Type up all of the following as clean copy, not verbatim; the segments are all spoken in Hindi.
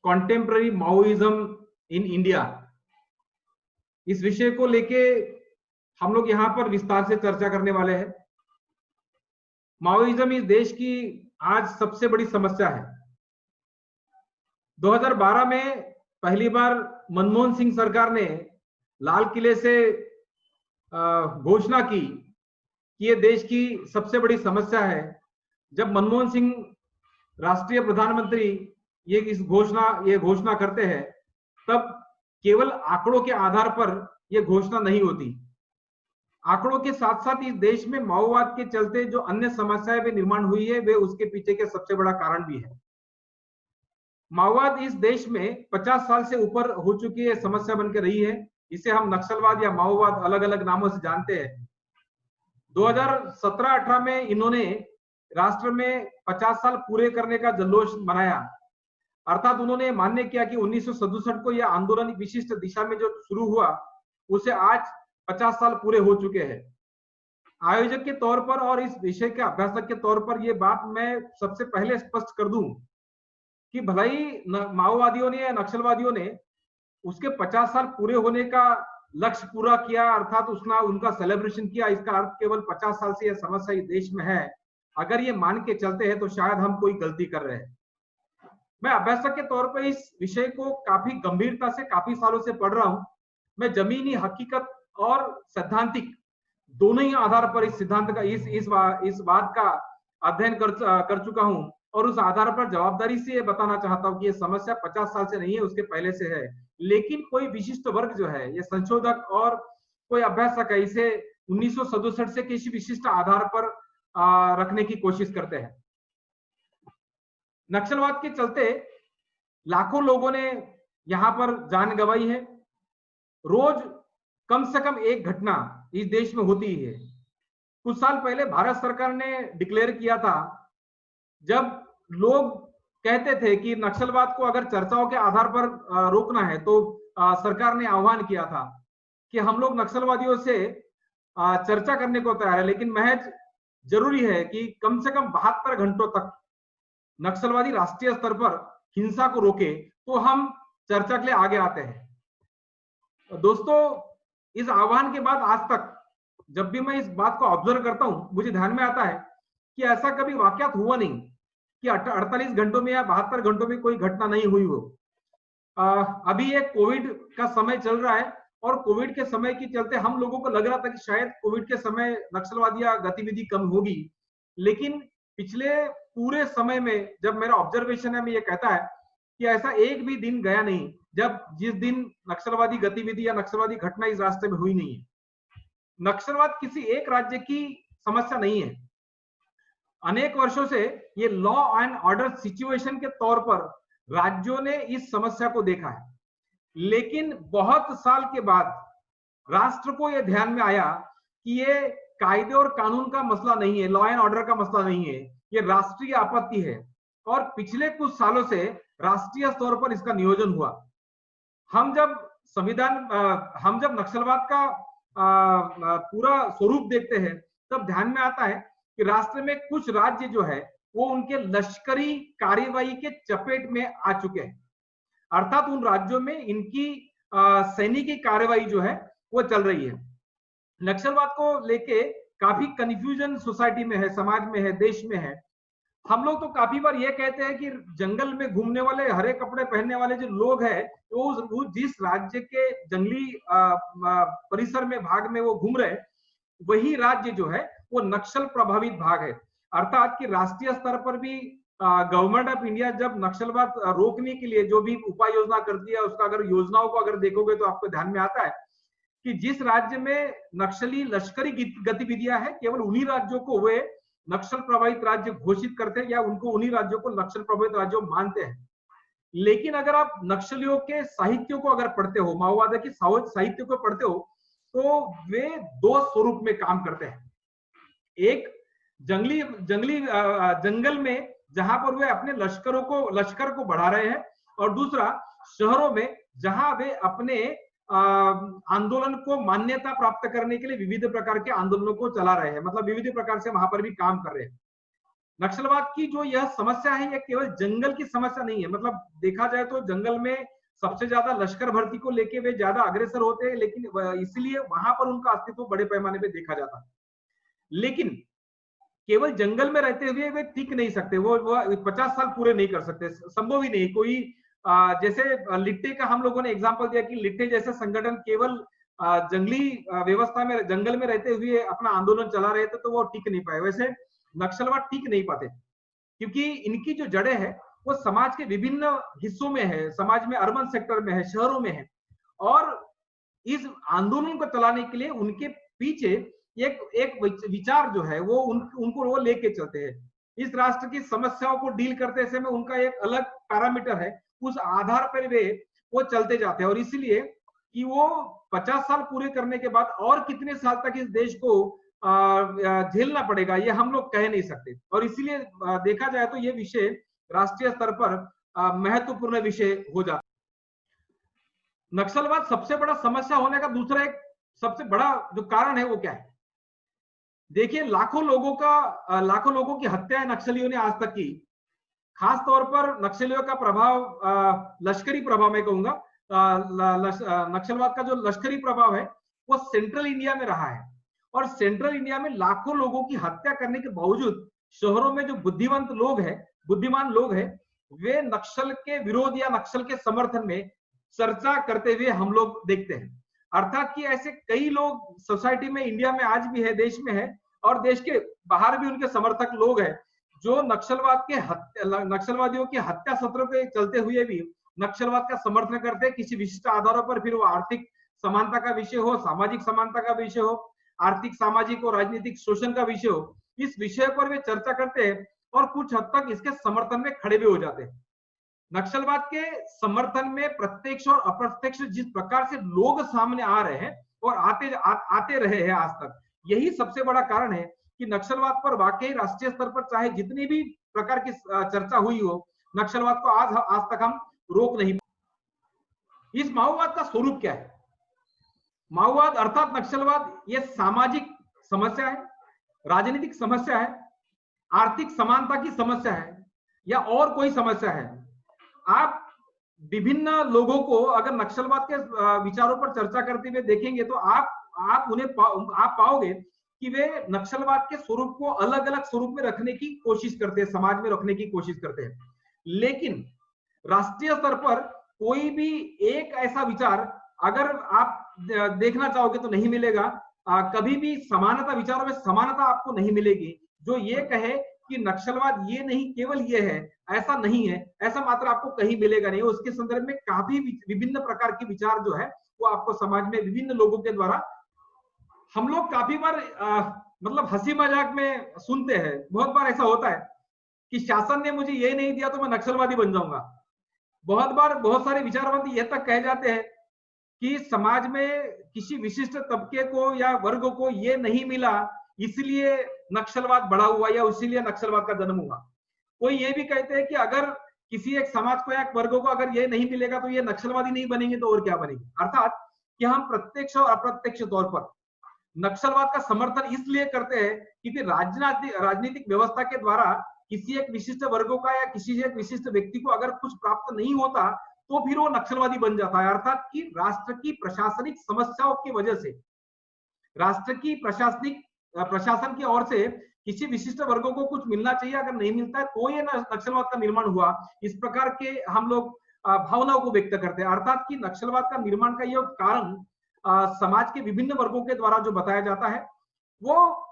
कॉन्टेम्प्ररी माओइज्म इन इंडिया, इस विषय को लेके हम लोग यहां पर विस्तार से चर्चा करने वाले हैं। माओइज्म इस देश की आज सबसे बड़ी समस्या है। 2012 में पहली बार मनमोहन सिंह सरकार ने लाल किले से घोषणा की कि ये देश की सबसे बड़ी समस्या है। जब मनमोहन सिंह राष्ट्रीय प्रधानमंत्री ये घोषणा करते हैं, तब केवल आंकड़ों के आधार पर यह घोषणा नहीं होती। आंकड़ों के साथ साथ इस देश में माओवाद के चलते जो अन्य समस्याएं भी निर्माण हुई है, वे उसके पीछे के सबसे बड़ा कारण भी है। माओवाद इस देश में 50 साल से ऊपर हो चुकी है समस्या बनकर रही है। इसे हम नक्सलवाद या माओवाद अलग अलग नामों से जानते हैं। 2017-18 में इन्होंने राष्ट्र में 50 साल पूरे करने का जल्लोष मनाया, अर्थात उन्होंने मान्य किया कि 1967 को यह आंदोलन विशिष्ट दिशा में जो शुरू हुआ, उसे आज 50 साल पूरे हो चुके हैं। आयोजक के तौर पर और इस विषय के अभ्यासक के तौर पर यह बात मैं सबसे पहले स्पष्ट कर दूं कि भलाई माओवादियों ने या नक्सलवादियों ने उसके 50 साल पूरे होने का लक्ष्य पूरा किया, अर्थात उनका सेलिब्रेशन किया, इसका अर्थ केवल 50 साल से यह समस्या इस देश में है, अगर ये मान के चलते हैं तो शायद हम कोई गलती कर रहे हैं। मैं अभ्यासक के तौर पर इस विषय को काफी गंभीरता से काफी सालों से पढ़ रहा हूं। मैं जमीनी हकीकत और सैद्धांतिक दोनों ही आधार पर इस सिद्धांत का इस बात का अध्ययन कर चुका हूं और उस आधार पर जवाबदारी से ये बताना चाहता हूं कि ये समस्या 50 साल से नहीं है, उसके पहले से है। लेकिन कोई विशिष्ट वर्ग जो है, ये संशोधक और कोई अभ्यासक है, इसे 1967 से किसी विशिष्ट आधार पर रखने की कोशिश करते हैं। नक्सलवाद के चलते लाखों लोगों ने यहां पर जान गंवाई है। रोज कम से कम एक घटना इस देश में होती है। कुछ साल पहले भारत सरकार ने डिक्लेयर किया था, जब लोग कहते थे कि नक्सलवाद को अगर चर्चाओं के आधार पर रोकना है, तो सरकार ने आह्वान किया था कि हम लोग नक्सलवादियों से चर्चा करने को तैयार है, लेकिन महज जरूरी है कि कम से कम 72 घंटों तक नक्सलवादी राष्ट्रीय स्तर पर हिंसा को रोके, तो हम चर्चा के लिए आगे आते हैं। दोस्तों, इस आह्वान के बाद आज तक जब भी मैं इस बात को ऑब्जर्व करता हूं, मुझे ध्यान में आता है कि ऐसा कभी वाकयात हुआ नहीं कि 48 घंटों में या 72 घंटों में कोई घटना नहीं हुई हो। अभी एक कोविड का समय चल रहा है और कोविड के समय के चलते हम लोगों को लग रहा था कि शायद कोविड के समय नक्सलवादी गतिविधि कम होगी, लेकिन पिछले पूरे समय में जब मेरा ऑब्जर्वेशन है, मैं ये कहता है कि ऐसा एक भी दिन गया नहीं जिस दिन नक्सलवादी गतिविधि या नक्सलवादी घटना इस रास्ते में हुई नहीं है। नक्सलवाद किसी एक राज्य की समस्या नहीं है। अनेक वर्षों से ये लॉ एंड ऑर्डर सिचुएशन के तौर पर राज्यों ने इस समस्या को देखा है, लेकिन बहुत साल के बाद राष्ट्र को यह ध्यान में आया कि ये कायदे और कानून का मसला नहीं है, लॉ एंड ऑर्डर का मसला नहीं है, ये राष्ट्रीय आपत्ति है। और पिछले कुछ सालों से राष्ट्रीय स्तर पर इसका नियोजन हुआ। हम जब नक्सलवाद का पूरा स्वरूप देखते हैं, तब ध्यान में आता है कि राष्ट्र में कुछ राज्य जो है वो उनके लश्करी कार्यवाही के चपेट में आ चुके हैं, अर्थात उन राज्यों में इनकी सैनिकी कार्यवाही जो है वो चल रही है। नक्सलवाद को लेके काफी कंफ्यूजन सोसाइटी में है, समाज में है, देश में है। हम लोग तो काफी बार ये कहते हैं कि जंगल में घूमने वाले हरे कपड़े पहनने वाले जो लोग हैं, वो जिस राज्य के जंगली परिसर में भाग में वो घूम रहे, वही राज्य जो है वो नक्सल प्रभावित भाग है। अर्थात कि राष्ट्रीय स्तर पर भी गवर्नमेंट ऑफ इंडिया जब नक्सलवाद रोकने के लिए जो भी उपाय योजना करती है, उसका अगर योजनाओं को अगर देखोगे तो आपको ध्यान में आता है कि जिस राज्य में नक्सली लश्करी गतिविधियां हैं, केवल उन्हीं राज्यों को वे नक्सल प्रभावित राज्य घोषित करते हैं या उनको उन्हीं राज्यों को नक्सल प्रभावित राज्यों मानते हैं। लेकिन अगर आप नक्सलियों के साहित्यों को अगर पढ़ते हो, माओवाद के साहित्य को पढ़ते हो, तो वे दो स्वरूप में काम करते हैं। एक जंगल में जहां पर वे अपने लश्कर को बढ़ा रहे हैं, और दूसरा शहरों में जहां वे अपने आंदोलन को मान्यता प्राप्त करने के लिए विविध प्रकार के आंदोलनों को चला रहे हैं, मतलब विविध प्रकार से वहां पर भी काम कर रहे हैं। नक्सलवाद की जो यह समस्या है, यह केवल जंगल की समस्या नहीं है। मतलब देखा जाए तो जंगल में सबसे ज्यादा लश्कर भर्ती को लेके वे ज्यादा अग्रसर होते हैं, लेकिन इसलिए वहां पर उनका अस्तित्व बड़े पैमाने पे देखा जाता है। लेकिन केवल जंगल में रहते हुए वे टिक नहीं सकते, वो 50 साल पूरे नहीं कर सकते, संभव ही नहीं। कोई जैसे लिट्टे का हम लोगों ने एग्जांपल दिया कि लिट्टे जैसे संगठन केवल जंगली व्यवस्था में, जंगल में रहते हुए अपना आंदोलन चला रहे थे, तो वो टिक नहीं पाए। वैसे नक्सलवाद टिक नहीं पाते, क्योंकि इनकी जो जड़ें हैं वो समाज के विभिन्न हिस्सों में है, समाज में, अर्बन सेक्टर में है, शहरों में है। और इस आंदोलन को चलाने के लिए उनके पीछे एक एक विचार जो है वो उनको वो लेके चलते हैं। इस राष्ट्र की समस्याओं को डील करते समय उनका एक अलग पैरामीटर है, उस आधार पर वे वो चलते जाते हैं। और इसलिए कि वो 50 साल पूरे करने के बाद और कितने साल तक इस देश को झेलना पड़ेगा, ये हम लोग कह नहीं सकते। और इसीलिए देखा जाए तो ये विषय राष्ट्रीय स्तर पर महत्वपूर्ण विषय हो जाता है। नक्सलवाद सबसे बड़ा समस्या होने का दूसरा एक सबसे बड़ा जो कारण है वो क्या है? देखिए, लाखों लोगों की हत्या नक्सलियों ने आज तक की। खास तौर पर नक्सलियों का प्रभाव, लश्करी प्रभाव मैं कहूंगा, नक्सलवाद का जो लश्करी प्रभाव है वो सेंट्रल इंडिया में रहा है। और सेंट्रल इंडिया में लाखों लोगों की हत्या करने के बावजूद शहरों में जो बुद्धिमान लोग हैं, वे नक्सल के विरोध या नक्सल के समर्थन में चर्चा करते हुए हम लोग देखते हैं। अर्थात कि ऐसे कई लोग सोसाइटी में, इंडिया में आज भी है, देश में है, और देश के बाहर भी उनके समर्थक लोग हैं, जो नक्सलवादियों के हत्या सत्रों के चलते हुए भी नक्सलवाद का समर्थन करते हैं किसी विशिष्ट आधारों पर। फिर वो आर्थिक समानता का विषय हो, सामाजिक समानता का विषय हो, आर्थिक, सामाजिक और राजनीतिक शोषण का विषय हो, इस विषय पर वे चर्चा करते हैं और कुछ हद तक इसके समर्थन में खड़े भी हो जाते हैं। नक्सलवाद के समर्थन में प्रत्यक्ष और अप्रत्यक्ष जिस प्रकार से लोग सामने आ रहे हैं और आते रहे हैं आज तक, यही सबसे बड़ा कारण है कि नक्सलवाद पर वाकई राष्ट्रीय स्तर पर चाहे जितनी भी प्रकार की चर्चा हुई हो, नक्सलवाद को आज तक हम रोक नहीं। इस माओवाद का स्वरूप क्या है? माओवाद अर्थात नक्सलवाद ये सामाजिक समस्या है, राजनीतिक समस्या है, आर्थिक समानता की समस्या है, या और कोई समस्या है? आप विभिन्न लोगों को अगर नक्सलवाद के विचारों पर चर्चा करते हुए देखेंगे तो आप पाओगे कि वे नक्सलवाद के स्वरूप को अलग अलग स्वरूप में रखने की कोशिश करते हैं, समाज में रखने की कोशिश करते हैं। लेकिन राष्ट्रीय स्तर पर कोई भी एक ऐसा विचार अगर आप देखना चाहोगे तो नहीं मिलेगा। कभी भी समानता, विचारों में समानता आपको नहीं मिलेगी जो ये कहे कि नक्सलवाद ये नहीं, केवल ये है, ऐसा नहीं है, ऐसा मात्र आपको कहीं मिलेगा नहीं। उसके संदर्भ में काफी विभिन्न प्रकार के विचार जो है वो आपको समाज में विभिन्न लोगों के द्वारा, हम लोग काफी बार मतलब हंसी मजाक में सुनते हैं, बहुत बार ऐसा होता है कि शासन ने मुझे ये नहीं दिया तो मैं नक्सलवादी बन जाऊंगा। बहुत बार बहुत सारे विचारवंत ये तक कह जाते हैं कि समाज में किसी विशिष्ट तबके को या वर्ग को ये नहीं मिला, इसलिए नक्सलवाद बढ़ा हुआ या इसीलिए नक्सलवाद का जन्म हुआ। कोई ये भी कहते हैं कि अगर किसी एक समाज को या एक वर्ग को अगर ये नहीं मिलेगा तो ये नक्सलवादी नहीं बनेंगे, तो और क्या बनेंगे? अर्थात कि हम प्रत्यक्ष और अप्रत्यक्ष तौर पर नक्सलवाद का समर्थन इसलिए करते हैं क्योंकि राजनीतिक व्यवस्था के द्वारा किसी एक विशिष्ट वर्गों का या किसी एक विशिष्ट व्यक्ति को अगर कुछ प्राप्त नहीं होता तो फिर वो नक्सलवादी बन जाता है। अर्थात कि राष्ट्र की प्रशासनिक समस्याओं की वजह से, राष्ट्र की प्रशासन की ओर से किसी विशिष्ट वर्गों को कुछ मिलना चाहिए, अगर नहीं मिलता है तो ये नक्सलवाद का निर्माण हुआ। इस प्रकार के हम लोग भावनाओं को व्यक्त करते हैं। अर्थात कि नक्सलवाद का निर्माण का यह कारण समाज के विभिन्न वर्गों के द्वारा जो बताया जाता है वो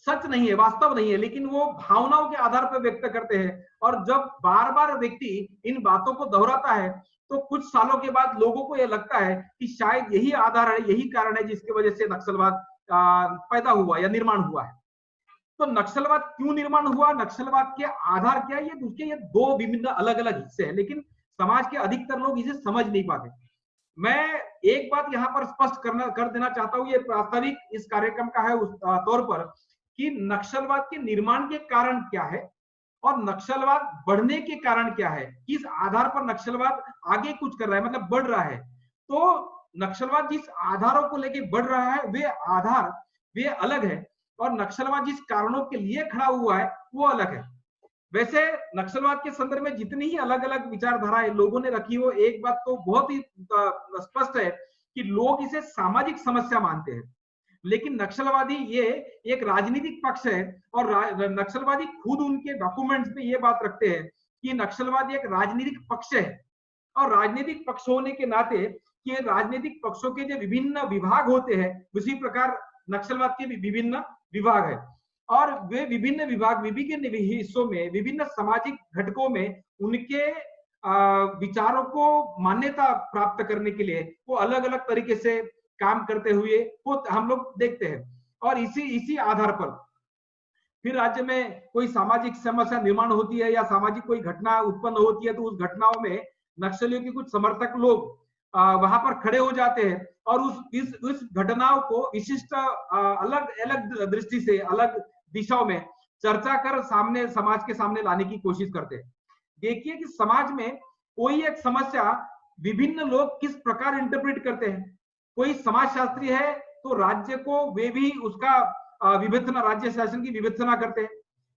सच नहीं है, वास्तव नहीं है, लेकिन वो भावनाओं के आधार पर व्यक्त करते हैं। और जब बार बार व्यक्ति इन बातों को दोहराता है तो कुछ सालों के बाद लोगों को यह लगता है कि शायद यही आधार है, यही कारण है जिसकी वजह से नक्सलवाद पैदा हुआ या निर्माण हुआ है। तो नक्सलवाद क्यों निर्माण हुआ, नक्सलवाद के आधार क्या है, ये दो विभिन्न अलग अलग हिस्से हैं, लेकिन समाज के अधिकतर लोग इसे समझ नहीं पाते। मैं एक बात यहाँ पर स्पष्ट कर देना चाहता हूँ, ये प्रास्ताविक इस कार्यक्रम का है उस तौर पर, कि नक्सलवाद के निर्माण के कारण क्या है और नक्सलवाद बढ़ने के कारण क्या है, किस आधार पर नक्सलवाद आगे कुछ कर रहा है, मतलब बढ़ रहा है। तो नक्सलवाद जिस आधारों को लेके बढ़ रहा है वे अलग है, और नक्सलवाद जिस कारणों के लिए खड़ा हुआ है वो अलग है। वैसे नक्सलवाद के संदर्भ में जितनी ही अलग अलग विचारधाराएं लोगों ने रखी हो, एक बात तो बहुत ही स्पष्ट है कि लोग इसे सामाजिक समस्या मानते हैं, लेकिन नक्सलवादी ये एक राजनीतिक पक्ष है। और नक्सलवादी खुद उनके डॉक्यूमेंट्स में ये बात रखते हैं कि नक्सलवादी एक राजनीतिक पक्ष है, और राजनीतिक पक्ष होने के नाते कि राजनीतिक पक्षों के जो विभिन्न विभाग होते हैं, उसी प्रकार नक्सलवाद के भी विभिन्न विभाग है, और वे विभिन्न विभाग विभिन्न हिस्सों में विभिन्न सामाजिक घटकों में उनके विचारों को मान्यता प्राप्त करने के लिए वो अलग अलग तरीके से काम करते हुए वो हम लोग देखते हैं। और इसी आधार पर फिर राज्य में कोई सामाजिक समस्या निर्माण होती है या सामाजिक कोई घटना उत्पन्न होती है, तो उस घटनाओं में नक्सलियों के कुछ समर्थक लोग वहां पर खड़े हो जाते हैं और उस घटनाओं को विशिष्ट अलग अलग दृष्टि से अलग दिशाओं में चर्चा कर सामने समाज के सामने लाने की कोशिश करते हैं। देखिए कि समाज में कोई एक समस्या विभिन्न लोग किस प्रकार इंटरप्रेट करते हैं। कोई समाजशास्त्री है तो राज्य को वे भी उसका विवेचना, राज्य शासन की विवेचना करते हैं,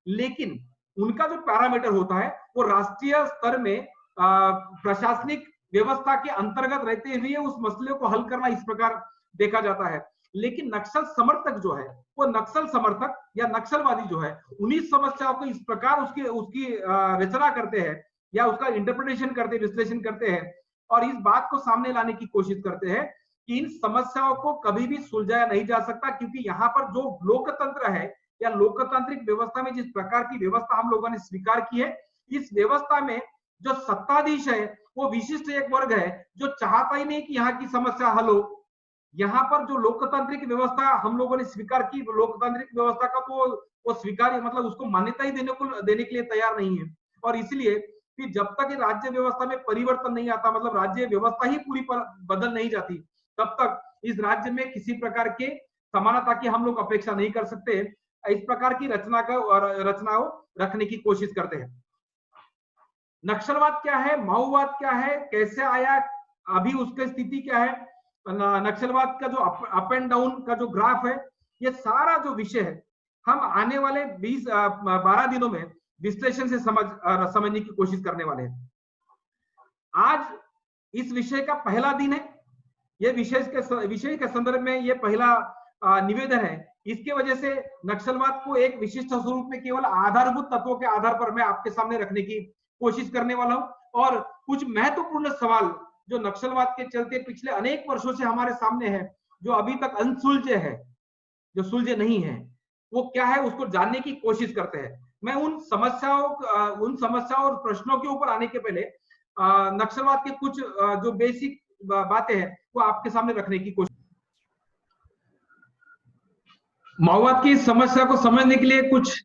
लेकिन उनका जो पैरामीटर होता है वो राष्ट्रीय स्तर में प्रशासनिक व्यवस्था के अंतर्गत रहते हुए उस मसले को हल करना इस प्रकार देखा जाता है। लेकिन नक्सल समर्थक जो है वो नक्सल समर्थक या नक्सलवादी जो है उन्हीं समस्याओं को इस प्रकार उसकी रचना करते हैं या उसका इंटरप्रिटेशन करते, विश्लेषण करते हैं और इस बात को सामने लाने की कोशिश करते हैं कि इन समस्याओं को कभी भी सुलझाया नहीं जा सकता, क्योंकि यहाँ पर जो लोकतंत्र है या लोकतांत्रिक व्यवस्था में जिस प्रकार की व्यवस्था हम लोगों ने स्वीकार की है, इस व्यवस्था में जो सत्ताधीश है वो विशिष्ट एक वर्ग है जो चाहता ही नहीं कि यहाँ की समस्या हल हो। यहाँ पर जो लोकतांत्रिक व्यवस्था हम लोगों ने स्वीकार की, लोकतांत्रिक व्यवस्था का तो वो स्वीकार मतलब उसको मान्यता ही देने के लिए तैयार नहीं है। और इसलिए कि जब तक राज्य व्यवस्था में परिवर्तन नहीं आता, मतलब राज्य व्यवस्था ही पूरी बदल नहीं जाती, तब तक इस राज्य में किसी प्रकार के समानता की हम लोग अपेक्षा नहीं कर सकते। इस प्रकार की रचनाओं रखने की कोशिश करते हैं। नक्सलवाद क्या है, माओवाद क्या है, कैसे आया, अभी उसकी स्थिति क्या है, नक्सलवाद का जो अप एंड डाउन का जो ग्राफ है, ये सारा जो विषय है हम आने वाले 12 दिनों में विश्लेषण से समझने की कोशिश करने वाले हैं। आज इस विषय का पहला दिन है। ये विषय के संदर्भ में ये पहला निवेदन है। इसके वजह से नक्सलवाद को एक विशिष्ट स्वरूप में केवल आधारभूत तत्वों के आधार पर मैं आपके सामने रखने की कोशिश करने वाला हूं और कुछ महत्वपूर्ण सवाल जो नक्सलवाद के चलते पिछले अनेक वर्षों से हमारे सामने है, जो अभी तक अनसुलझे है, जो सुलझे नहीं है, वो क्या है उसको जानने की कोशिश करते हैं। मैं उन समस्याओं और प्रश्नों के ऊपर आने के पहले नक्सलवाद के कुछ जो बेसिक बातें हैं वो आपके सामने रखने की कोशिश। माओवाद की समस्या को समझने के लिए कुछ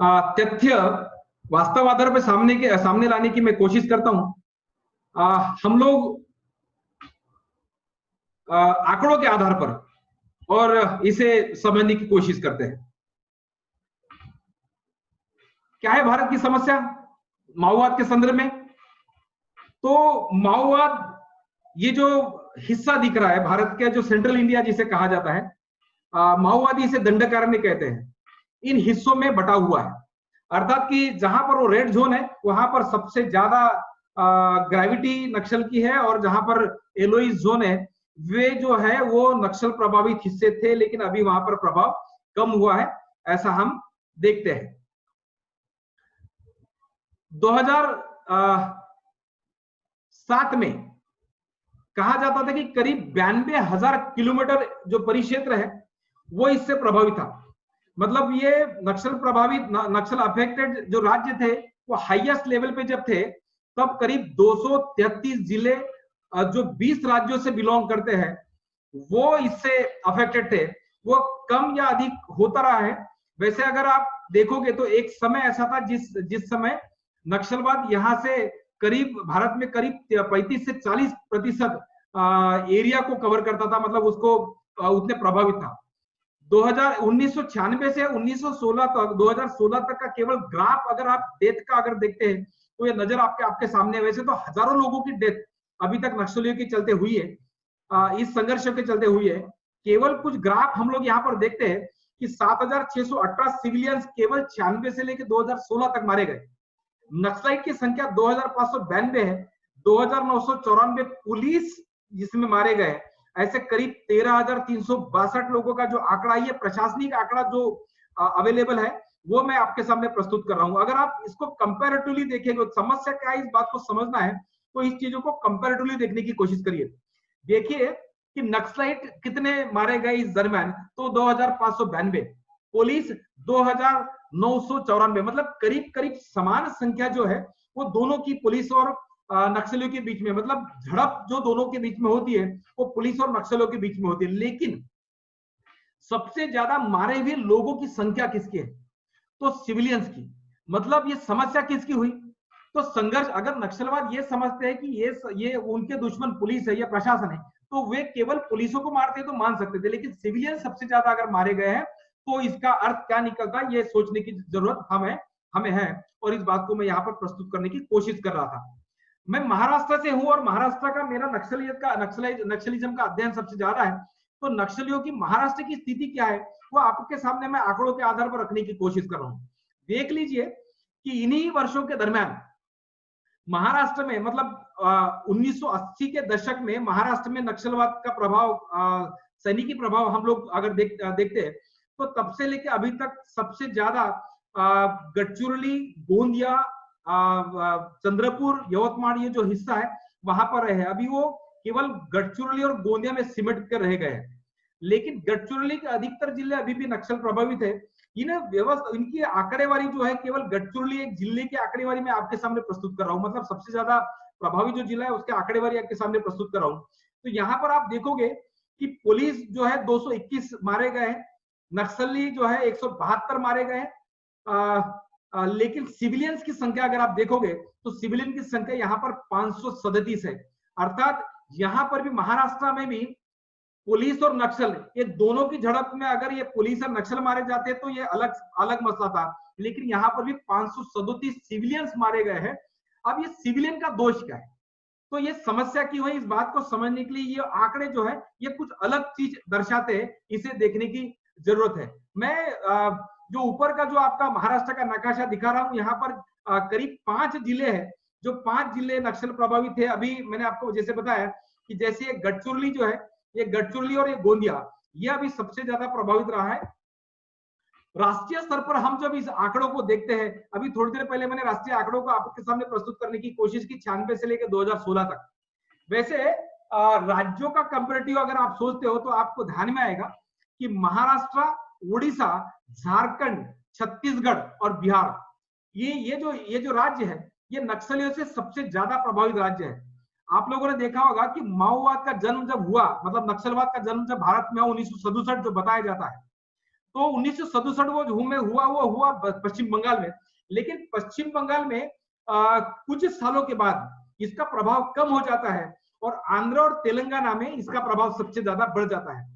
तथ्य वास्तव आधार पर सामने लाने की मैं कोशिश करता हूं। हम लोग आंकड़ों के आधार पर और इसे समझने की कोशिश करते हैं। क्या है भारत की समस्या माओवाद के संदर्भ में? तो माओवाद ये जो हिस्सा दिख रहा है भारत के, जो सेंट्रल इंडिया जिसे कहा जाता है, माओवादी इसे दंडकारण्य कहते हैं, इन हिस्सों में बटा हुआ है। अर्थात कि जहां पर वो रेड जोन है वहां पर सबसे ज्यादा ग्रेविटी नक्सल की है और जहां पर एलोई जोन है वे जो है वो नक्सल प्रभावित हिस्से थे, लेकिन अभी वहां पर प्रभाव कम हुआ है, ऐसा हम देखते हैं। 2007 में कहा जाता था कि करीब 92,000 किलोमीटर जो परिक्षेत्र है वो इससे प्रभावित था। मतलब ये नक्सल प्रभावित, नक्सल अफेक्टेड जो राज्य थे वो हाईएस्ट लेवल पे जब थे तब करीब 233 जिले जो 20 राज्यों से बिलोंग करते हैं वो इससे अफेक्टेड थे। वो कम या अधिक होता रहा है। वैसे अगर आप देखोगे तो एक समय ऐसा था जिस समय नक्सलवाद यहाँ से करीब भारत में करीब 35 से 40% एरिया को कवर करता था, मतलब उसको उतने प्रभावित था। 1996 से 1916 तक 2016 तक का केवल ग्राफ अगर आप डेथ का अगर देखते हैं तो ये नजर आपके सामने। वैसे तो हजारों लोगों की डेथ अभी तक नक्सलियों के चलते हुई है, इस संघर्ष के चलते हुई है। केवल कुछ ग्राफ हम लोग यहाँ पर देखते हैं कि 7,618 सिविलियंस केवल 96 से लेकर 2016 तक मारे गए। नक्सलाइट की संख्या 2,592 है, 2,994 पुलिस जिसमें मारे गए। ऐसे करीब 13,362 लोगों का जो आंकड़ा, ये प्रशासनिक आंकड़ा जो अवेलेबल है वो मैं आपके सामने प्रस्तुत कर रहा हूं। अगर आप इसको कंपैरेटिवली देखेंगे, समस्या क्या है इस बात को समझना है, तो इस चीजों को कंपैरेटिवली देखने की कोशिश करिए। देखिए कि नक्सलाइट कितने मारे गए इस दरमियान, तो 2,592, पुलिस 2,994, मतलब करीब करीब समान संख्या जो है वो दोनों की, पुलिस और नक्सलियों के बीच में, मतलब झड़प जो दोनों के बीच में होती है वो पुलिस और नक्सलियों के बीच में होती है। लेकिन सबसे ज्यादा मारे हुए लोगों की संख्या किसकी है, तो सिविलियंस की। मतलब ये समस्या किसकी हुई, तो संघर्ष, अगर नक्सलवाद ये समझते हैं कि ये उनके दुश्मन पुलिस है या प्रशासन है, तो वे केवल पुलिसों को मारते तो मान सकते थे, लेकिन सिविलियन सबसे ज्यादा अगर मारे गए हैं तो इसका अर्थ क्या निकलता है, ये सोचने की जरूरत हमें है। और इस बात को मैं यहाँ पर प्रस्तुत करने की कोशिश कर रहा था। मैं महाराष्ट्र से हूं और महाराष्ट्र का मेरा नक्सलिज्म का अध्ययन सबसे ज्यादा है। तो नक्सलियों की महाराष्ट्र की स्थिति क्या है वो आपके सामने मैं आंकड़ों के आधार पर रखने की कोशिश कर रहा हूं। देख लीजिए कि इन्हीं वर्षों के दरमियान महाराष्ट्र में, मतलब 1980 के दशक में महाराष्ट्र में नक्सलवाद का प्रभाव, सैनिकी प्रभाव हम लोग अगर देखते हैं, तो तब से लेकर अभी तक सबसे ज्यादा गडचिरोली, गोंदिया, चंद्रपुर, यवतमाड़, ये जो हिस्सा है वहां पर रहे। अभी वो केवल गडचिरोली और गोंदिया में सिमट कर रह गए हैं, लेकिन गडचिरोली के अधिकतर जिले अभी भी नक्सल प्रभावित है। इनकी आंकड़ेवारी जो है, केवल गडचिरोली एक जिले की आंकड़ेवारी में आपके सामने प्रस्तुत कर रहा हूं, मतलब सबसे ज्यादा प्रभावित जो जिला है उसके आंकड़ेवारी आपके सामने प्रस्तुत कर रहा हूं। तो यहाँ पर आप देखोगे कि पुलिस जो है 221 मारे गए हैं, नक्सली जो है 172 मारे गए हैं, लेकिन सिविलियंस की संख्या अगर आप देखोगे तो सिविलियन की संख्या यहाँ पर 537 है। अर्थात यहाँ पर भी महाराष्ट्र में भी पुलिस और नक्सल, ये दोनों की झड़प में अगर ये पुलिस और नक्सल मारे जाते तो ये अलग अलग मसला था, लेकिन यहाँ पर भी 537 सिविलियंस मारे गए हैं। अब ये सिविलियन का दोष क्या है, तो ये समस्या की हुई, इस बात को समझने के लिए ये आंकड़े जो है ये कुछ अलग चीज दर्शाते हैं, इसे देखने की जरूरत है। मैं जो ऊपर का जो आपका महाराष्ट्र का नकाशा दिखा रहा हूं, यहाँ पर करीब 5 जिले हैं, जो 5 जिले नक्सल प्रभावित है। अभी मैंने आपको जैसे बताया कि जैसे ये गडचिरोली जो है, ये गडचिरोली और ये गोंदिया, ये अभी सबसे ज्यादा प्रभावित रहा है। राष्ट्रीय स्तर पर हम जब इस आंकड़ों को देखते हैं, अभी थोड़ी देर पहले मैंने राष्ट्रीय आंकड़ों को आपके सामने प्रस्तुत करने की कोशिश की 96 से लेकर 2016 तक। वैसे राज्यों का कंपैरेटिव अगर आप सोचते हो तो आपको ध्यान में आएगा कि महाराष्ट्र, उड़ीसा, झारखंड, छत्तीसगढ़ और बिहार, ये जो राज्य है ये नक्सलियों से सबसे ज्यादा प्रभावित राज्य है। आप लोगों ने देखा होगा कि माओवाद का जन्म जब हुआ, मतलब नक्सलवाद का जन्म जब भारत में 1967 जो बताया जाता है, तो 1967 वो हुआ पश्चिम बंगाल में। लेकिन पश्चिम बंगाल में कुछ सालों के बाद इसका प्रभाव कम हो जाता है और आंध्र और तेलंगाना में इसका प्रभाव सबसे ज्यादा बढ़ जाता है।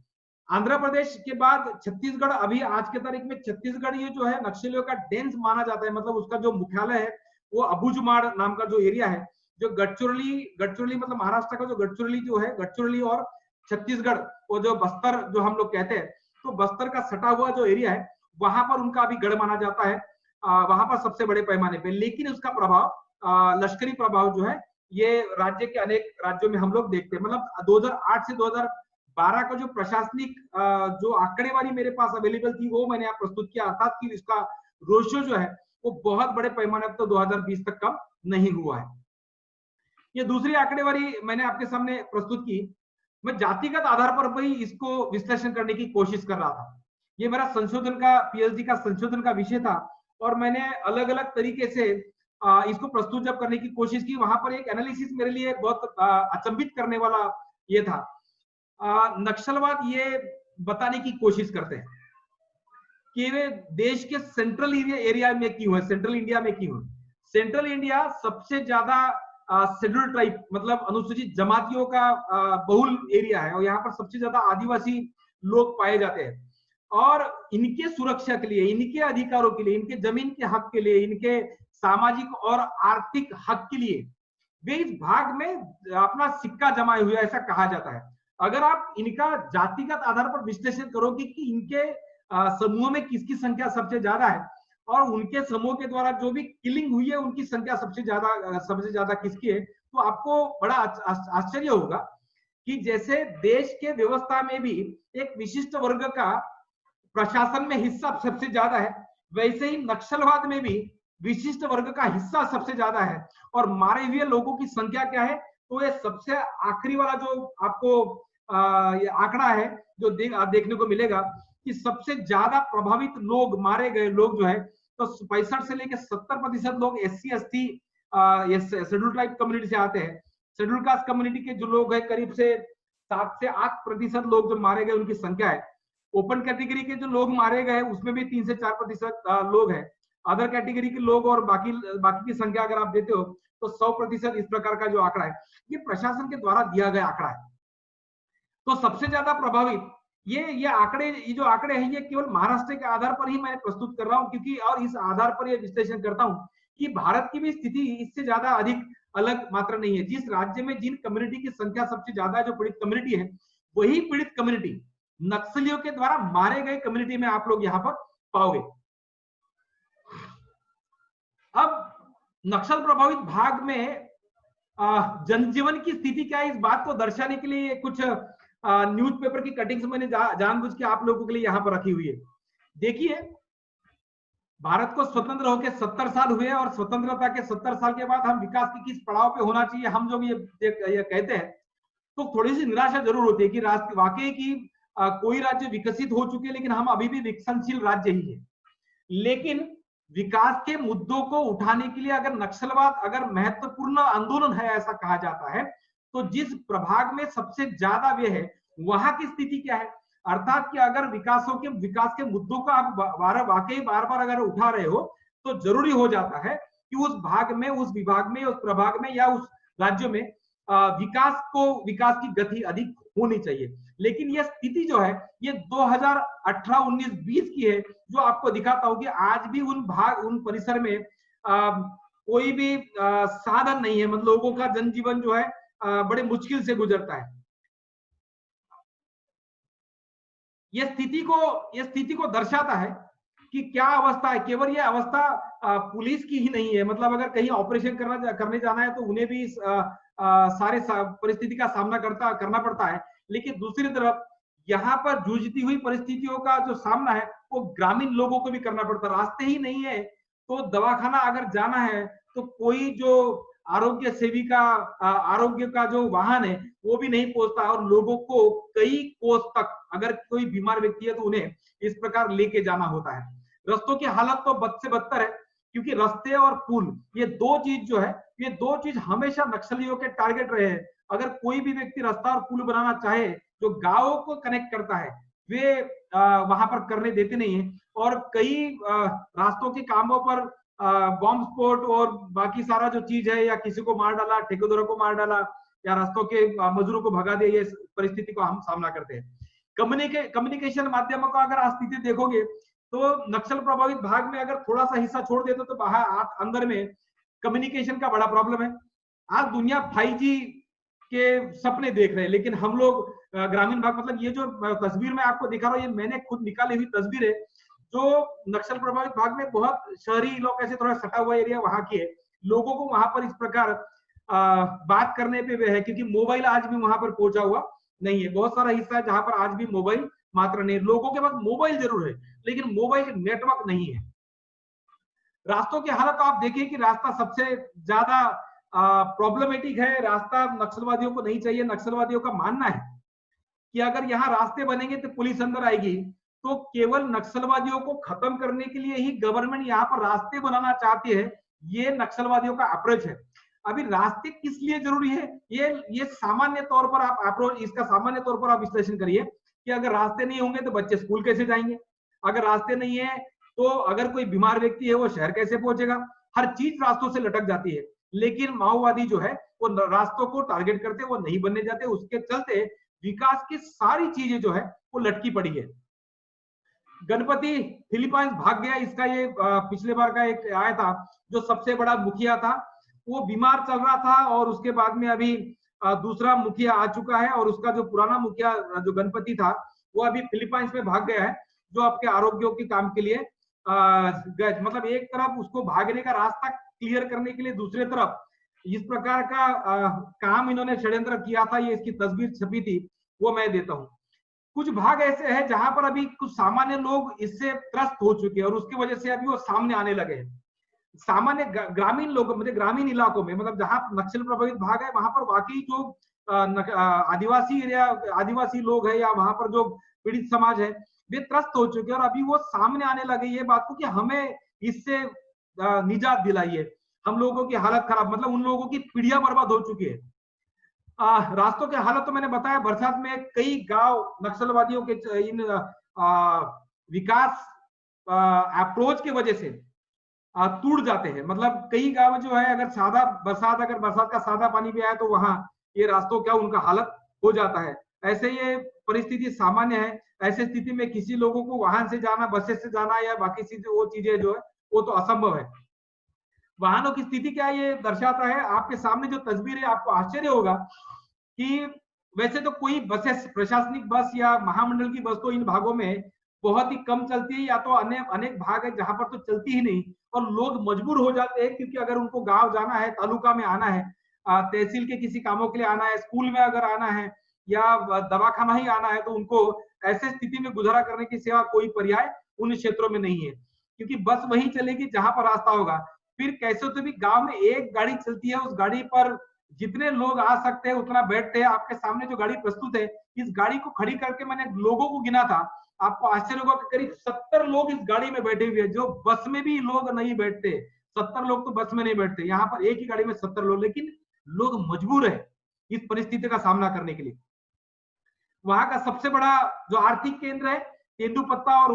आंध्र प्रदेश के बाद छत्तीसगढ़, अभी आज के तारीख में छत्तीसगढ़ ये जो है नक्सलियों का डेंस माना जाता है, मतलब उसका जो मुख्यालय है वो अबूझमाड़ नाम का जो एरिया है, जो गडचिरोली मतलब महाराष्ट्र का जो गडचिरोली जो है, गडचिरोली और छत्तीसगढ़, वो जो बस्तर जो हम लोग कहते हैं, तो बस्तर का सटा हुआ जो एरिया है वहां पर उनका अभी गढ़ माना जाता है, वहां पर सबसे बड़े पैमाने पे। लेकिन उसका प्रभाव, लश्करी प्रभाव जो है ये राज्य के अनेक राज्यों में हम लोग देखते हैं। मतलब 2008 से 2012 का जो प्रशासनिक जो आंकड़ेवारी मेरे पास अवेलेबल थी वो मैंने यहाँ प्रस्तुत किया, अर्थात कि इसका रोशो जो है वो बहुत बड़े पैमाने पर तो 2020 तक कम नहीं हुआ है। ये दूसरी आंकड़ेवारी मैंने आपके सामने प्रस्तुत की। मैं जातिगत आधार पर भी इसको विश्लेषण करने की कोशिश कर रहा था। ये मेरा संशोधन का, पीएचडी का संशोधन का विषय था और मैंने अलग अलग तरीके से इसको प्रस्तुत जब करने की कोशिश की, वहां पर एक एनालिसिस मेरे लिए बहुत अचंभित करने वाला ये था। नक्सलवाद ये बताने की कोशिश करते हैं कि वे देश के सेंट्रल एरिया में क्यों है, सेंट्रल इंडिया में क्यों है। सेंट्रल इंडिया सबसे ज्यादा शेड्यूल ट्राइब, मतलब अनुसूचित जमातियों का बहुल एरिया है और यहाँ पर सबसे ज्यादा आदिवासी लोग पाए जाते हैं। और इनके सुरक्षा के लिए, इनके अधिकारों के लिए, इनके जमीन के हक के लिए, इनके सामाजिक और आर्थिक हक के लिए वे इस भाग में अपना सिक्का जमाए हुए, ऐसा कहा जाता है। अगर आप इनका जातिगत आधार पर विश्लेषण करोगे कि इनके समूह में किसकी संख्या सबसे ज्यादा है और उनके समूह के द्वारा जो भी किलिंग हुई है उनकी संख्या सबसे ज्यादा किसकी है, तो आपको बड़ा आश्चर्य होगा कि जैसे देश के व्यवस्था में भी एक विशिष्ट वर्ग का प्रशासन में हिस्सा सबसे ज्यादा है, वैसे ही नक्सलवाद में भी विशिष्ट वर्ग का हिस्सा सबसे ज्यादा है। और मारे हुए लोगों की संख्या क्या है, तो ये सबसे आखिरी वाला जो आपको ये आंकड़ा है जो देखने को मिलेगा कि सबसे ज्यादा प्रभावित लोग, मारे गए लोग जो है, तो 65 से लेकर 70% लोग SC ST schedule tribe community से आते हैं। शेड्यूल कास्ट कम्युनिटी के जो लोग हैं करीब से 7 से 8% लोग जो मारे गए उनकी संख्या है। ओपन कैटेगरी के जो लोग मारे गए उसमें भी 3 से 4% लोग हैं। अदर कैटेगरी के लोग और बाकी की संख्या अगर आप देते हो तो 100% इस प्रकार का जो आंकड़ा है ये प्रशासन के द्वारा दिया गया आंकड़ा है। तो सबसे ज्यादा प्रभावित ये आंकड़े, ये जो आंकड़े हैं ये केवल महाराष्ट्र के आधार पर ही मैं प्रस्तुत कर रहा हूं, क्योंकि और इस आधार पर यह विश्लेषण करता हूं कि भारत की भी स्थिति इससे ज्यादा अधिक अलग मात्र नहीं है। जिस राज्य में जिन कम्युनिटी की संख्या सबसे ज्यादा है, जो पीड़ित कम्युनिटी है, वही पीड़ित कम्युनिटी नक्सलियों के द्वारा मारे गए कम्युनिटी में आप लोग यहां पर पाओगे। अब नक्सल प्रभावित भाग में जनजीवन की स्थिति क्या है, इस बात को दर्शाने के लिए कुछ न्यूज़पेपर की कटिंग्स मैंने जानबूझ के आप लोगों के लिए यहां पर रखी हुई है। देखिए, भारत को स्वतंत्र होकर 70 साल हुए और स्वतंत्रता के 70 साल के बाद हम विकास के किस पड़ाव पे होना चाहिए, हम जो ये कहते हैं, तो थोड़ी सी निराशा जरूर होती है कि वाकई की कोई राज्य विकसित हो चुके हैं लेकिन हम अभी भी विकसनशील राज्य ही है। लेकिन विकास के मुद्दों को उठाने के लिए अगर नक्सलवाद अगर महत्वपूर्ण आंदोलन है ऐसा कहा जाता है, तो जिस प्रभाग में सबसे ज्यादा वे है वहां की स्थिति क्या है, अर्थात कि अगर विकास के मुद्दों को आप वाकई बार बार अगर उठा रहे हो तो जरूरी हो जाता है कि उस भाग में, उस विभाग में, उस प्रभाग में या उस राज्य में विकास की गति अधिक होनी चाहिए। लेकिन यह स्थिति जो है ये 2018, 19, 20 की है, जो आपको दिखाता हूं कि आज भी उन परिसर में कोई भी साधन नहीं है, मतलब लोगों का जनजीवन जो है बड़े मुश्किल से गुजरता है। यह स्थिति को दर्शाता है कि क्या अवस्था है। केवल यह अवस्था पुलिस की ही नहीं है, मतलब अगर कहीं ऑपरेशन करने जाना है तो उन्हें भी सारे परिस्थिति का सामना करना पड़ता है। लेकिन दूसरी तरफ यहाँ पर जूझती हुई परिस्थितियों का जो सामना है वो ग्रामीण लोगों को भी करना पड़ता है। रास्ते ही नहीं है तो दवाखाना अगर जाना है तो कोई जो आरोग्य सेवी का आरोग्य का जो वाहन है वो भी नहीं पहुंचता, और लोगों को कई कोस तक अगर कोई बीमार व्यक्ति है तो उन्हें इस प्रकार लेके जाना होता है। रास्तों की हालत तो बद से बदतर है, क्योंकि रास्ते और पुल, ये दो चीज हमेशा नक्सलियों के टारगेट रहे हैं। अगर कोई भी व्यक्ति रास्ता और पुल बनाना चाहे जो गांवों को कनेक्ट करता है, वे वहां पर करने देते नहीं है। और कई रास्तों के कामों पर बॉम्ब स्फोट और बाकी सारा जो चीज है, या किसी को मार डाला, ठेकेदारों को मार डाला, या रास्तों के मजदूरों को भगा दिया, ये परिस्थिति को हम सामना करते हैं। कम्युनिकेशन माध्यमों का अगर आप स्थिति देखोगे तो नक्सल प्रभावित भाग में अगर थोड़ा सा हिस्सा छोड़ देते तो बाहर अंदर में कम्युनिकेशन का बड़ा प्रॉब्लम है। आज दुनिया 5G के सपने देख रहे हैं, लेकिन हम लोग ग्रामीण भाग, मतलब ये जो तस्वीर मैं आपको दिखा रहा हूँ ये मैंने खुद निकाली हुई तस्वीर है, जो नक्सल प्रभावित भाग में बहुत शहरी इलाके से थोड़ा सटा हुआ एरिया वहां की है। लोगों को वहां पर इस प्रकार बात करने पे वे है, क्योंकि मोबाइल आज भी वहां पर पहुंचा हुआ नहीं है। बहुत सारा हिस्सा है जहां पर आज भी मोबाइल मात्र नहीं, लोगों के पास मोबाइल जरूर है लेकिन मोबाइल नेटवर्क नहीं है। रास्तों की हालत आप देखिए कि रास्ता सबसे ज्यादा प्रॉब्लमेटिक है। रास्ता नक्सलवादियों को नहीं चाहिए। नक्सलवादियों का मानना है कि अगर यहाँ रास्ते बनेंगे तो पुलिस अंदर आएगी, तो केवल नक्सलवादियों को खत्म करने के लिए ही गवर्नमेंट यहाँ पर रास्ते बनाना चाहती है। ये नक्सलवादियों का अप्रोच है। अभी रास्ते किस लिए जरूरी है, ये सामान्य तौर पर आप अप्रोच, इसका सामान्य तौर पर आप विश्लेषण करिए कि अगर रास्ते नहीं होंगे तो बच्चे स्कूल कैसे जाएंगे, अगर रास्ते नहीं है तो अगर कोई बीमार व्यक्ति है वो शहर कैसे पहुंचेगा। हर चीज रास्तों से लटक जाती है। लेकिन माओवादी जो है वो रास्तों को टारगेट करते, वो नहीं बनने जाते, उसके चलते विकास की सारी चीजें जो है वो लटकी पड़ी है। गणपति फिलीपाइंस भाग गया, इसका ये पिछले बार का एक आया था, जो सबसे बड़ा मुखिया था वो बीमार चल रहा था, और उसके बाद में अभी दूसरा मुखिया आ चुका है, और उसका जो पुराना मुखिया जो गणपति था वो अभी फिलीपाइंस में भाग गया है। जो आपके आरोग्य के काम के लिए मतलब एक तरफ उसको भागने का रास्ता क्लियर करने के लिए दूसरे तरफ इस प्रकार का काम इन्होंने षड्यंत्र किया था। ये इसकी तस्वीर छपी थी, वो मैं देता हूं। कुछ भाग ऐसे हैं जहां पर अभी कुछ सामान्य लोग इससे त्रस्त हो चुके हैं और उसकी वजह से अभी वो सामने आने लगे हैं। सामान्य ग्रामीण लोग, मतलब ग्रामीण इलाकों में, मतलब जहां नक्सल प्रभावित भाग है वहां पर वाकई जो आदिवासी एरिया, आदिवासी लोग है या वहां पर जो पीड़ित समाज है, वे त्रस्त हो चुके हैं और अभी वो सामने आने लगे ये बात को कि हमें इससे निजात दिलाइए, हम लोगों की हालत खराब, मतलब उन लोगों की पीढ़ियां बर्बाद हो चुकी है। रास्तों की हालत तो मैंने बताया, बरसात में कई गांव नक्सलवादियों के इन विकास अप्रोच की वजह से टूट जाते हैं। मतलब कई गांव जो है, अगर बरसात का सादा पानी भी आया तो वहां ये रास्तों क्या उनका हालत हो जाता है। ऐसे ये परिस्थिति सामान्य है। ऐसे स्थिति में किसी लोगों को वाहन से जाना, बसेस से जाना या बाकी चीजें, वो चीजें जो है वो तो असंभव है। वाहनों की स्थिति क्या ये दर्शाता है, आपके सामने जो तस्वीर है, आपको आश्चर्य होगा कि वैसे तो कोई बसेस, प्रशासनिक बस या महामंडल की बस तो इन भागों में बहुत ही कम चलती है, या तो अनेक भाग है जहां पर तो चलती ही नहीं और लोग मजबूर हो जाते हैं, क्योंकि अगर उनको गांव जाना है, तालुका में आना है, तहसील के किसी कामों के लिए आना है, स्कूल में अगर आना है या दवाखाना ही आना है, तो उनको ऐसे स्थिति में गुजारा करने की सेवा कोई पर्याय उन क्षेत्रों में नहीं है, क्योंकि बस वही चलेगी जहां पर रास्ता होगा। फिर कैसे तो भी गांव में एक गाड़ी चलती है, उस गाड़ी पर जितने लोग आ सकते हैं उतना बैठते हैं। आपके सामने जो गाड़ी प्रस्तुत है, इस गाड़ी को खड़ी करके मैंने लोगों को गिना था, आपको आश्चर्य होगा कि करीब 70 लोग इस गाड़ी में बैठे हुए हैं, जो बस में भी लोग नहीं बैठते। 70 लोग तो बस में नहीं बैठते, यहाँ पर एक ही गाड़ी में 70 लोग, लेकिन लोग मजबूर है इस परिस्थिति का सामना करने के लिए। वहां का सबसे बड़ा जो आर्थिक केंद्र है तेंदुपत्ता, और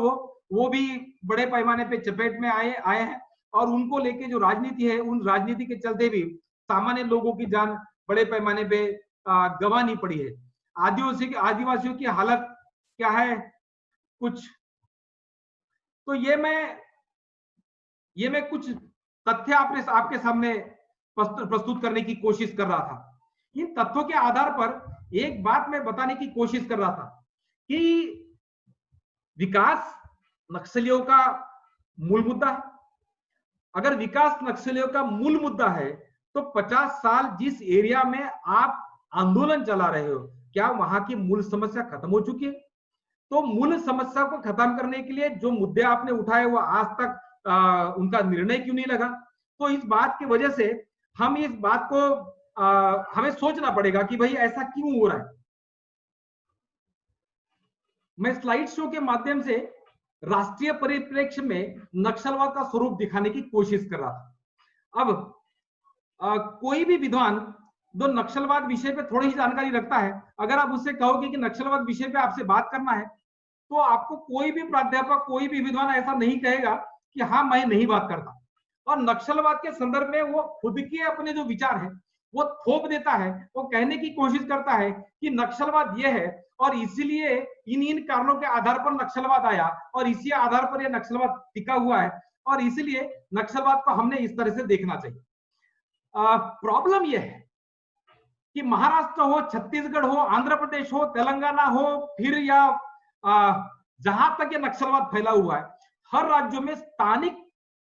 वो भी बड़े पैमाने पे चपेट में आए हैं, और उनको लेके जो राजनीति है, उन राजनीति के चलते भी सामान्य लोगों की जान बड़े पैमाने पे गंवानी पड़ी है। आदिवासियों की हालत क्या है कुछ, तो ये मैं कुछ तथ्य आपके सामने प्रस्तुत करने की कोशिश कर रहा था। इन तथ्यों के आधार पर एक बात मैं बताने की कोशिश कर रहा था कि विकास नक्सलियों का मूल मुद्दा है। अगर विकास नक्सलियों का मूल मुद्दा है तो 50 साल जिस एरिया में आप आंदोलन चला रहे हो, क्या वहां की मूल समस्या खत्म हो चुकी है? तो मूल समस्या को खत्म करने के लिए जो मुद्दे आपने उठाए वो आज तक उनका निर्णय क्यों नहीं लगा? तो इस बात की वजह से हम इस बात को हमें सोचना पड़ेगा कि भाई ऐसा क्यों हो रहा है। मैं स्लाइड शो के माध्यम से राष्ट्रीय परिप्रेक्ष्य में नक्सलवाद का स्वरूप दिखाने की कोशिश कर रहा था। अब कोई भी विद्वान जो नक्सलवाद विषय पे थोड़ी ही जानकारी रखता है, अगर आप उससे कहोगे कि नक्सलवाद विषय पे आपसे बात करना है, तो आपको कोई भी प्राध्यापक, कोई भी विद्वान ऐसा नहीं कहेगा कि हाँ मैं नहीं बात करता। और नक्सलवाद के संदर्भ में वो खुद के अपने जो विचार है वो थोप देता है, वो कहने की कोशिश करता है कि नक्सलवाद ये है और इसीलिए इन कारणों के आधार पर नक्सलवाद आया और इसी आधार पर यह नक्सलवाद टिका हुआ है और इसलिए नक्सलवाद को हमने इस तरह से देखना चाहिए। प्रॉब्लम यह है कि महाराष्ट्र हो, छत्तीसगढ़ हो, आंध्र प्रदेश हो, तेलंगाना हो, फिर या जहां तक ये नक्सलवाद फैला हुआ है, हर राज्यों में स्थानिक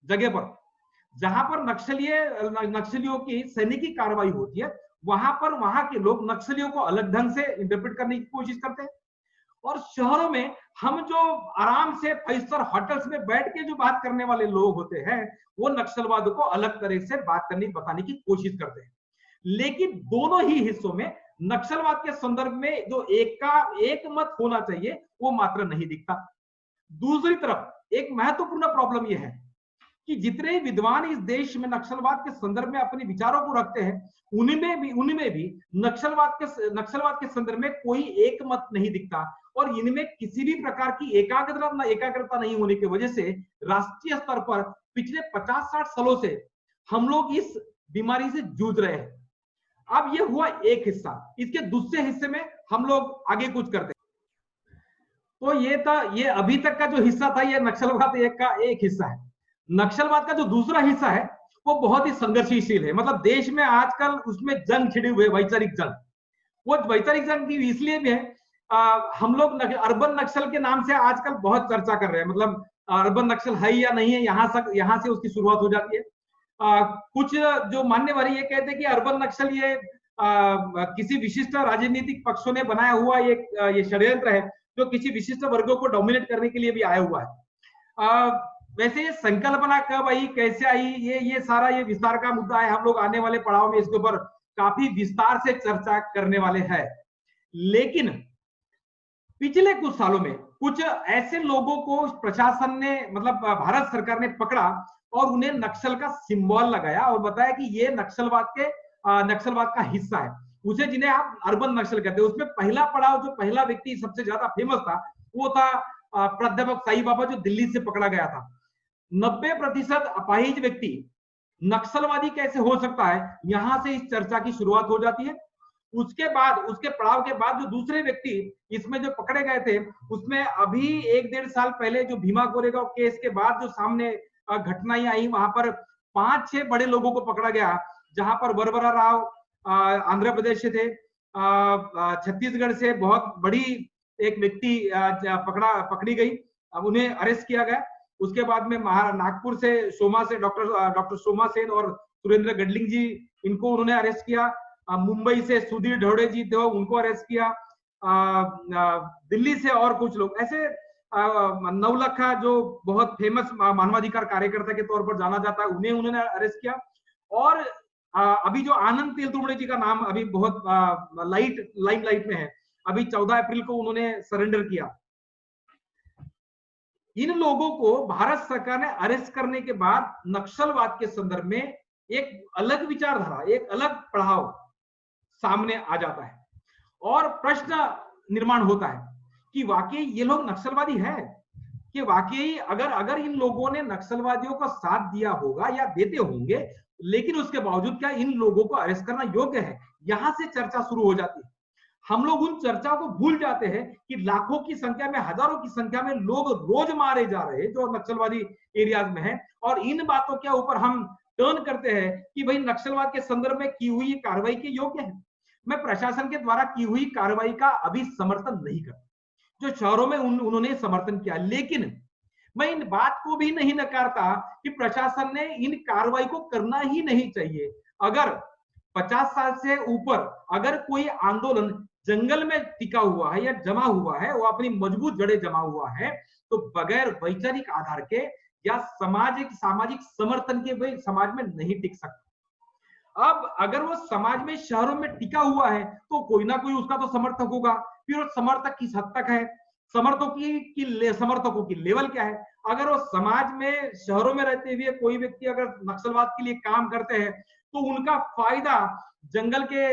जगह पर जहां पर नक्सलियों की सैनिकी कार्रवाई होती है, वहां पर वहां के लोग नक्सलियों को अलग ढंग से इंटरप्रेट करने की कोशिश करते हैं। और शहरों में हम जो आराम से 5 स्टार होटल्स में बैठ के जो बात करने वाले लोग होते हैं, वो नक्सलवाद को अलग तरह से बात करने, बताने की कोशिश करते हैं। लेकिन दोनों ही हिस्सों में नक्सलवाद के संदर्भ में जो एक मत होना चाहिए वो मात्र नहीं दिखता। दूसरी तरफ एक महत्वपूर्ण प्रॉब्लम यह है कि जितने विद्वान इस देश में नक्सलवाद के संदर्भ में अपने विचारों को रखते हैं, उनमें भी नक्सलवाद के संदर्भ में कोई एक मत नहीं दिखता और इनमें किसी भी प्रकार की एकाग्रता नहीं होने की वजह से राष्ट्रीय स्तर पर पिछले 50-60 सालों से हम लोग इस बीमारी से जूझ रहे हैं। अब ये हुआ एक हिस्सा, इसके दूसरे हिस्से में हम लोग आगे कुछ करते हैं। तो ये अभी तक का जो हिस्सा था, ये नक्सलवाद का एक हिस्सा है। नक्सलवाद का जो दूसरा हिस्सा है वो बहुत ही संघर्षशील है। मतलब देश में आजकल उसमें जंग छिड़ी हुई है, वैचारिक जंग। वो वैचारिक जंग इसलिए भी है हम लोग अर्बन नक्सल के नाम से आजकल बहुत चर्चा कर रहे हैं, मतलब अर्बन नक्सल है या नहीं है, यहाँ से उसकी शुरुआत हो जाती है। कुछ जो मान्यवर ये कहते हैं कि अर्बन नक्सल ये किसी विशिष्ट राजनीतिक पक्षों ने बनाया हुआ ये षड्यंत्र है, जो किसी विशिष्ट वर्गों को डोमिनेट करने के लिए भी आया हुआ है। वैसे ये संकल्पना कब आई, कैसे आई, ये सारा ये विस्तार का मुद्दा है। हम लोग आने वाले पड़ाव में इसके ऊपर काफी विस्तार से चर्चा करने वाले हैं। लेकिन पिछले कुछ सालों में कुछ ऐसे लोगों को प्रशासन ने, मतलब भारत सरकार ने पकड़ा और उन्हें नक्सल का सिंबल लगाया और बताया कि ये नक्सलवाद का हिस्सा है, उसे जिन्हें आप अर्बन नक्सल कहते हैं। उसमें पहला पड़ाव, जो पहला व्यक्ति सबसे ज्यादा फेमस था, वो था प्राध्यापक साई बाबा, जो दिल्ली से पकड़ा गया था। 90% अपाहिज व्यक्ति नक्सलवादी कैसे हो सकता है, यहां से इस चर्चा की शुरुआत हो जाती है। उसके पड़ाव के बाद जो दूसरे व्यक्ति इसमें जो पकड़े गए थे, उसमें अभी 1-1.5 साल पहले जो भीमा कोरेगांव केस के बाद जो सामने घटनाएं आई, वहां पर 5-6 बड़े लोगों को पकड़ा गया, जहां पर वरवरा राव आंध्र प्रदेश से थे, छत्तीसगढ़ से बहुत बड़ी एक व्यक्ति पकड़ी गई, अब उन्हें अरेस्ट किया गया। उसके बाद में नागपुर से डॉक्टर सोमा सेन और सुरेंद्र गडलिंग जी, इनको उन्होंने अरेस्ट किया। मुंबई से सुधीर ढोड़े जी थे, उनको अरेस्ट किया। दिल्ली से और कुछ लोग ऐसे, नवलखा जो बहुत फेमस मानवाधिकार कार्यकर्ता के तौर पर जाना जाता है, उन्होंने अरेस्ट किया। और अभी जो आनंद तेलतुंबड़े जी का नाम अभी बहुत लाइमलाइट में है, अभी 14 अप्रैल को उन्होंने सरेंडर किया। इन लोगों को भारत सरकार ने अरेस्ट करने के बाद नक्सलवाद के संदर्भ में एक अलग विचारधारा, एक अलग पड़ाव सामने आ जाता है और प्रश्न निर्माण होता है कि वाकई ये लोग नक्सलवादी है, कि वाकई अगर इन लोगों ने नक्सलवादियों का साथ दिया होगा या देते होंगे, लेकिन उसके बावजूद क्या इन लोगों को अरेस्ट करना योग्य है? यहां से चर्चा शुरू हो जाती है। हम लोग उन चर्चाओं को भूल जाते हैं कि लाखों की संख्या में, हजारों की संख्या में लोग रोज मारे जा रहे हैं जो नक्सलवादी एरियाज में है, और इन बातों के ऊपर हम टर्न करते हैं कि भाई नक्सलवाद के संदर्भ में की हुई कार्रवाई के योग्य है। मैं प्रशासन के द्वारा की हुई कार्रवाई का अभी समर्थन नहीं करता, जो शहरों में उन्होंने समर्थन किया, लेकिन मैं इन बात को भी नहीं नकारता कि प्रशासन ने इन कार्रवाई को करना ही नहीं चाहिए। अगर 50 साल से ऊपर अगर कोई आंदोलन जंगल में टिका हुआ है या जमा हुआ है, वो अपनी मजबूत जड़ें जमा हुआ है, तो बगैर वैचारिक आधार के या सामाजिक समर्थन के वे समाज में नहीं टिक सकता। अब अगर वो समाज में, शहरों में टिका हुआ है, तो कोई ना कोई उसका तो समर्थक होगा। फिर समर्थक किस हद तक है, समर्थकों की लेवल क्या है? अगर वो समाज में, शहरों में रहते हुए कोई व्यक्ति अगर नक्सलवाद के लिए काम करते हैं, तो उनका फायदा जंगल के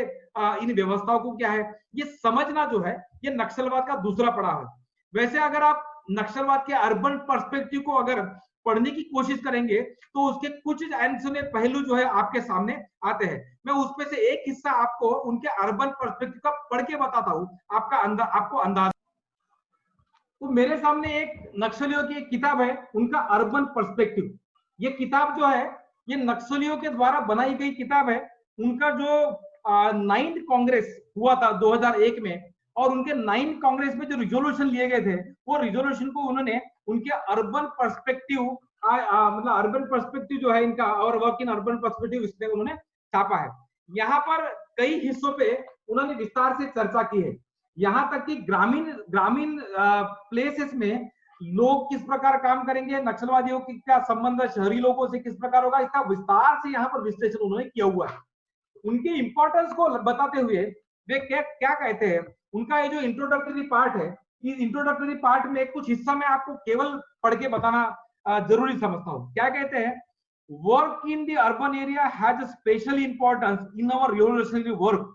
इन व्यवस्थाओं को क्या है, ये समझना जो है, ये नक्सलवाद का दूसरा पड़ाव है। वैसे अगर आप नक्सलवाद के अर्बन पर्सपेक्टिव को अगर पढ़ने की कोशिश करेंगे, तो उसके कुछ अनसुने पहलू जो है आपके सामने आते हैं। मैं उसमें से एक हिस्सा आपको उनके अर्बन पर्सपेक्टिव का पढ़ के बताता हूं, आपको अंदाजा। तो मेरे सामने एक नक्सलियों की एक किताब है, उनका अर्बन पर्सपेक्टिव। ये किताब जो है, ये नक्सलियों के द्वारा बनाई गई किताब है। उनका जो 9th कांग्रेस हुआ था 2001 में, और उनके 9th कांग्रेस में जो रिजोल्यूशन लिए गए थे, वो रिजोल्यूशन को उन्होंने उनके अर्बन पर्सपेक्टिव, मतलब अर्बन पर्सपेक्टिव जो है इनका, और वर्क इन अर्बन पर्सपेक्टिव, इसमें उन्होंने छापा है। यहाँ पर कई हिस्सों पे उन्होंने विस्तार से चर्चा की है। यहाँ तक कि ग्रामीण प्लेसेस में लोग किस प्रकार काम करेंगे, नक्सलवादियों की क्या संबंध शहरी लोगों से किस प्रकार होगा, इसका विस्तार से यहाँ पर विश्लेषण उन्होंने किया हुआ है। उनके इंपॉर्टेंस को बताते हुए वे क्या कहते हैं, उनका ये जो इंट्रोडक्टरी पार्ट है, इस इंट्रोडक्टरी पार्ट में कुछ हिस्सा में आपको केवल पढ़ के बताना जरूरी समझता हूँ। क्या कहते हैं? Work in the urban area has a special importance in our revolutionary work,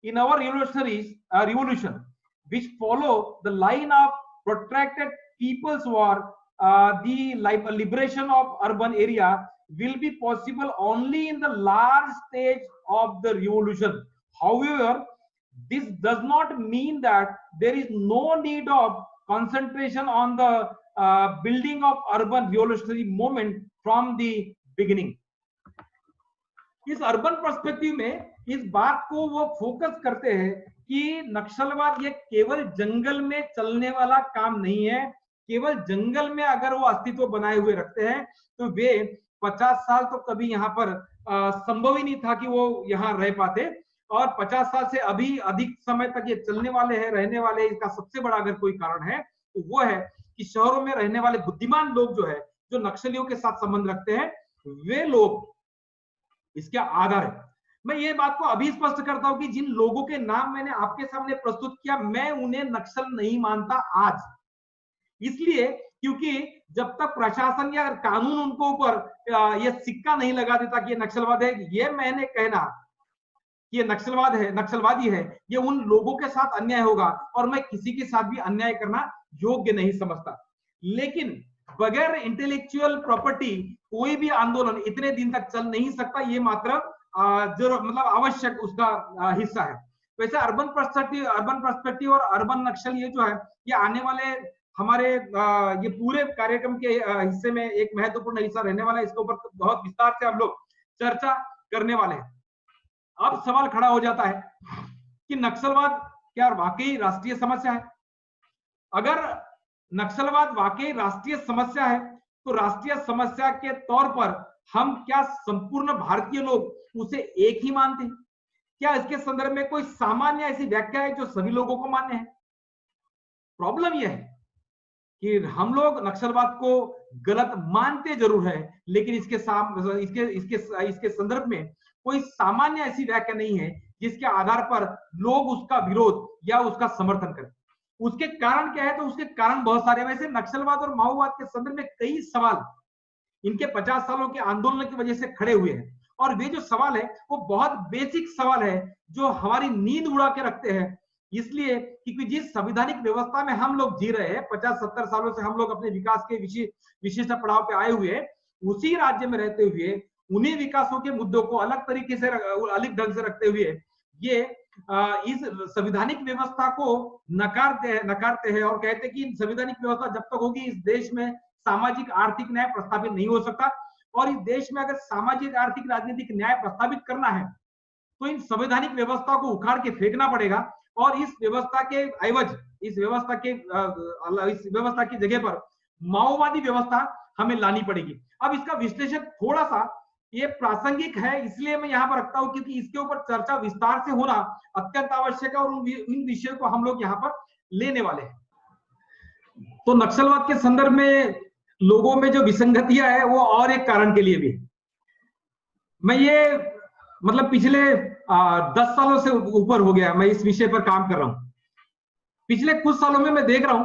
in our revolution, which follow the line of protracted people's war. The liberation of urban area will be possible only in the large stage of the revolution. However, this does not mean that there is no need of concentration on the building of urban revolutionary movement from the beginning. इस अर्बन पर्सपेक्टिव में इस बात को वो फोकस करते हैं कि नक्सलवाद ये केवल जंगल में चलने वाला काम नहीं है। केवल जंगल में अगर वो अस्तित्व बनाए हुए रखते हैं तो वे 50 साल तो कभी यहाँ पर संभव ही नहीं था कि वो यहाँ रह पाते, और 50 साल से अभी अधिक समय तक ये चलने वाले हैं, रहने वाले। इसका सबसे बड़ा अगर कोई कारण है तो वो है कि शहरों में रहने वाले बुद्धिमान लोग जो है, जो नक्सलियों के साथ संबंध रखते हैं, वे लोग इसके आधार है। मैं ये बात को अभी स्पष्ट करता हूं कि जिन लोगों के नाम मैंने आपके सामने प्रस्तुत किया, मैं उन्हें नक्सल नहीं मानता आज। इसलिए क्योंकि जब तक प्रशासन या कानून उनको ऊपर ये सिक्का नहीं लगा देता कि ये नक्सलवाद है, ये मैंने कहना कि ये नक्सलवाद है, नक्सलवादी है, ये उन लोगों के साथ अन्याय होगा, और मैं किसी के साथ भी अन्याय करना योग्य नहीं समझता। लेकिन बगैर इंटेलेक्चुअल प्रॉपर्टी कोई भी आंदोलन इतने दिन तक चल नहीं सकता, ये मात्र जो मतलब आवश्यक उसका हिस्सा है। वैसे अर्बन पर्सपेक्टिव और अर्बन नक्सल ये जो है, ये आने वाले हमारे ये पूरे कार्यक्रम के हिस्से में एक महत्वपूर्ण हिस्सा रहने वाला है। इसके ऊपर बहुत विस्तार से हम लोग चर्चा करने वाले हैं। अब सवाल खड़ा हो जाता है कि नक्सलवाद क्या वाकई राष्ट्रीय समस्या है? अगर नक्सलवाद वाकई राष्ट्रीय समस्या है तो राष्ट्रीय समस्या के तौर पर हम क्या संपूर्ण भारतीय लोग उसे एक ही मानते हैं? क्या इसके संदर्भ में कोई सामान्य ऐसी व्याख्या है जो सभी लोगों को मान्य है? प्रॉब्लम यह है कि हम लोग नक्सलवाद को गलत मानते जरूर है, लेकिन इसके संदर्भ में कोई सामान्य ऐसी व्याख्या नहीं है जिसके आधार पर लोग उसका विरोध या उसका समर्थन करें। उसके कारण क्या है? तो उसके कारण बहुत सारे। वैसे नक्सलवाद और माओवाद के संदर्भ में कई सवाल इनके 50 सालों के आंदोलन की वजह से खड़े हुए हैं, और वे जो सवाल है वो बहुत बेसिक सवाल है जो हमारी नींद उड़ा के रखते हैं। इसलिए क्योंकि जिस संवैधानिक व्यवस्था में हम लोग जी रहे हैं, 50-70 सालों से हम लोग अपने विकास के विशिष्ट पड़ाव पे आए हुए, उसी राज्य में रहते हुए उन्हीं विकासों के मुद्दों को अलग तरीके से अलग ढंग से रखते हुए ये इस संवैधानिक व्यवस्था को नकारते हैं और कहते हैं कि संवैधानिक व्यवस्था जब तक होगी इस देश में सामाजिक आर्थिक न्याय प्रस्तावित नहीं हो सकता, और इस देश में अगर सामाजिक आर्थिक राजनीतिक न्याय प्रस्तावित करना है तो इन संवैधानिक व्यवस्था को उखाड़ के फेंकना पड़ेगा, और इस व्यवस्था के एवज इस व्यवस्था की जगह पर माओवादी व्यवस्था हमें लानी पड़ेगी। अब इसका विश्लेषण थोड़ा सा ये प्रासंगिक है, इसलिए मैं यहां पर रखता हूं क्योंकि इसके ऊपर चर्चा विस्तार से होना अत्यंत आवश्यक है, और इन विषयों को हम लोग यहां पर लेने वाले हैं। तो नक्सलवाद के संदर्भ में लोगों में जो विसंगतियां है वो और एक कारण के लिए भी। मैं ये मतलब पिछले 10 सालों से ऊपर हो गया मैं इस विषय पर काम कर रहा हूं। पिछले कुछ सालों में मैं देख रहा हूं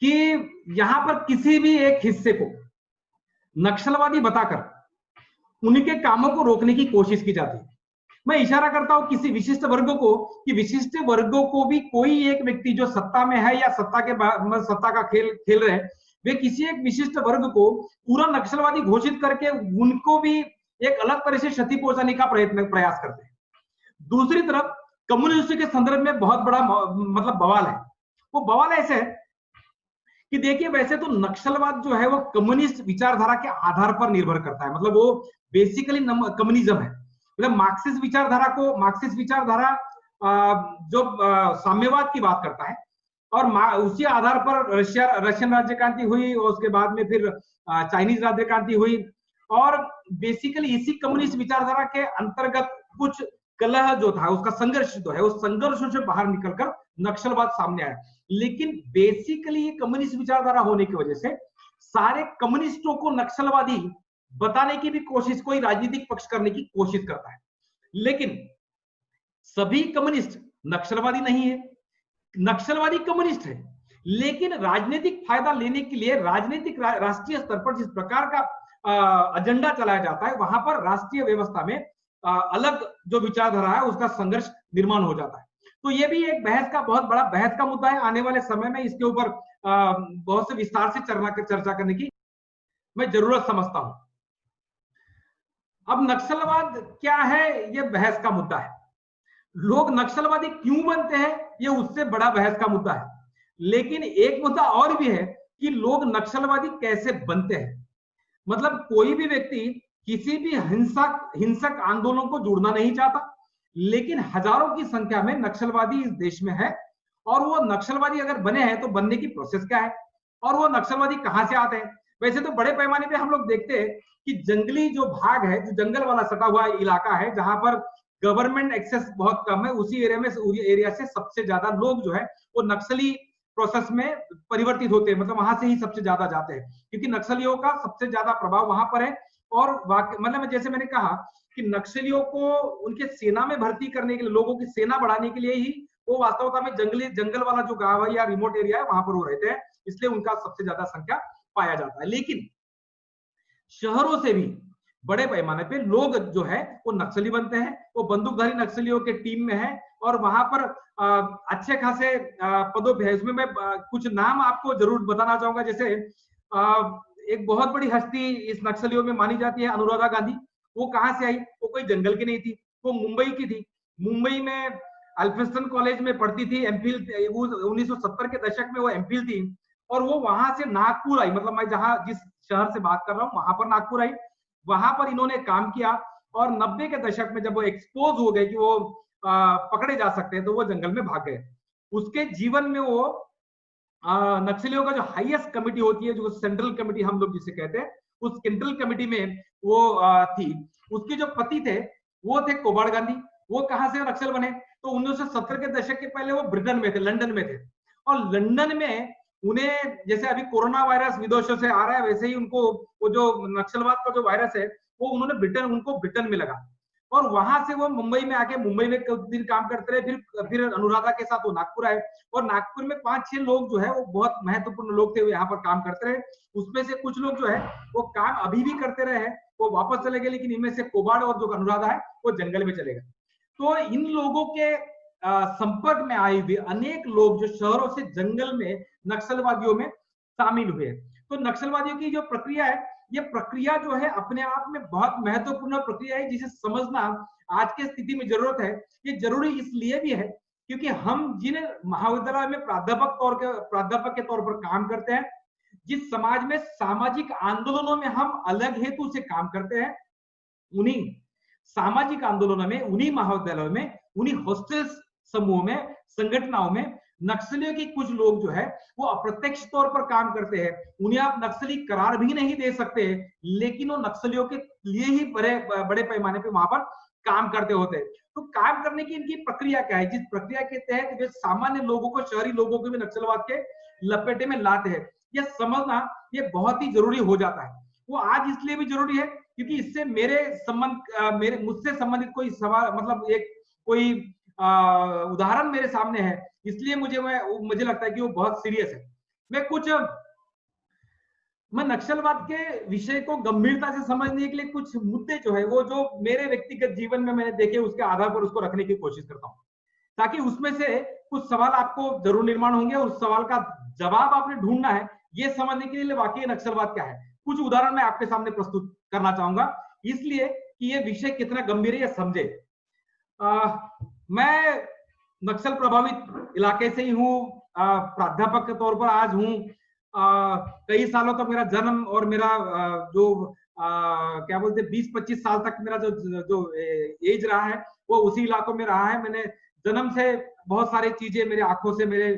कि यहां पर किसी भी एक हिस्से को नक्सलवादी बताकर उनके कामों को रोकने की कोशिश की जाती है। मैं इशारा करता हूं किसी विशिष्ट वर्गों को, कि विशिष्ट वर्गों को भी कोई एक व्यक्ति जो सत्ता में है या सत्ता का खेल रहे हैं, वे किसी एक विशिष्ट वर्ग को पूरा नक्सलवादी घोषित करके उनको भी एक अलग तरह से क्षति पहुंचाने का प्रयास करते हैं। दूसरी तरफ कम्युनिस्ट के संदर्भ में बहुत बड़ा मतलब बवाल है। वो बवाल ऐसे है कि देखिए, वैसे तो नक्सलवाद जो है वो कम्युनिस्ट विचारधारा के आधार पर निर्भर करता है, मतलब वो बेसिकली कम्युनिज्म है। मतलब मार्क्सिस्ट विचारधारा जो साम्यवाद की बात करता है, और उसी आधार पर रशियन राज्य क्रांति हुई, और उसके बाद में फिर चाइनीज राज्य क्रांति हुई, और बेसिकली इसी कम्युनिस्ट विचारधारा के अंतर्गत कुछ कलह जो था, उसका संघर्ष जो है, उस संघर्षों से बाहर निकलकर नक्सलवाद सामने आया। लेकिन बेसिकली ये कम्युनिस्ट विचारधारा होने की वजह से सारे कम्युनिस्टों को नक्सलवादी बताने की भी कोशिश, कोई राजनीतिक पक्ष करने की कोशिश करता है। लेकिन सभी कम्युनिस्ट नक्सलवादी नहीं है। नक्सलवादी कम्युनिस्ट है, लेकिन राजनीतिक फायदा लेने के लिए राष्ट्रीय स्तर पर जिस प्रकार का एजेंडा चलाया जाता है, वहां पर राष्ट्रीय व्यवस्था में अलग जो विचारधारा है उसका संघर्ष निर्माण हो जाता है। तो ये भी एक बहुत बड़ा बहस का मुद्दा है। आने वाले समय में इसके ऊपर बहुत से विस्तार से चर्चा करने की मैं जरूरत समझता हूं। अब नक्सलवाद क्या है, ये बहस का मुद्दा है। लोग नक्सलवादी क्यों बनते हैं, ये उससे बड़ा बहस का मुद्दा है। लेकिन एक मुद्दा और भी है कि लोग नक्सलवादी कैसे बनते हैं। मतलब कोई भी व्यक्ति किसी भी हिंसक आंदोलन को जुड़ना नहीं चाहता, लेकिन हजारों की संख्या में नक्सलवादी इस देश में है। और वो नक्सलवादी अगर बने हैं तो बनने की प्रोसेस क्या है, और वो नक्सलवादी कहां से आते हैं। वैसे तो बड़े पैमाने पे हम लोग देखते हैं कि जंगली जो भाग है, जो जंगल वाला सटा हुआ इलाका है, जहां पर गवर्नमेंट एक्सेस बहुत कम है, उसी एरिया से सबसे ज्यादा लोग जो है वो नक्सली प्रोसेस में परिवर्तित होते हैं, मतलब वहां से ही सबसे ज्यादा जाते हैं, क्योंकि नक्सलियों का सबसे ज्यादा प्रभाव वहां पर है। और मतलब जैसे मैंने कहा कि नक्सलियों को उनके सेना में भर्ती करने के लिए, लोगों की सेना बढ़ाने के लिए ही वो वास्तवता में जंगल वाला जो गांव है या रिमोट एरिया है वहां पर वो रहते हैं, इसलिए उनका सबसे ज्यादा संख्या पाया जाता है। लेकिन शहरों से भी बड़े पैमाने पे लोग जो है वो नक्सली बनते हैं, वो बंदूकधारी नक्सलियों के टीम में है, और वहां पर अच्छे खासे पदों पे है। इसमें मैं कुछ नाम आपको जरूर बताना चाहूंगा। जैसे एक बहुत बड़ी हस्ती इस नक्सलियों में मानी जाती है अनुराधा गांधी। वो कहां से आई, वो कोई जंगल की नहीं थी, वो मुंबई की थी। मुंबई में अल्फिंस्टन कॉलेज में पढ़ती थी, एमफिल 1970 के दशक में वो एमफिल थी, और वो वहां से नागपुर आई, मतलब मैं जहां जिस शहर से बात कर रहा हूं वहां पर नागपुर आई। वहां पर इन्होंने काम किया, और 90 के दशक में जब वो एक्सपोज हो गए कि वो पकड़े जा सकते हैं, तो वो जंगल में भाग गए। उसके जीवन में वो नक्सलियों का जो हाईएस्ट कमिटी होती है, जो सेंट्रल कमिटी हम लोग जिसे कहते हैं, उस सेंट्रल कमिटी में वो थी। उसके जो पति थे वो थे कोबाड़ गांधी। वो कहां से नक्सल बने, तो 1970 के दशक के पहले वो ब्रिटेन में थे, लंदन में थे। और लंदन में उन्हें, जैसे अभी कोरोना वायरस विदेशों से आ रहा है, वैसे ही उनको वो जो नक्सलवाद का जो वायरस है वो उनको ब्रिटेन में लगा। और वहां से वो मुंबई में आके मुंबई में कुछ दिन काम करते रहे, फिर अनुराधा के साथ वो नागपुर आए। और नागपुर में 5-6 लोग जो है वो बहुत महत्वपूर्ण लोग थे, वो यहाँ पर काम करते रहे। उसमें से कुछ लोग जो है वो काम अभी भी करते रहे हैं, वो वापस चले गए, लेकिन इनमें से कोबाड़ और जो अनुराधा है वो जंगल में चले गए। तो इन लोगों के संपर्क में आए हुए अनेक लोग जो शहरों से जंगल में नक्सलवादियों में शामिल हुए। तो नक्सलवादियों की जो प्रक्रिया है, ये प्रक्रिया जो है अपने आप में बहुत महत्वपूर्ण प्रक्रिया है, जिसे समझना आज की स्थिति में जरूरत है। ये जरूरी इसलिए भी है क्योंकि हम जिन महाविद्यालय में प्राध्यापक के तौर पर काम करते हैं, जिस समाज में सामाजिक आंदोलनों में हम अलग हेतु से काम करते हैं, उन्हीं सामाजिक आंदोलनों में, उन्हीं महाविद्यालयों में, उन्हीं हॉस्टल समूह में, संगठनों में नक्सलियों के कुछ लोग जो है वो अप्रत्यक्ष तौर पर काम करते हैं। उन्हें आप नक्सली करार भी नहीं दे सकते, लेकिन वो नक्सलियों के लिए ही बड़े पैमाने पे वहां पर काम करते होते हैं। तो काम करने की इनकी प्रक्रिया क्या है, जिस प्रक्रिया के तहत वे सामान्य लोगों को, शहरी लोगों को भी नक्सलवाद के लपेटे में लाते हैं, यह समझना ये बहुत ही जरूरी हो जाता है। वो आज इसलिए भी जरूरी है क्योंकि इससे मेरे मुझसे संबंधित कोई सवाल, मतलब एक कोई उदाहरण मेरे सामने है, इसलिए मुझे लगता है कि वो बहुत सीरियस है। मैं नक्सलवाद के विषय को गंभीरता से समझने के लिए कुछ मुद्दे जो है वो जो मेरे व्यक्तिगत जीवन में मैंने देखे, उसके आधार पर उसको रखने की कोशिश करता हूं, ताकि उसमें से कुछ सवाल आपको जरूर निर्माण होंगे, और उस सवाल का जवाब आपने ढूंढना है ये समझने के लिए वाकई नक्सलवाद क्या है। कुछ उदाहरण मैं आपके सामने प्रस्तुत करना चाहूंगा, इसलिए कि ये विषय कितना गंभीर है ये समझे। मैं नक्सल प्रभावित इलाके से ही हूँ, प्राध्यापक के तौर पर आज हूँ। कई सालों तक मेरा जन्म और मेरा क्या बोलते 20-25 साल तक मेरा जो एज रहा है वो उसी इलाकों में रहा है। मैंने जन्म से बहुत सारी चीजें मेरे आंखों से मेरे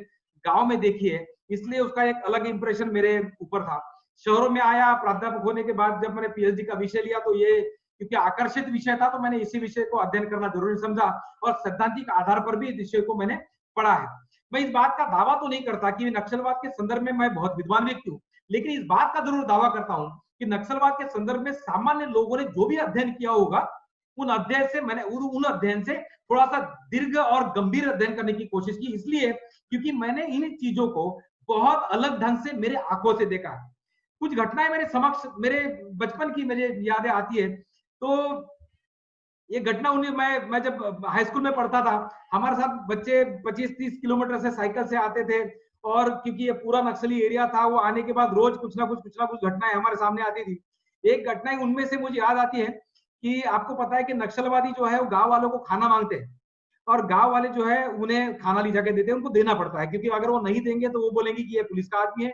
गांव में देखी है, इसलिए उसका एक अलग इंप्रेशन मेरे ऊपर था। शहरों में आया प्राध्यापक होने के बाद, जब मैंने पीएचडी का विषय लिया, तो ये क्योंकि आकर्षित विषय था तो मैंने इसी विषय को अध्ययन करना जरूरी समझा, और सैद्धांतिक आधार पर भी इस विषय को मैंने पढ़ा है। मैं इस बात का दावा तो नहीं करता कि नक्सलवाद के संदर्भ में मैं बहुत विद्वान व्यक्ति हूँ, लेकिन इस बात का जरूर दावा करता हूँ कि नक्सलवाद के संदर्भ में सामान्य लोगों ने जो भी अध्ययन किया होगा, उन अध्ययन से थोड़ा सा दीर्घ और गंभीर अध्ययन करने की कोशिश की, इसलिए क्योंकि मैंने इन चीजों को बहुत अलग ढंग से मेरे आंखों से देखा है। कुछ घटनाएं मेरे समक्ष, मेरे बचपन की मुझे यादें आती है। तो ये घटना मैं जब हाई स्कूल में पढ़ता था, हमारे साथ बच्चे 25-30 किलोमीटर से साइकिल से आते थे, और क्योंकि ये पूरा नक्सली एरिया था, वो आने के बाद रोज कुछ ना कुछ घटनाएं हमारे सामने आती थी। एक घटना उनमें से मुझे याद आती है कि आपको पता है कि नक्सलवादी जो है वो गांव वालों को खाना मांगते हैं, और गांव वाले जो है उन्हें खाना ले जाके देते हैं, उनको देना पड़ता है, क्योंकि अगर वो नहीं देंगे तो वो बोलेंगे कि ये पुलिस का आदमी है।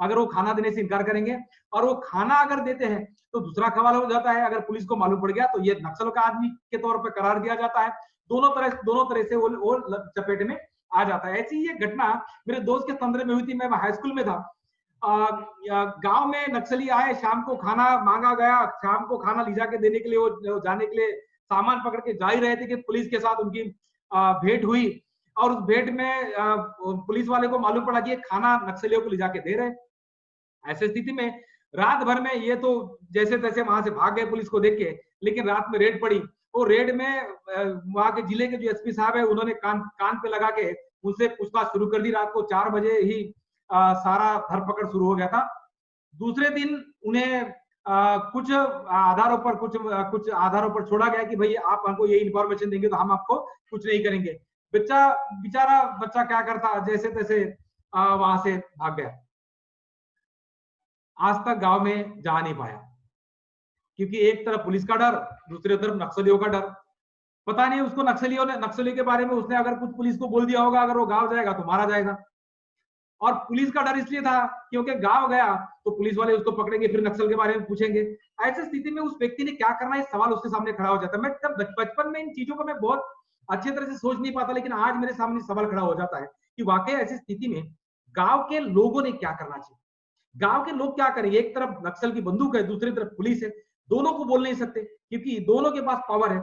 अगर वो खाना देने से इनकार करेंगे, और वो खाना अगर देते हैं तो दूसरा सवाल हो जाता है, अगर पुलिस को मालूम पड़ गया तो ये नक्सलों का आदमी के तौर पर करार दिया जाता है। दोनों तरह से वो चपेट में आ जाता है। ऐसी ही एक घटना मेरे दोस्त के संदर्भ में हुई थी। मैं हाई स्कूल में था। गांव में नक्सली आए, शाम को खाना मांगा गया, शाम को खाना ले जाके देने के लिए वो जाने के लिए सामान पकड़ के जा ही रहे थे कि पुलिस के साथ उनकी भेंट हुई, और उस भेंट में पुलिस वाले को मालूम पड़ा कि ये खाना नक्सलियों को ले जाके दे रहे। ऐसी स्थिति में रात भर में ये तो जैसे तैसे वहां से भाग गए पुलिस को देख के, लेकिन रात में रेड पड़ी। वो रेड में वहां के जिले के जो एसपी साहब है उन्होंने कान पे लगा के उनसे पूछताछ शुरू कर दी। रात को 4 बजे ही सारा धरपकड़ शुरू हो गया था। दूसरे दिन उन्हें कुछ आधारों पर छोड़ा गया कि भाई आप हमको ये इन्फॉर्मेशन देंगे तो हम आपको कुछ नहीं करेंगे। बेचारा बच्चा क्या करता, जैसे तैसे वहां से भाग गया। आज तक गांव में जा नहीं पाया, क्योंकि एक तरफ पुलिस का डर, दूसरी तरफ नक्सलियों का डर। पता नहीं उसको नक्सलियों के बारे में उसने अगर कुछ पुलिस को बोल दिया होगा, अगर वो गांव जाएगा तो मारा जाएगा। और पुलिस का डर इसलिए था क्योंकि गांव गया तो पुलिस वाले उसको पकड़ेंगे, फिर नक्सल के बारे में पूछेंगे। ऐसी स्थिति में उस व्यक्ति ने क्या करना है, सवाल उसके सामने खड़ा हो जाता है। मैं तब बचपन में इन चीजों को मैं बहुत अच्छी तरह से सोच नहीं पाता, लेकिन आज मेरे सामने सवाल खड़ा हो जाता है कि वाकई ऐसी स्थिति में गांव के लोगों ने क्या करना चाहिए। गांव के लोग क्या करेंगे? एक तरफ नक्सल की बंदूक है, दूसरी तरफ पुलिस है, दोनों को बोल नहीं सकते क्योंकि दोनों के पास पावर है।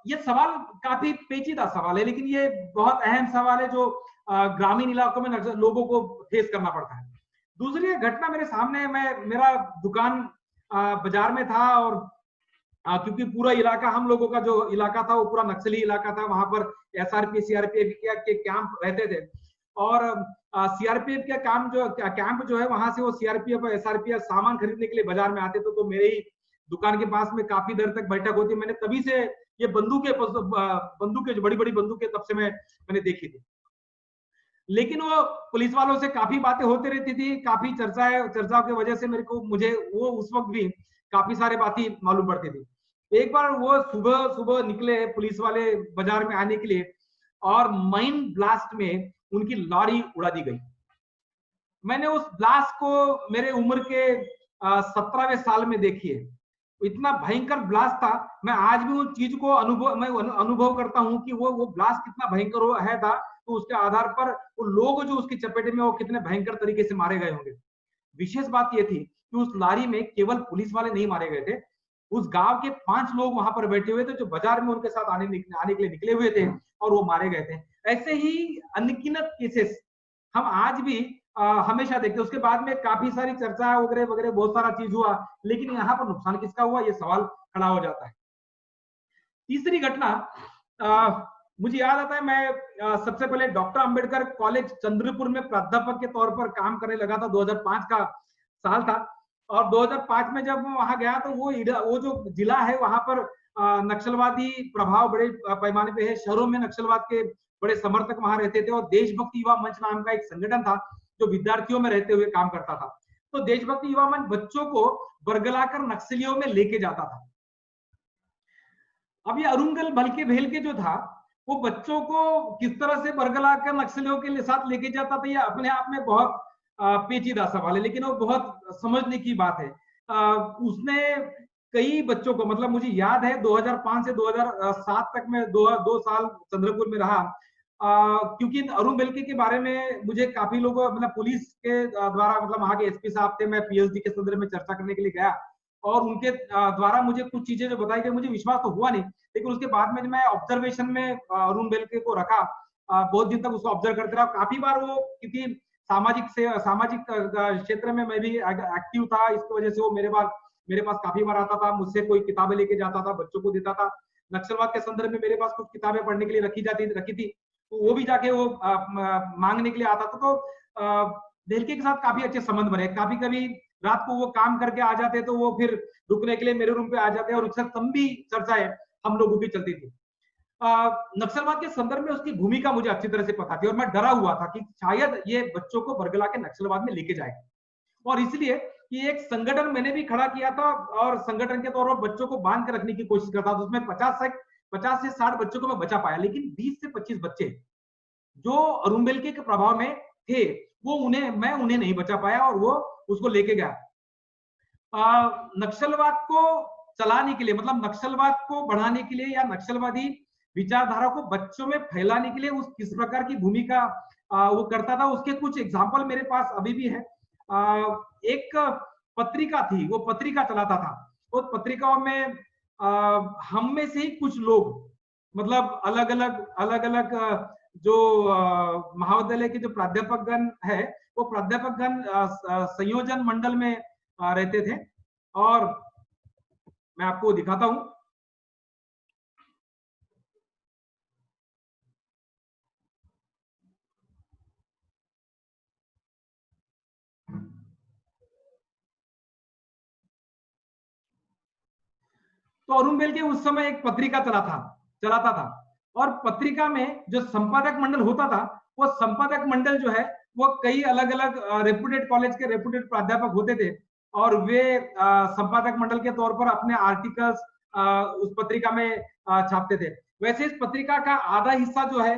ये सवाल काफी पेचीदा सवाल है, लेकिन ये बहुत अहम सवाल है जो ग्रामीण इलाकों में लोगों को फेस करना पड़ता है। दूसरी घटना मेरे सामने, मेरा दुकान बाजार में था, और क्योंकि पूरा इलाका, हम लोगों का जो इलाका था वो पूरा नक्सली इलाका था। वहां पर एसआरपी सीआरपीएफ के कैंप रहते थे, और सीआरपीएफ का कैंप जो है, वहां से वो सीआरपीएफ और एसआरपीएफ सामान खरीदने के लिए बाजार में आते थे। तो मेरे ही दुकान के पास में काफी देर तक बैठक होती। मैंने तभी से ये बंदूकें जो बड़ी बड़ी बंदूकें तब से मैंने देखी थी। लेकिन वो पुलिस वालों से काफी बातें होती रहती थी, काफी चर्चाओं की वजह से मुझे वो उस वक्त भी काफी सारी बातें मालूम पड़ती थी। एक बार वो सुबह निकले पुलिस वाले बाजार में आने के लिए, और माइन ब्लास्ट में उनकी लॉरी उड़ा दी गई। मैंने उस ब्लास्ट को मेरे उम्र के 17वें साल में देखी है। इतना भयंकर ब्लास्ट था। मैं आज भी उस चीज को अनुभव करता हूं कि वो ब्लास्ट कितना भयंकर है था। तो उसके आधार पर वो लोग जो उसकी चपेट में वो कितने भयंकर तरीके से मारे गए होंगे। विशेष बात ये थी कि उस लारी में केवल पुलिस वाले नहीं मारे गए थे, उस गांव के 5 लोग वहां पर बैठे हुए थे जो बाजार में उनके साथ आने के लिए निकले हुए थे, और वो मारे गए थे। ऐसे ही अनगिनत केसेस हम आज भी हमेशा देखते हैं। उसके बाद में काफी सारी चर्चा वगैरह वगैरह बहुत सारा चीज हुआ, लेकिन यहाँ पर नुकसान किसका हुआ, ये सवाल खड़ा हो जाता है। तीसरी घटना मुझे याद आता है, मैं सबसे पहले डॉक्टर अंबेडकर कॉलेज चंद्रपुर में प्राध्यापक के तौर पर काम करने लगा था। 2005 का साल था, और 2005 में जब वहां गया तो वो जो जिला है वहां पर नक्सलवादी प्रभाव बड़े पैमाने पे है। शहरों में नक्सलवाद के बड़े समर्थक वहां रहते थे, और देशभक्ति युवा मंच नाम का एक संगठन था जो विद्यार्थियों में रहते हुए काम करता था। तो देशभक्ति युवा मंच बच्चों को बरगलाकर नक्सलियों में लेके जाता था। अब ये अरुंगल भलके भेल के जो था, वो बच्चों को किस तरह से बरगलाकर नक्सलियों के साथ लेके जाता था, ये अपने आप में बहुत पेचीदा सवाल है, लेकिन वो बहुत समझने की बात है। उसने कई बच्चों को, मतलब मुझे याद है 2005 से 2007 तक मैं 2 साल चंद्रपुर में रहा। क्योंकि अरुण बेलके के बारे में मुझे काफी लोगों, मतलब पुलिस के द्वारा, मतलब वहां के एसपी साहब थे, मैं पीएचडी के संदर्भ में चर्चा करने के लिए गया, और उनके द्वारा मुझे कुछ चीजें जो बताई गई, मुझे विश्वास तो हुआ नहीं। लेकिन उसके बाद में मैं ऑब्जर्वेशन में अरुण बेलके को रखा, बहुत दिन तक उसको ऑब्जर्व करते रहा। काफी बार वो क्योंकि सामाजिक क्षेत्र में मैं भी एक्टिव था, इसकी वजह से वो मेरे पास काफी बार आता था, मुझसे कोई किताबें लेके जाता था, बच्चों को देता था। नक्सलवाद के संदर्भ में मेरे पास कुछ किताबें पढ़ने के लिए रखी थी, तो वो भी जाके वो मांगने के लिए आता था। तो बेलके के साथ काफी अच्छे संबंध बने। कभी रात को वो काम करके आ जाते तो वो फिर रुकने के लिए मेरे रूम पे आ जाते, और उससे लंबी चर्चाएं हम लोगों की चलती थी। नक्सलवाद के संदर्भ में उसकी भूमिका मुझे अच्छी तरह से पता थी, और मैं डरा हुआ था कि शायद ये बच्चों को बरगला के नक्सलवाद में लेके जाएगा। और इसलिए कि एक संगठन मैंने भी खड़ा किया था, और संगठन के तौर पर बच्चों को बांध के रखने की कोशिश करता था। उसमें 50 से 60 बच्चों को मैं बचा पाया, लेकिन 20 से 25 बच्चे जो अरुण बेलके के प्रभाव में थे, मैं उन्हें नहीं बचा पाया, और वो उसको लेके गया। नक्सलवाद को चलाने के लिए, मतलब नक्सलवाद को बढ़ाने के लिए, या नक्सलवादी विचारधारा को बच्चों में फैलाने के लिए उस किस प्रकार की भूमिका वो करता था, उसके कुछ एग्जाम्पल मेरे पास अभी भी है। एक पत्रिका थी, वो पत्रिका चलाता था, उस पत्रिकाओं में हम में से ही कुछ लोग, मतलब अलग अलग जो महाविद्यालय के जो प्राध्यापकगण है, वो प्राध्यापकगण संयोजन मंडल में रहते थे। और मैं आपको दिखाता हूं। तो अरुण बेल के उस समय एक पत्रिका चलाता था, और पत्रिका में जो संपादक मंडल होता था, वो संपादक मंडल जो है वो कई अलग अलग रेपुटेड कॉलेज के रेपुटेड प्राध्यापक होते थे, और वे संपादक मंडल के तौर पर अपने आर्टिकल्स उस पत्रिका में छापते थे। वैसे इस पत्रिका का आधा हिस्सा जो है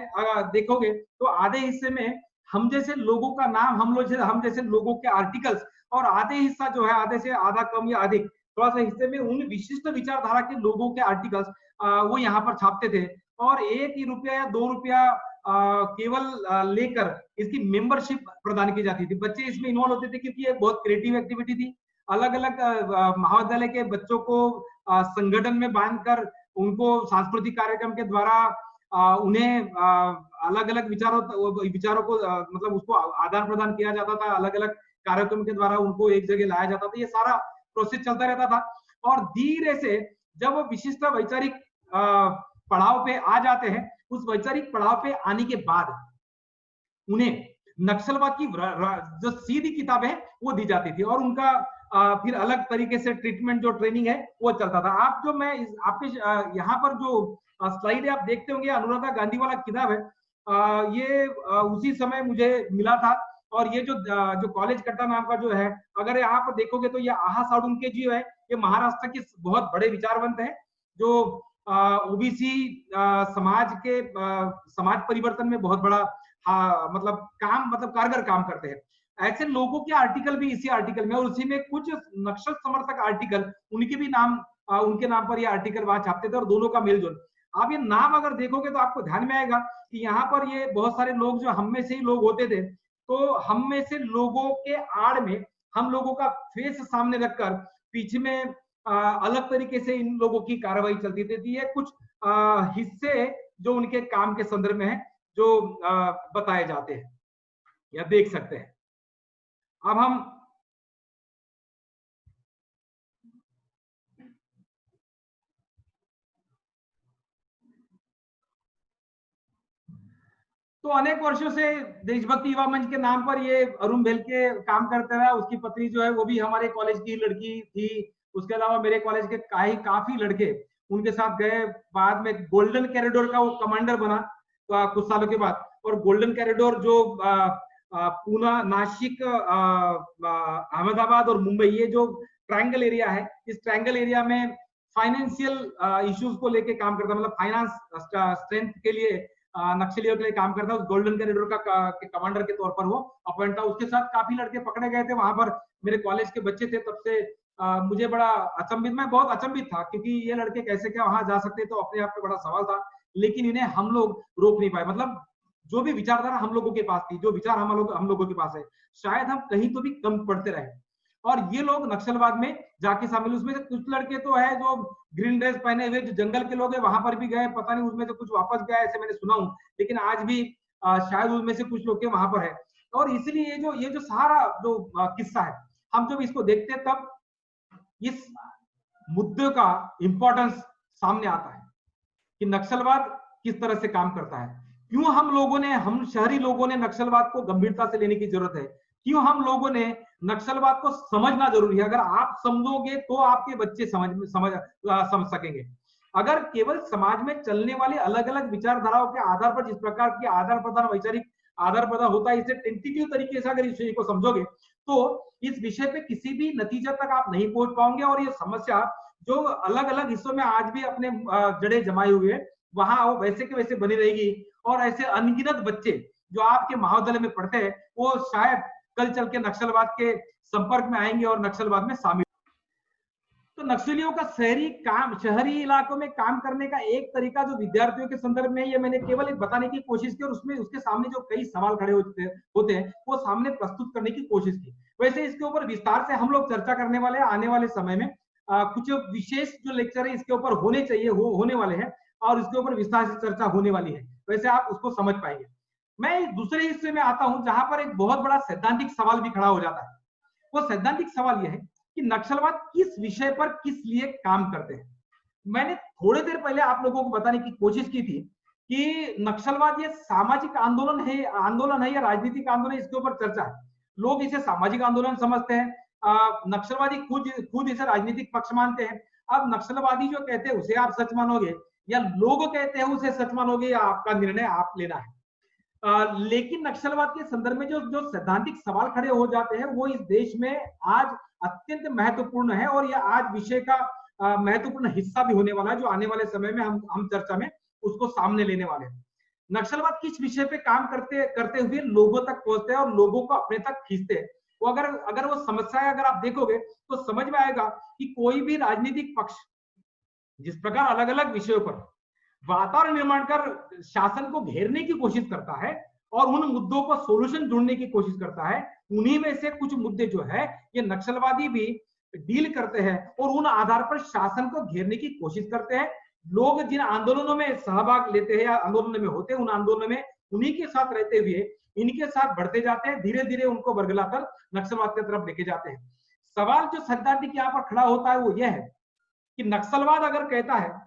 देखोगे तो आधे हिस्से में हम जैसे लोगों का नाम, हम जैसे लोगों के आर्टिकल्स, और आधे हिस्सा जो है आधे से आधा कम या अधिक थोड़ा सा हिस्से में उन विशिष्ट विचारधारा के लोगों के आर्टिकल्स वो यहाँ पर छापते थे। और 1 रुपया या 2 रुपया केवल लेकर इसकी मेंबरशिप प्रदान की जाती थी। बच्चे इसमें इन्वॉल्व होते थे क्योंकि ये बहुत क्रिएटिव एक्टिविटी थी। अलग अलग महाविद्यालय के बच्चों को संगठन में बांधकर उनको सांस्कृतिक कार्यक्रम के द्वारा उन्हें अलग अलग विचारों को मतलब उसको आदान प्रदान किया जाता था। अलग अलग कार्यक्रम के द्वारा उनको एक जगह लाया जाता था। ये सारा प्रोसेस चलता रहता था। और धीरे से जब वो विशिष्ट वैचारिक पड़ाव पे आ जाते हैं, उस वैचारिक पड़ाव पे आने के बाद उन्हें नक्सलवाद की जो सीधी किताबें वो दी जाती थी, और उनका फिर अलग तरीके से ट्रीटमेंट जो ट्रेनिंग है वो चलता था। आप जो मैं आपके यहाँ पर जो स्लाइड है आप देखते होंगे, अनुराधा गांधी वाला किताब है। ये उसी समय मुझे मिला था। और ये जो कॉलेज कट्टा नाम का जो है, अगर यहाँ पर देखोगे तो ये आहा साळुंके जी है, ये महाराष्ट्र के बहुत बड़े विचारवंत हैं, जो ओबीसी समाज के समाज परिवर्तन में बहुत बड़ा मतलब कारगर काम करते हैं। ऐसे लोगों के आर्टिकल भी इसी आर्टिकल में, और उसी में कुछ नक्सल समर्थक आर्टिकल उनके भी नाम उनके नाम पर ये आर्टिकल वहां छापते थे, और दोनों का मेलजोल। आप ये नाम अगर देखोगे तो आपको ध्यान में आएगा कि यहाँ पर ये बहुत सारे लोग जो हम में से ही लोग होते थे, तो हम में से लोगों के आड़ में हम लोगों का फेस सामने रखकर पीछे में अलग तरीके से इन लोगों की कार्रवाई चलती थी। ये कुछ हिस्से जो उनके काम के संदर्भ में है, जो बताए जाते हैं या देख सकते हैं। अब हम तो अनेक वर्षों से देशभक्ति युवा मंच के नाम पर ये अरुण भेलके काम करते रहा। उसकी पत्नी जो है वो भी हमारे कॉलेज की लड़की थी। उसके अलावा मेरे कॉलेज के काफी लड़के उनके साथ गए। बाद में गोल्डन कैरिडोर का वो कमांडर बना कुछ सालों के बाद। और गोल्डन कैरिडोर जो पूना, नासिक, अहमदाबाद और मुंबई, ये जो ट्रायंगल एरिया है, इस ट्रायंगल एरिया में फाइनेंशियल इश्यूज को लेके काम करता, मतलब फाइनेंस स्ट्रेंथ के लिए नक्सलियों के लिए काम करता है। उस गोल्डन कॉरिडोर का कमांडर के तौर पर वो अपॉइंट था। उसके साथ काफी लड़के पकड़े गए थे। वहां पर मेरे कॉलेज के बच्चे थे। तब से मुझे बड़ा अचंभित, मैं बहुत अचंभित था, क्योंकि ये लड़के कैसे क्या वहां जा सकते, तो अपने आप में बड़ा सवाल था। लेकिन इन्हें हम लोग रोक नहीं पाए। मतलब जो भी विचारधारा हम लोगों के पास थी, जो विचार हम लोगों के पास है, शायद हम कहीं तो भी कम पड़ते रहे। और ये लोग नक्सलवाद में जाके शामिल, उसमें से कुछ लड़के तो है जो ग्रीन ड्रेस पहने हुए जो जंगल के लोग हैं वहां पर भी गए, पता नहीं उसमें से कुछ वापस गया, ऐसे मैंने सुना हूं। लेकिन आज भी शायद उनमें से कुछ लोग वहां पर है। और इसलिए ये जो सारा जो किस्सा है, हम जब इसको देखते हैं तब इस मुद्दे का इंपॉर्टेंस सामने आता है कि नक्सलवाद किस तरह से काम करता है। क्यों हम शहरी लोगों ने नक्सलवाद को गंभीरता से लेने की जरूरत है, क्यों हम लोगों ने नक्सलवाद को समझना जरूरी है। अगर आप समझोगे तो आपके बच्चे समझ सकेंगे। अगर केवल समाज में चलने वाले अलग अलग विचारधाराओं के आधार पर जिस प्रकार की आदान प्रदान, वैचारिक आदान प्रदान होता है, इसे टेंटेटिव तरीके से अगर इस विषय को समझोगे तो इस विषय पे किसी भी नतीजे तक आप नहीं पहुंच पाओगे। और ये समस्या जो अलग अलग हिस्सों में आज भी अपने जड़ें जमाए हुए है, वहां वो वैसे के वैसे बनी रहेगी। और ऐसे अनगिनत बच्चे जो आपके महाविद्यालय में पढ़ते हैं, वो शायद कल चल के नक्सलवाद के संपर्क में आएंगे और नक्सलवाद में शामिल। तो नक्सलियों का शहरी इलाकों में काम करने का एक तरीका जो विद्यार्थियों के संदर्भ में, ये मैंने केवल एक बताने की कोशिश की और उसमें उसके सामने जो कई सवाल खड़े होते हैं वो सामने प्रस्तुत करने की कोशिश की। वैसे इसके ऊपर विस्तार से हम लोग चर्चा करने वाले हैं आने वाले समय में। कुछ विशेष जो लेक्चर है इसके ऊपर होने चाहिए, होने वाले हैं और इसके ऊपर विस्तार से चर्चा होने वाली है, वैसे आप उसको समझ पाएंगे। मैं दूसरे हिस्से में आता हूं जहां पर एक बहुत बड़ा सैद्धांतिक सवाल भी खड़ा हो जाता है। वो सैद्धांतिक सवाल यह है कि नक्सलवाद किस विषय पर किस लिए काम करते हैं। मैंने थोड़ी देर पहले आप लोगों को बताने की कोशिश की थी कि नक्सलवाद ये सामाजिक आंदोलन है या राजनीतिक आंदोलन, इसके ऊपर चर्चा है। लोग इसे सामाजिक आंदोलन समझते हैं, नक्सलवादी खुद इसे राजनीतिक पक्ष मानते हैं। अब नक्सलवादी जो कहते हैं उसे आप सच मानोगे या लोग कहते हैं उसे सच मानोगे, या आपका निर्णय आप लेना है। लेकिन नक्सलवाद के संदर्भ में जो जो सैद्धांतिक सवाल खड़े हो जाते हैं वो इस देश में आज अत्यंत महत्वपूर्ण है और यह आज विषय का महत्वपूर्ण हिस्सा भी होने वाला है, जो आने वाले समय में हम चर्चा में उसको सामने लेने वाले हैं। नक्सलवाद किस विषय पे काम करते करते हुए लोगों तक पहुंचते हैं और लोगों को अपने तक खींचते हैं। वो अगर वो समस्याएं अगर आप देखोगे तो समझ में आएगा कि कोई भी राजनीतिक पक्ष जिस प्रकार अलग अलग विषयों पर वातावरण निर्माण कर शासन को घेरने की कोशिश करता है और उन मुद्दों को सोल्यूशन ढूंढने की कोशिश करता है, उन्हीं में से कुछ मुद्दे जो है ये नक्सलवादी भी डील करते हैं और उन आधार पर शासन को घेरने की कोशिश करते हैं। लोग जिन आंदोलनों में सहभाग लेते हैं या आंदोलन में होते हैं, उन आंदोलन में उन्हीं के साथ रहते हुए इनके साथ बढ़ते जाते हैं, धीरे धीरे उनको बरगलाकर नक्सलवाद की तरफ लेके जाते हैं। सवाल जो सैद्धांतिक यहाँ पर खड़ा होता है वो यह है कि नक्सलवाद अगर कहता है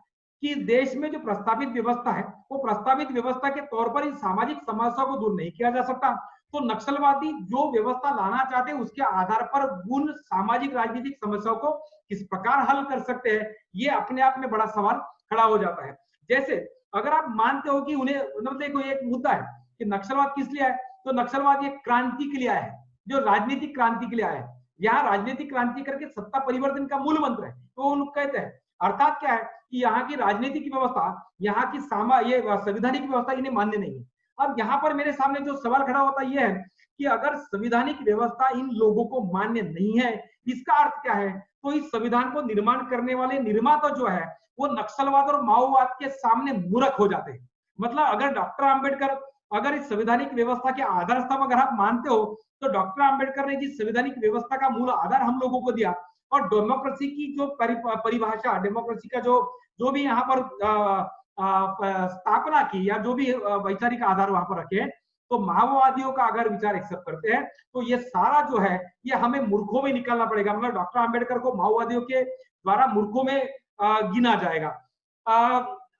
कि देश में जो प्रस्तावित व्यवस्था है वो प्रस्तावित व्यवस्था के तौर पर इन सामाजिक समस्याओं को दूर नहीं किया जा सकता, तो नक्सलवादी जो व्यवस्था लाना चाहते हैं उसके आधार पर उन सामाजिक राजनीतिक समस्याओं को किस प्रकार हल कर सकते हैं, ये अपने आप में बड़ा सवाल खड़ा हो जाता है। जैसे अगर आप मानते हो कि उन्हें मतलब देखो एक मुद्दा है कि नक्सलवाद किस लिए आए, तो नक्सलवाद एक क्रांति के लिए आया है, जो राजनीतिक क्रांति के लिए आया है। यहाँ राजनीतिक क्रांति करके सत्ता परिवर्तन का मूल मंत्र है, तो उन कहते हैं अर्थात क्या है कि यहाँ की राजनीतिक व्यवस्था, यहाँ की ये संवैधानिक व्यवस्था इन्हें मान्य नहीं है। अब यहाँ पर मेरे सामने जो सवाल खड़ा होता है यह है कि अगर संवैधानिक व्यवस्था इन लोगों को मान्य नहीं है, इसका अर्थ क्या है? तो इस संविधान को निर्माण करने वाले निर्माता जो है वो नक्सलवाद और माओवाद के सामने मूर्ख हो जाते हैं। मतलब अगर डॉक्टर आंबेडकर अगर इस संवैधानिक व्यवस्था के आधार स्तंभ अगर आप मानते हो, तो डॉक्टर आंबेडकर ने जिस संवैधानिक व्यवस्था का मूल आधार हम लोगों को दिया और डेमोक्रेसी की जो परिभाषा, डेमोक्रेसी का जो भी यहाँ पर स्थापना की या जो भी वैचारिक आधार वहां पर रखे, तो माओवादियों का अगर विचार एक्सेप्ट करते हैं तो ये सारा जो है ये हमें मूर्खों में निकालना पड़ेगा। मतलब डॉक्टर आंबेडकर को माओवादियों के द्वारा मूर्खों में गिना जाएगा।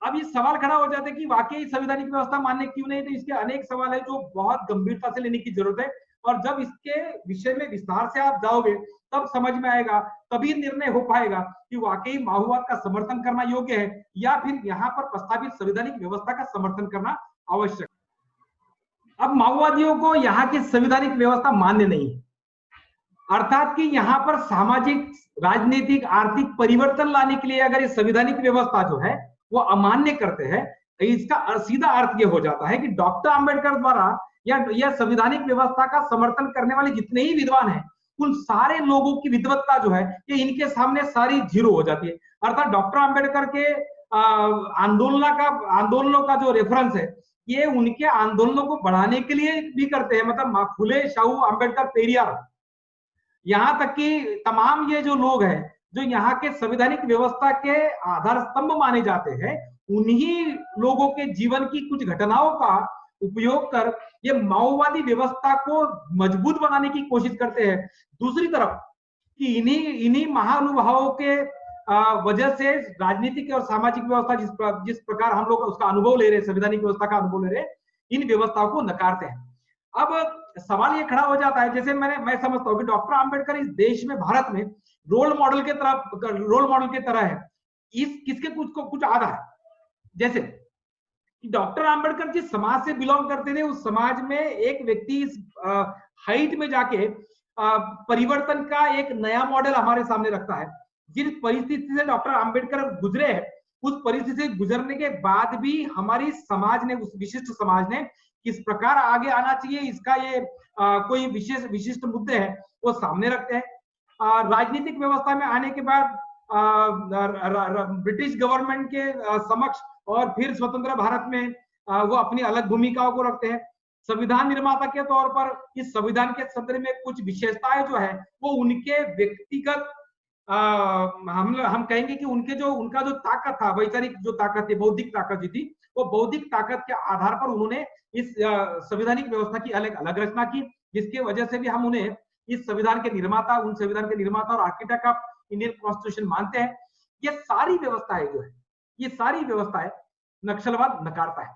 अब ये सवाल खड़ा हो जाता है कि वाकई संवैधानिक व्यवस्था मान्य क्यों नहीं, तो इसके अनेक सवाल है जो बहुत गंभीरता से लेने की जरूरत है और जब इसके विषय में विस्तार से आप जाओगे तब समझ में आएगा, तभी निर्णय हो पाएगा कि वाकई माओवाद का समर्थन करना योग्य है या फिर यहाँ पर प्रस्तावित संवैधानिक व्यवस्था का समर्थन करना आवश्यक। अब माओवादियों को यहाँ की संवैधानिक व्यवस्था मान्य नहीं है, अर्थात कि यहाँ पर सामाजिक राजनीतिक आर्थिक परिवर्तन लाने के लिए अगर ये संवैधानिक व्यवस्था जो है वो अमान्य करते हैं, तो इसका सीधा अर्थ ये हो जाता है कि डॉक्टर आंबेडकर द्वारा या संवैधानिक व्यवस्था का समर्थन करने वाले जितने ही विद्वान हैं उन सारे लोगों की विद्वत्ता जो है ये इनके सामने सारी जीरो हो जाती है। अर्थात डॉक्टर आंबेडकर के आंदोलनों का जो रेफरेंस है ये उनके आंदोलनों को बढ़ाने के लिए भी करते हैं। मतलब फुले शाहू आंबेडकर पेरियार, यहाँ तक कि तमाम ये जो लोग हैं जो यहाँ के संवैधानिक व्यवस्था के आधार स्तंभ माने जाते हैं, उन्हीं लोगों के जीवन की कुछ घटनाओं का उपयोग कर ये माओवादी व्यवस्था को मजबूत बनाने की कोशिश करते हैं। दूसरी तरफ कि इन्हीं महानुभावों के वजह से राजनीतिक और सामाजिक व्यवस्था जिस प्रकार हम लोग उसका अनुभव ले रहे हैं, संवैधानिक व्यवस्था का अनुभव ले रहे हैं, इन व्यवस्थाओं को नकारते हैं। अब सवाल ये खड़ा हो जाता है, जैसे मैं समझता हूँ कि डॉक्टर आंबेडकर इस देश में भारत में रोल मॉडल के तरह है। इस किसके कुछ आधा है, जैसे डॉक्टर आंबेडकर जिस समाज से बिलोंग करते थे उस समाज में एक व्यक्ति इस हाइट में जाके परिवर्तन का एक नया मॉडल हमारे सामने रखता है। जिस परिस्थिति से डॉक्टर आंबेडकर गुजरे हैं उस परिस्थिति से गुजरने के बाद भी हमारी समाज ने, उस विशिष्ट समाज ने किस प्रकार आगे आना चाहिए, इसका ये कोई विशिष्ट मुद्दे हैं वो सामने रखते हैं। राजनीतिक व्यवस्था में आने के बाद ब्रिटिश गवर्नमेंट के समक्ष और फिर स्वतंत्र भारत में वो अपनी अलग भूमिकाओं को रखते हैं। संविधान निर्माता के तौर पर इस संविधान के संदर्भ में कुछ विशेषताएं जो है वो उनके व्यक्तिगत हम कहेंगे कि उनका जो ताकत था, वैचारिक जो ताकत थी, बौद्धिक ताकत जो थी, वो बौद्धिक ताकत के आधार पर उन्होंने इस संवैधानिक व्यवस्था की अलग अलग रचना की, जिसकी वजह से भी हम उन्हें इस संविधान के निर्माता, उन संविधान के निर्माता और आर्किटेक्ट ऑफ इंडियन कॉन्स्टिट्यूशन मानते हैं। ये सारी व्यवस्थाएं जो है, ये सारी व्यवस्थाएं नक्सलवाद नकारता है।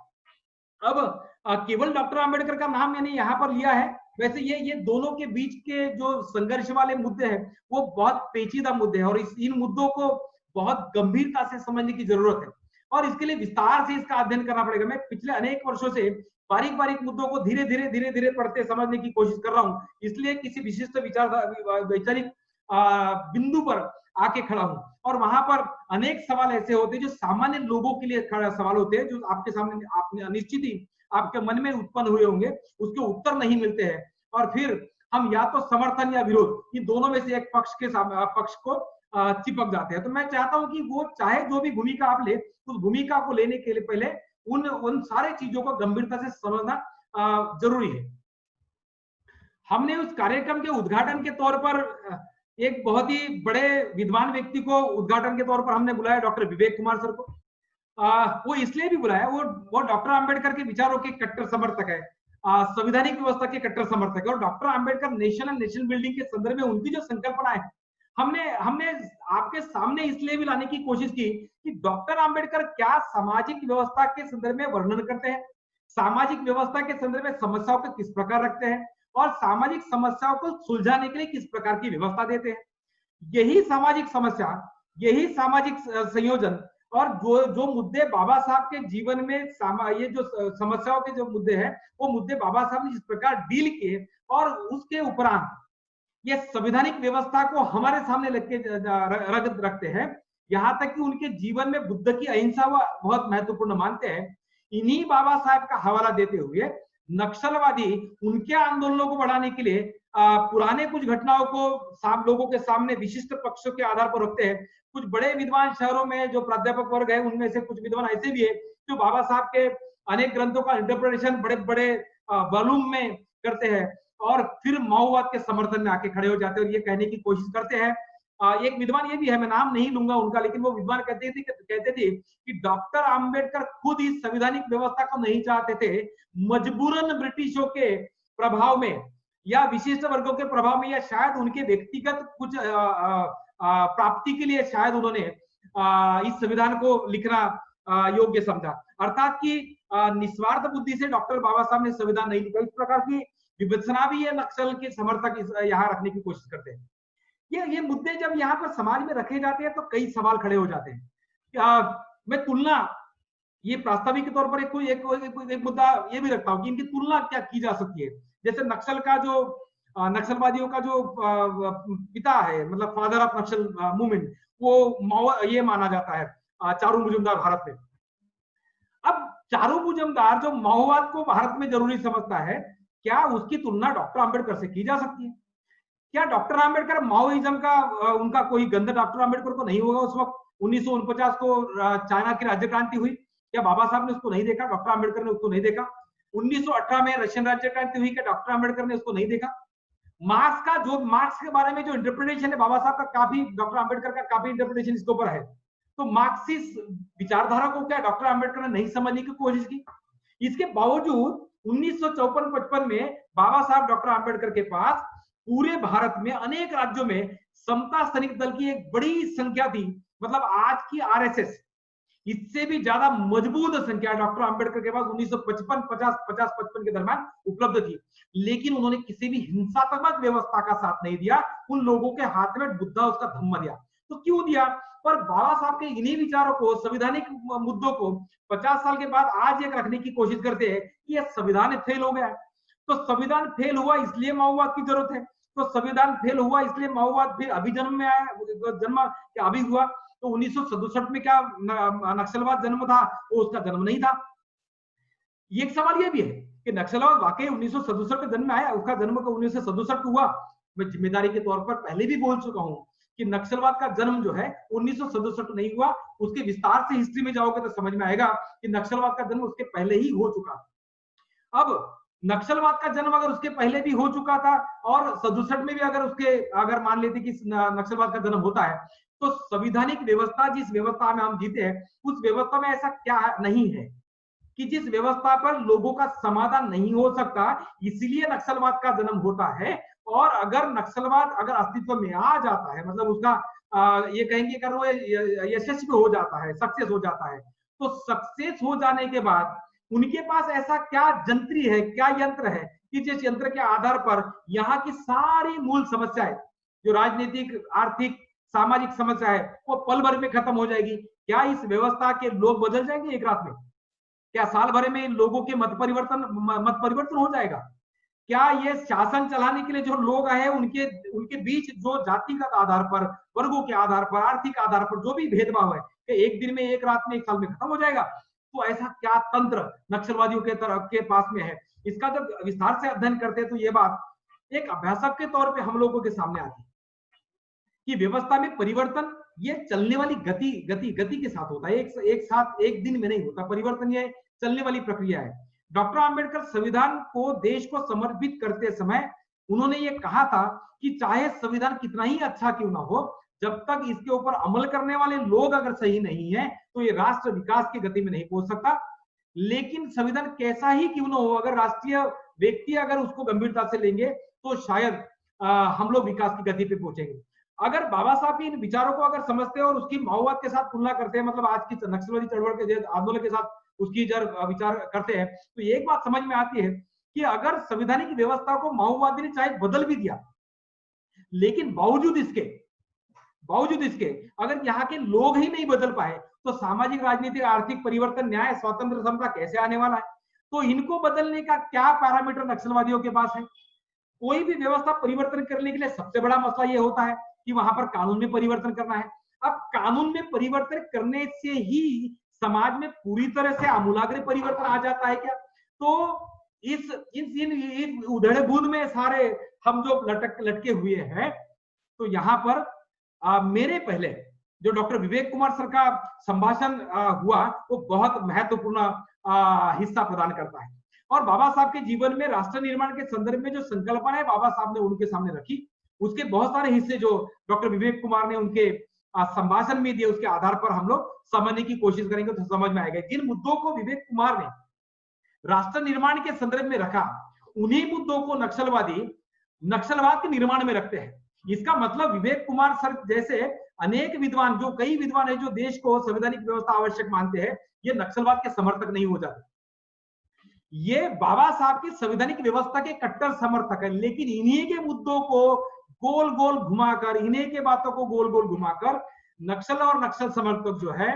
अब केवल डॉक्टर आंबेडकर का नाम मैंने यहाँ पर लिया है, वैसे ये दोनों के बीच के जो संघर्ष वाले मुद्दे हैं वो बहुत पेचीदा मुद्दे हैं और इन मुद्दों को बहुत गंभीरता से समझने की जरूरत है और इसके लिए विस्तार से इसका अध्ययन करना पड़ेगा। मैं पिछले अनेक वर्षों से बारीक बारीक मुद्दों को धीरे धीरे पढ़ते समझने की कोशिश कर रहा हूँ, इसलिए किसी विशिष्ट वैचारिक बिंदु पर आके खड़ा हूं और वहां पर अनेक सवाल ऐसे होते हैं जो सामान्य लोगों के लिए सवाल होते हैं, जो आपके सामने आपने निश्चित ही आपके मन में उत्पन्न हुए होंगे, उसके उत्तर नहीं मिलते हैं और फिर हम या तो समर्थन या विरोध, इन दोनों में से एक पक्ष को चिपक जाते हैं। तो मैं चाहता हूं कि वो चाहे जो भी भूमिका आप ले, उस भूमिका को लेने के लिए पहले उन सारे चीजों को गंभीरता से समझना जरूरी है। हमने उस कार्यक्रम के उद्घाटन के तौर पर एक बहुत ही बड़े विद्वान व्यक्ति को उद्घाटन के तौर पर हमने बुलाया, डॉक्टर विवेक कुमार सर को। वो इसलिए भी बुलाया, वो डॉक्टर आंबेडकर के विचारों के कट्टर समर्थक है, संवैधानिक व्यवस्था के कट्टर समर्थक है और डॉक्टर आंबेडकर नेशन बिल्डिंग के संदर्भ में उनकी जो संकल्पना है हमने आपके सामने इसलिए भी लाने की कोशिश की कि डॉक्टर आंबेडकर क्या सामाजिक व्यवस्था के संदर्भ में वर्णन करते हैं, सामाजिक व्यवस्था के संदर्भ में समस्याओं को किस प्रकार रखते हैं और सामाजिक समस्याओं को सुलझाने के लिए किस प्रकार की व्यवस्था देते हैं। यही सामाजिक समस्या, यही सामाजिक संयोजन और जो मुद्दे बाबा साहब के जीवन में ये जो समस्याओं के जो मुद्दे हैं वो मुद्दे बाबा साहब ने जिस प्रकार डील किए और उसके उपरांत ये संवैधानिक व्यवस्था को हमारे सामने रखते हैं, यहां तक कि उनके जीवन में बुद्ध की अहिंसा वो बहुत महत्वपूर्ण मानते हैं। इन्हीं बाबा साहब का हवाला देते हुए नक्सलवादी उनके आंदोलनों को बढ़ाने के लिए पुराने कुछ घटनाओं को लोगों के सामने विशिष्ट पक्षों के आधार पर रखते हैं। कुछ बड़े विद्वान शहरों में जो प्राध्यापक वर्ग है उनमें से कुछ विद्वान ऐसे भी है जो बाबा साहब के अनेक ग्रंथों का इंटरप्रिटेशन बड़े बड़े वॉल्यूम में करते हैं और फिर माओवाद के समर्थन में आके खड़े हो जाते हैं और ये कहने की कोशिश करते हैं। एक विद्वान ये भी है, मैं नाम नहीं लूंगा उनका, लेकिन वो विद्वान कहते थे कि डॉक्टर आंबेडकर खुद इस संवैधानिक व्यवस्था को नहीं चाहते थे, मजबूरन ब्रिटिशों के प्रभाव में या विशिष्ट वर्गों के प्रभाव में या शायद उनके व्यक्तिगत कुछ प्राप्ति के लिए शायद उन्होंने इस संविधान को लिखना योग्य समझा। अर्थात कि निस्वार्थ बुद्धि से डॉक्टर बाबा साहब ने संविधान नहीं लिखा। इस प्रकार की विवेचना भी ये नक्सल के समर्थक यहाँ रखने की कोशिश करते हैं। ये मुद्दे जब यहाँ पर समाज में रखे जाते हैं तो कई सवाल खड़े हो जाते हैं। मैं तुलना ये प्रास्ताविक के तौर पर एक मुद्दा ये भी रखता हूँ कि इनकी तुलना क्या की जा सकती है। जैसे नक्सलवादियों का जो पिता है, मतलब फादर ऑफ नक्सल मूवमेंट, वो ये माना जाता है चारू मुजुमदार भारत में। अब चारू मुजुमदार जो माओवाद को भारत में जरूरी समझता है, क्या उसकी तुलना डॉक्टर आंबेडकर से की जा सकती है? क्या डॉक्टर आंबेडकर माओइज्म का उनका कोई गंध डॉक्टर आंबेडकर को नहीं होगा? उस वक्त 1949 को चाइना की राज्य क्रांति हुई, क्या बाबा साहब ने उसको नहीं देखा? डॉक्टर आंबेडकर ने उसको नहीं देखा? 1918 में रशियन राज्य क्रांति हुई, क्या डॉक्टर आंबेडकर ने उसको नहीं देखा? मार्क्स के बारे में जो इंटरप्रिटेशन है बाबा साहब का, काफी डॉक्टर आंबेडकर का काफी इंटरप्रिटेशन इसके ऊपर है। तो मार्क्सिस्ट विचारधारा को क्या डॉक्टर आंबेडकर ने नहीं समझने की कोशिश की? इसके बावजूद 1954-55 में बाबा साहब डॉक्टर आंबेडकर के पास पूरे भारत में अनेक राज्यों में समता सैनिक दल की एक बड़ी संख्या थी। मतलब आज की आरएसएस इससे भी ज्यादा मजबूत संख्या डॉक्टर आंबेडकर के पास 1955 के दरमियान उपलब्ध थी, लेकिन उन्होंने किसी भी हिंसात्मक व्यवस्था का साथ नहीं दिया। उन लोगों के हाथ में बुद्धा उसका धम्मा दिया। तो क्यों दिया? पर बाबा साहब के इन्हीं विचारों को, संवैधानिक मुद्दों को 50 साल के बाद आज एक रखने की कोशिश करते हैं कि यह संविधान फेल हो गया। तो संविधान फेल हुआ इसलिए माओवाद की जरूरत है, तो संविधान फेल हुआ इसलिए माओवाद फिर अभी जन्म में आया, जन्म क्या अभी हुआ? तो 1967 में क्या नक्सलवाद जन्म था? वो उसका जन्म नहीं था। एक सवाल यह भी है कि नक्सलवाद वाकई 1967 में जन्म आया, उसका जन्म 1967 हुआ। मैं जिम्मेदारी के तौर पर पहले भी बोल चुका हूं कि नक्सलवाद का जन्म जो है 1967 नहीं हुआ। उसके विस्तार से हिस्ट्री में जाओगे तो समझ में आएगा कि नक्सलवाद का जन्म उसके पहले ही हो चुका। अब नक्सलवाद का जन्म अगर उसके पहले भी हो चुका था और 67 में भी अगर मान लेते कि नक्सलवाद का जन्म होता है, तो संविधानिक व्यवस्था जिस व्यवस्था में हम जीते हैं उस व्यवस्था में ऐसा क्या नहीं है कि जिस व्यवस्था पर लोगों का समाधान नहीं हो सकता, इसलिए नक्सलवाद का जन्म होता है। और अगर नक्सलवाद अगर अस्तित्व में आ जाता है, मतलब उसका ये कहेंगे अगर वो यशस्वी हो जाता है, सक्सेस हो जाता है, तो सक्सेस हो जाने के बाद उनके पास ऐसा क्या जंत्री है, क्या यंत्र है कि जिस यंत्र के आधार पर यहाँ की सारी मूल समस्याएं, जो राजनीतिक, आर्थिक, सामाजिक समस्या है, वो पल भर में खत्म हो जाएगी। क्या इस व्यवस्था के लोग बदल जाएंगे एक रात में? क्या साल भर में लोगों के मत परिवर्तन हो जाएगा? क्या ये शासन चलाने के लिए जो लोग आए उनके उनके बीच जो जातिगत आधार पर, वर्गों के आधार पर, आर्थिक आधार पर जो भी भेदभाव है, कि एक दिन में, एक रात में, एक साल में खत्म हो जाएगा? तो ऐसा क्या तंत्र नक्सलवादियों के तरफ के पास में है? इसका जब विस्तार से अध्ययन करते हैं तो ये बात एक अभ्यासक के तौर पे हम लोगों के सामने आती है कि व्यवस्था में परिवर्तन ये चलने वाली गति के साथ होता है। एक साथ एक दिन में नहीं होता परिवर्तन, ये चलने वाली प्रक्रिया है। डॉक्टर आंबेडकर संविधान को देश को समर्पित करते समय उन्होंने ये कहा था कि चाहे संविधान कितना ही अच्छा क्यों ना हो, जब तक इसके ऊपर अमल करने वाले लोग अगर सही नहीं है तो ये राष्ट्र विकास की गति में नहीं पहुंच सकता। लेकिन संविधान कैसा ही क्यों ना हो, अगर राष्ट्रीय व्यक्ति अगर उसको गंभीरता से लेंगे तो शायद हम लोग विकास की गति पे पहुंचेंगे। अगर बाबा साहब की इन विचारों को अगर समझते हैं और उसकी माओवाद के साथ तुलना करते हैं, मतलब आज की नक्सलवादी चळवळ के आंदोलन के साथ उसकी जब विचार करते हैं, तो एक बात समझ में आती है कि अगर संवैधानिक व्यवस्था को माओवादी ने चाहे बदल भी दिया, लेकिन बावजूद इसके अगर यहाँ के लोग ही नहीं बदल पाए तो सामाजिक, राजनीतिक, आर्थिक परिवर्तन, न्याय, स्वातंत्र, समता कैसे आने वाला है? तो इनको बदलने का क्या पैरामीटर नक्सलवादियों के पास है? कोई भी व्यवस्था परिवर्तन करने के लिए सबसे बड़ा मसला ये होता है कि वहां पर कानून में परिवर्तन करना है। अब कानून में परिवर्तन करने से ही समाज में पूरी तरह से आमूलाग्र परिवर्तन आ जाता है क्या? तो इस उधेड़ बूंद में सारे हम जो लटके हुए हैं, तो यहाँ पर मेरे पहले जो डॉक्टर विवेक कुमार सर का संभाषण हुआ वो बहुत महत्वपूर्ण हिस्सा प्रदान करता है। और बाबा साहब के जीवन में राष्ट्र निर्माण के संदर्भ में जो संकल्पना है बाबा साहब ने उनके सामने रखी, उसके बहुत सारे हिस्से जो डॉक्टर विवेक कुमार ने उनके संभाषण में दिए, उसके आधार पर हम लोग समझने की कोशिश करेंगे तो समझ में आएगा। जिन मुद्दों को विवेक कुमार ने राष्ट्र निर्माण के संदर्भ में रखा, उन्हीं मुद्दों को नक्सलवाद के निर्माण में रखते हैं। इसका मतलब विवेक कुमार सर जैसे अनेक विद्वान, जो कई विद्वान है जो देश को संवैधानिक व्यवस्था आवश्यक मानते हैं, ये नक्सलवाद के समर्थक नहीं हो जाते। ये बाबा साहब की संवैधानिक व्यवस्था के कट्टर समर्थक है, लेकिन इन्हीं के मुद्दों को गोल गोल घुमाकर, इन्हीं के बातों को गोल गोल घुमाकर नक्सल और नक्सल समर्थक जो है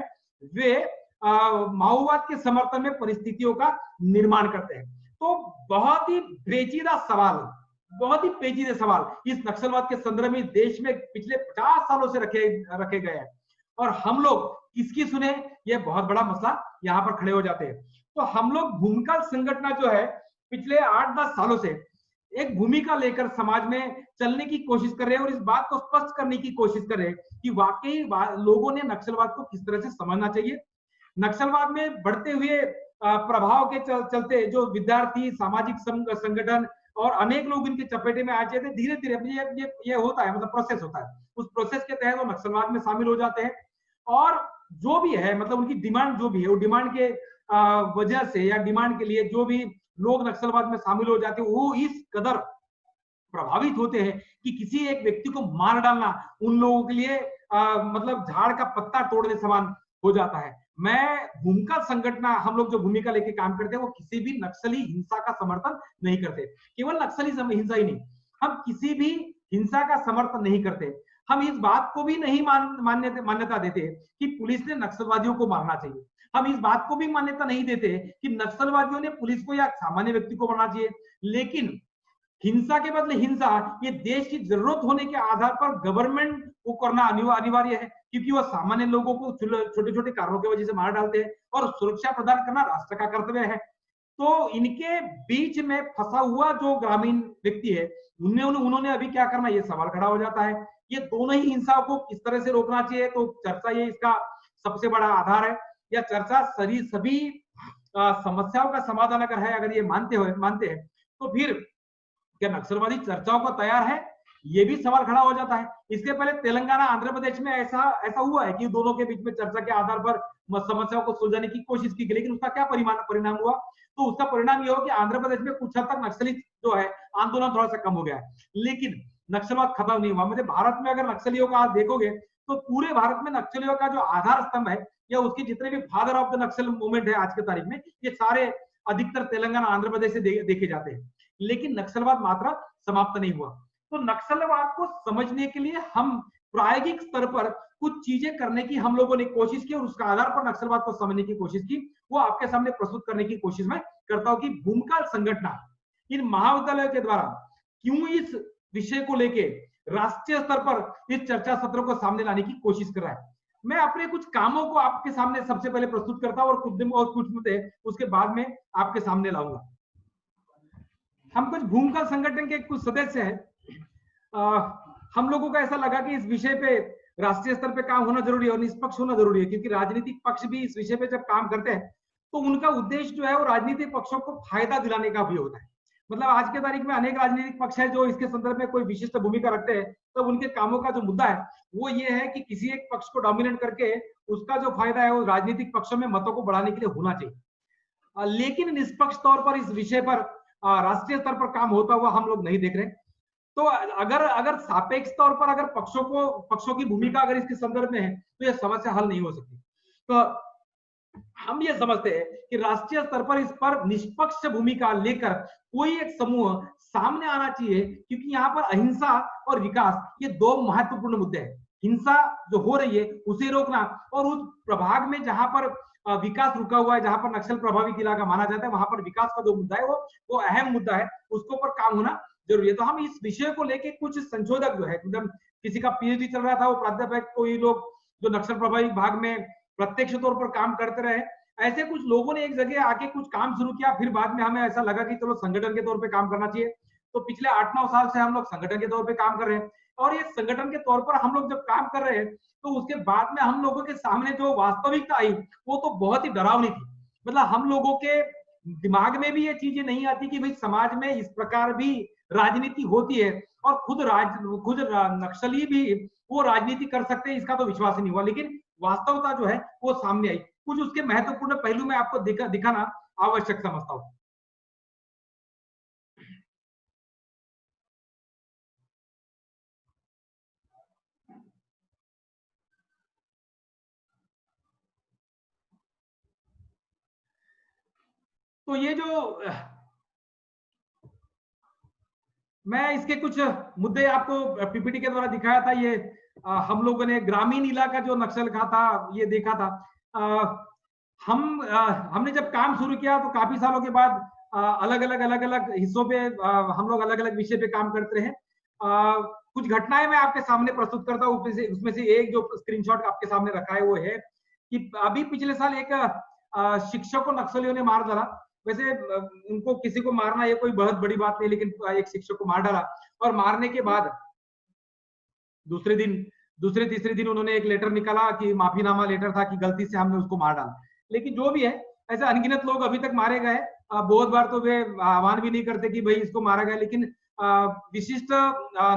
वे माओवाद के समर्थन में परिस्थितियों का निर्माण करते हैं। तो बहुत ही पेचीदा सवाल इस नक्सलवाद के संदर्भ में देश में पिछले 50 सालों से रखे गए हैं, और हम लोग किसकी सुने, ये बहुत बड़ा मसला यहाँ पर खड़े हो जाते हैं। तो हम लोग भूमिका संगठन जो है पिछले 8-10 सालों से एक भूमिका लेकर समाज में चलने की कोशिश कर रहे हैं और इस बात को स्पष्ट करने की कोशिश कर रहे हैं कि वाकई लोगों ने नक्सलवाद को किस तरह से समझना चाहिए। नक्सलवाद में बढ़ते हुए प्रभाव के चलते जो विद्यार्थी, सामाजिक संगठन और अनेक लोग इनके चपेटे में आ जाते हैं, धीरे धीरे ये होता है, मतलब प्रोसेस होता है, उस प्रोसेस के तहत वो नक्सलवाद में शामिल हो जाते हैं। और जो भी है, मतलब उनकी डिमांड जो भी है, वो डिमांड के वजह से या डिमांड के लिए जो भी लोग नक्सलवाद में शामिल हो जाते हैं, वो इस कदर प्रभावित होते हैं कि किसी एक व्यक्ति को मार डालना उन लोगों के लिए मतलब झाड़ का पत्ता तोड़ने समान हो जाता है। मैं भूमिका संगठन, हम लोग जो भूमिका लेके काम करते हैं वो किसी भी नक्सली हिंसा का समर्थन नहीं करते। केवल नक्सली हिंसा ही नहीं, हम किसी भी हिंसा का समर्थन नहीं करते। हम इस बात को भी नहीं मान्यता देते कि पुलिस ने नक्सलवादियों को मारना चाहिए। हम इस बात को भी मान्यता नहीं देते कि नक्सलवादियों ने पुलिस को या सामान्य व्यक्ति को मारना चाहिए। लेकिन हिंसा के बदले हिंसा, ये देश की जरूरत होने के आधार पर गवर्नमेंट को करना अनिवार्य है, क्योंकि वो सामान्य लोगों को छोटे छोटे कारणों की वजह से मार डालते हैं और सुरक्षा प्रदान करना राष्ट्र का कर्तव्य है। तो इनके बीच में फंसा हुआ जो ग्रामीण व्यक्ति है, उन्होंने अभी क्या करना, ये सवाल खड़ा हो जाता है। ये दोनों ही हिंसा को किस तरह से रोकना चाहिए, तो चर्चा ये इसका सबसे बड़ा आधार है। या चर्चा सभी समस्याओं का समाधान अगर है, अगर ये मानते हैं, तो फिर क्या नक्सलवादी चर्चाओं को तैयार है, ये भी सवाल खड़ा हो जाता है। इसके पहले तेलंगाना, आंध्र प्रदेश में ऐसा हुआ है कि दोनों के बीच में चर्चा के आधार पर समस्याओं को सुलझाने की कोशिश की गई, लेकिन उसका क्या परिणाम हुआ, तो उसका परिणाम ये हो कि आंध्र प्रदेश में कुछ हद तक नक्सली जो है आंदोलन थोड़ा सा कम हो गया है, लेकिन नक्सलवाद खत्म नहीं हुआ। मतलब भारत में अगर नक्सलियों का आप देखोगे तो पूरे भारत में नक्सलियों का जो आधार स्तंभ है, या उसके जितने भी father of the Naxal movement है आज की तारीख में, ये सारे अधिकतर तेलंगाना, आंध्र प्रदेश से देखे जाते हैं। लेकिन नक्सलवाद मात्रा समाप्त नहीं हुआ। तो नक्सलवाद को समझने के लिए हम प्रायोगिक स्तर पर कुछ चीजें करने की हम लोगों ने कोशिश की, और उसका आधार पर नक्सलवाद को समझने की कोशिश की, वो आपके सामने प्रस्तुत करने की कोशिश मैं करता हूं कि भूमिकाल संगठन इन महाविद्यालयों के द्वारा क्यों इस विषय को लेके राष्ट्रीय स्तर पर इस चर्चा सत्र को सामने लाने की कोशिश कर रहा है। मैं अपने कुछ कामों को आपके सामने सबसे पहले प्रस्तुत करता हूं, और कुछ मुद्दे उसके बाद में आपके सामने लाऊंगा। हम कुछ भूमिकाल संगठन के कुछ सदस्य हैं। हम लोगों को ऐसा लगा कि इस विषय पे राष्ट्रीय स्तर पे काम होना जरूरी है और निष्पक्ष होना जरूरी है, क्योंकि राजनीतिक पक्ष भी इस विषय पे जब काम करते हैं तो उनका उद्देश्य जो है वो राजनीतिक पक्षों को फायदा दिलाने का भी होता है। मतलब आज के तारीख में अनेक राजनीतिक पक्ष है जो इसके संदर्भ में कोई विशिष्ट भूमिका रखते हैं, तो उनके कामों का जो मुद्दा है वो ये है कि किसी एक पक्ष को डोमिनेट करके उसका जो फायदा है वो राजनीतिक पक्षों में मतों को बढ़ाने के लिए होना चाहिए। लेकिन निष्पक्ष तौर पर इस विषय पर राष्ट्रीय स्तर पर काम होता हुआ हम लोग नहीं देख रहे। तो अगर सापेक्ष तौर पर अगर पक्षों की भूमिका अगर इसके संदर्भ में है तो यह समस्या हल नहीं हो सकती। तो हम ये समझते हैं कि राष्ट्रीय स्तर पर इस पर निष्पक्ष भूमिका लेकर कोई एक समूह सामने आना चाहिए, क्योंकि यहाँ पर अहिंसा और विकास ये दो महत्वपूर्ण मुद्दे हैं। हिंसा जो हो रही है उसे रोकना, और उस प्रभाग में जहां पर विकास रुका हुआ है, जहां पर नक्सल प्रभावित इलाका माना जाता है, वहां पर विकास का जो मुद्दा है वो अहम मुद्दा है, उसके ऊपर काम होना जरूरी है। तो हम इस विषय को लेके कुछ संशोधक जो है, मतलब किसी का पीएचडी चल रहा था, वो प्राध्यापक, कोई लोग जो नक्सल प्रभावित भाग में प्रत्यक्ष तौर पर काम करते रहे, ऐसे कुछ लोगों ने एक जगह आके कुछ काम शुरू किया। फिर बाद में हमें ऐसा लगा कि चलो संगठन के तौर पे काम करना चाहिए। तो पिछले 8-9 साल से हम लोग संगठन के तौर पे काम कर रहे हैं, और ये संगठन के तौर पर हम लोग जब काम कर रहे हैं तो उसके बाद में हम लोगों के सामने जो वास्तविकता आई वो तो बहुत ही डरावनी थी। मतलब हम लोगों के दिमाग में भी ये चीजें नहीं आती कि भाई समाज में इस प्रकार भी राजनीति होती है, और खुद नक्सली भी वो राजनीति कर सकते हैं, इसका तो विश्वास ही नहीं हुआ। लेकिन वास्तवता जो है वो सामने आई। कुछ उसके महत्वपूर्ण पहलू में आपको दिखाना आवश्यक समझता हूं। तो ये जो मैं इसके कुछ मुद्दे आपको पीपीटी के द्वारा दिखाया था, ये हम लोगों ने ग्रामीण इलाका जो नक्सल का था ये देखा था। हमने जब काम शुरू किया तो काफी सालों के बाद अलग अलग हिस्सों पे हम लोग अलग अलग विषय पे काम करते रहे। कुछ घटनाएं मैं आपके सामने प्रस्तुत करता हूँ। उसमें से एक जो स्क्रीनशॉट आपके सामने रखा है वो है कि अभी पिछले साल एक शिक्षक को नक्सलियों ने मार डाला। वैसे उनको किसी को मारना ये कोई बहुत बड़ी बात नहीं, लेकिन एक शिक्षक को मार डाला, और मारने के बाद दूसरे तीसरे दिन उन्होंने एक लेटर निकाला कि माफीनामा लेटर था कि गलती से हमने उसको मार डाला। लेकिन जो भी है, ऐसे अनगिनत लोग अभी तक मारे गए। बहुत बार तो वे आह्वान भी नहीं करते कि भाई इसको मारा गया, लेकिन विशिष्ट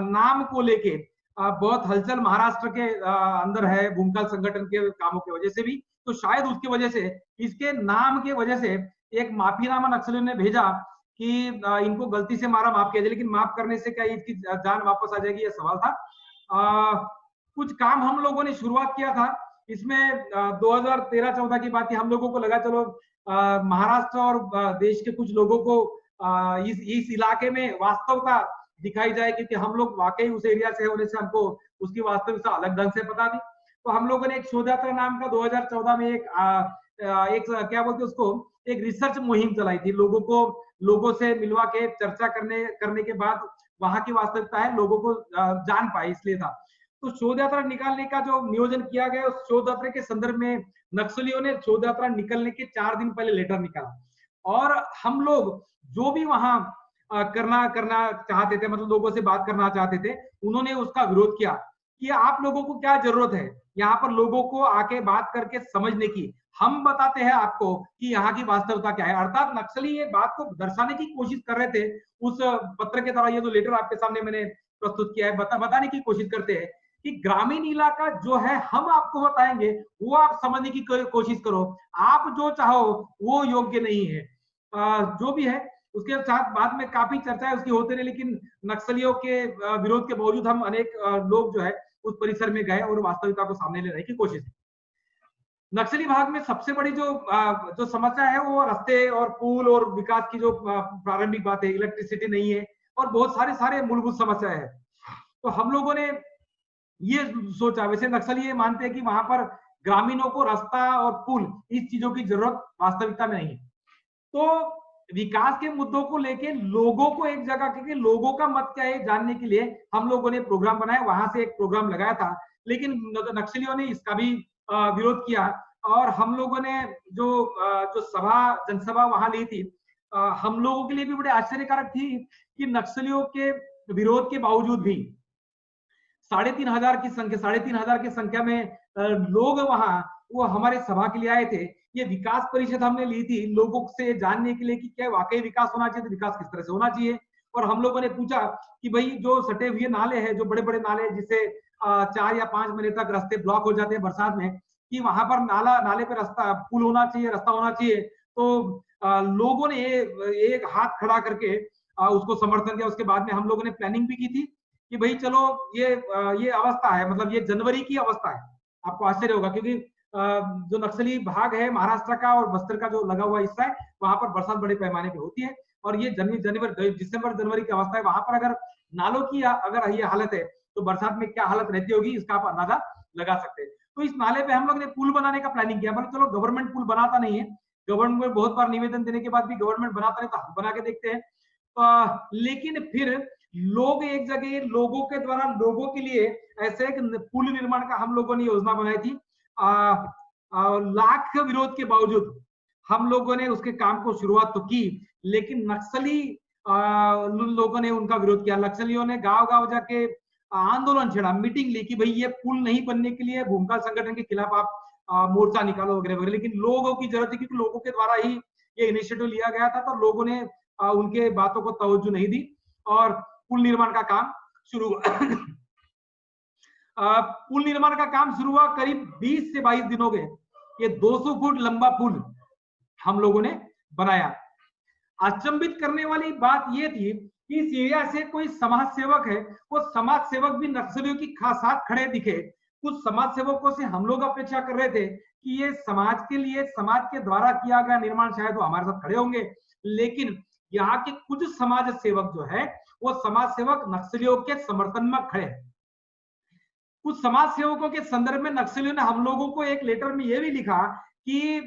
नाम को लेके बहुत हलचल महाराष्ट्र के अंदर है भूमिकाल संगठन के कामों की वजह से भी। तो शायद उसकी वजह से, इसके नाम के वजह से एक माफीनामा नक्सलियों ने भेजा कि इनको गलती से मारा, माफ किया जाए। लेकिन माफ करने से क्या इसकी जान वापस आ जाएगी, यह सवाल था। कुछ काम हम लोगों ने शुरुआत किया था इसमें 2013-14 की बात थी। हम लोगों को लगा चलो महाराष्ट्र और देश के कुछ लोगों को इस इलाके में वास्तवता दिखाई जाए, क्योंकि हम लोग वाकई उस एरिया से होने से हमको उसकी वास्तविकता अलग ढंग से पता थी। तो हम लोगों ने एक शोध यात्रा नाम का 2014 में एक क्या बोलते उसको, एक रिसर्च मुहिम चलाई थी। लोगों से मिलवा के चर्चा करने के बाद वहां की वास्तविकता है लोगों को जान पाए, इसलिए था। तो शोध यात्रा निकालने का जो नियोजन किया गया, उस शोध यात्रा के संदर्भ में नक्सलियों ने शोध यात्रा निकलने के 4 दिन पहले लेटर निकाला, और हम लोग जो भी वहां करना करना चाहते थे, मतलब लोगों से बात करना चाहते थे, उन्होंने उसका विरोध किया कि आप लोगों को क्या जरूरत है यहाँ पर लोगों को आके बात करके समझने की, हम बताते हैं आपको कि यहाँ की वास्तविकता क्या है। अर्थात नक्सली ये बात को दर्शाने की कोशिश कर रहे थे उस पत्र के द्वारा, ये जो लेटर आपके सामने मैंने प्रस्तुत किया है, बताने की कोशिश करते हैं कि ग्रामीण इलाका जो है हम आपको बताएंगे, वो आप समझने की कोशिश करो, आप जो चाहो वो योग्य नहीं है। जो भी है उसके साथ बाद में काफी चर्चा है उसकी होते रही, लेकिन नक्सलियों के विरोध के बावजूद हम अनेक लोग जो है उस परिसर में गए और वास्तविकता को सामने लेने की कोशिश की। नक्सली भाग में सबसे बड़ी जो समस्या है वो रास्ते और पुल और विकास की जो प्रारंभिक बात है, इलेक्ट्रिसिटी नहीं है और बहुत सारे सारे मूलभूत समस्याएं है। तो हम लोगों ने ये सोचा, वैसे नक्सली ये मानते हैं कि वहां पर ग्रामीणों को रास्ता और पुल इस चीजों की जरूरत वास्तविकता में नहीं है। तो विकास के मुद्दों को लेके लोगों को एक जगह करके लोगों का मत क्या है जानने के लिए हम लोगों ने प्रोग्राम बनाया, वहां से एक प्रोग्राम लगाया था, लेकिन नक्सलियों ने इसका भी विरोध किया और हम लोगों ने जो जनसभा वहां ली थी, हम लोगों के लिए भी बड़े आश्चर्यकारक थी कि नक्सलियों के विरोध के बावजूद भी 3,500 की संख्या में लोग वहां वो हमारे सभा के लिए आए थे। ये विकास परिषद हमने ली थी लोगों से जानने के लिए कि क्या वाकई विकास होना चाहिए, तो विकास किस तरह से होना चाहिए। और हम लोगों ने पूछा कि भाई जो सटे हुए नाले हैं, जो बड़े बड़े नाले हैं जिससे 4 या 5 महीने तक रास्ते ब्लॉक हो जाते हैं बरसात में, कि वहां पर नाले पे रास्ता पुल होना चाहिए, रास्ता होना चाहिए। तो लोगों ने एक हाथ खड़ा करके उसको समर्थन किया। उसके बाद में हम लोगों ने प्लानिंग भी की थी कि भाई चलो ये अवस्था है, मतलब ये जनवरी की अवस्था है। आपको आश्चर्य होगा क्योंकि जो नक्सली भाग है महाराष्ट्र का और बस्तर का जो लगा हुआ हिस्सा है, वहां पर बरसात बड़े पैमाने पे होती है और ये दिसंबर जनवरी की अवस्था है। वहां पर अगर नालों की अगर ये हालत है तो बरसात में क्या हालत रहती होगी इसका आप अंदाजा लगा सकते हैं। तो इस नाले पे हम लोग ने पुल बनाने का प्लानिंग किया, बोले चलो गवर्नमेंट पुल बनाता नहीं है, गवर्नमेंट में बहुत बार निवेदन देने के बाद भी गवर्नमेंट बनाता नहीं, तो हम बना के देखते हैं। लेकिन फिर लोग एक जगह लोगों के द्वारा लोगों के लिए ऐसे एक पुल निर्माण का हम लोगों ने योजना बनाई थी। लाख विरोध के बावजूद हम लोगों ने उसके काम को शुरुआत तो की, लेकिन नक्सली लोगों ने उनका विरोध किया। नक्सलियों ने गांव गांव जाके आंदोलन छेड़ा, मीटिंग ली कि भाई ये पुल नहीं बनने के लिए भूमिका संगठन के खिलाफ आप मोर्चा निकालो वगैरह वगैरह। लेकिन लोगों की जरूरत थी क्योंकि लोगों के द्वारा ही ये इनिशिएटिव लिया गया था, तो लोगों ने उनके बातों को तवज्जो नहीं दी और पुल निर्माण का काम शुरू हुआ। पुल निर्माण का काम शुरू हुआ, करीब 20 से 22 दिन हो गए। ये 200 फुट लंबा पुल हम लोगों ने बनाया। अचंभित करने वाली बात यह थी कि इस एरिया से कोई समाज सेवक है, वो समाज सेवक भी नक्सलियों की साथ खड़े दिखे। कुछ समाज सेवकों से हम लोग अपेक्षा कर रहे थे कि ये समाज के लिए समाज के द्वारा किया गया निर्माण शायद वो हमारे साथ खड़े होंगे, लेकिन यहाँ के कुछ समाज सेवक जो है वो समाज सेवक नक्सलियों के समर्थन में खड़े हैं। कुछ समाज सेवकों के संदर्भ में नक्सलियों ने हम लोगों को एक लेटर में यह भी लिखा कि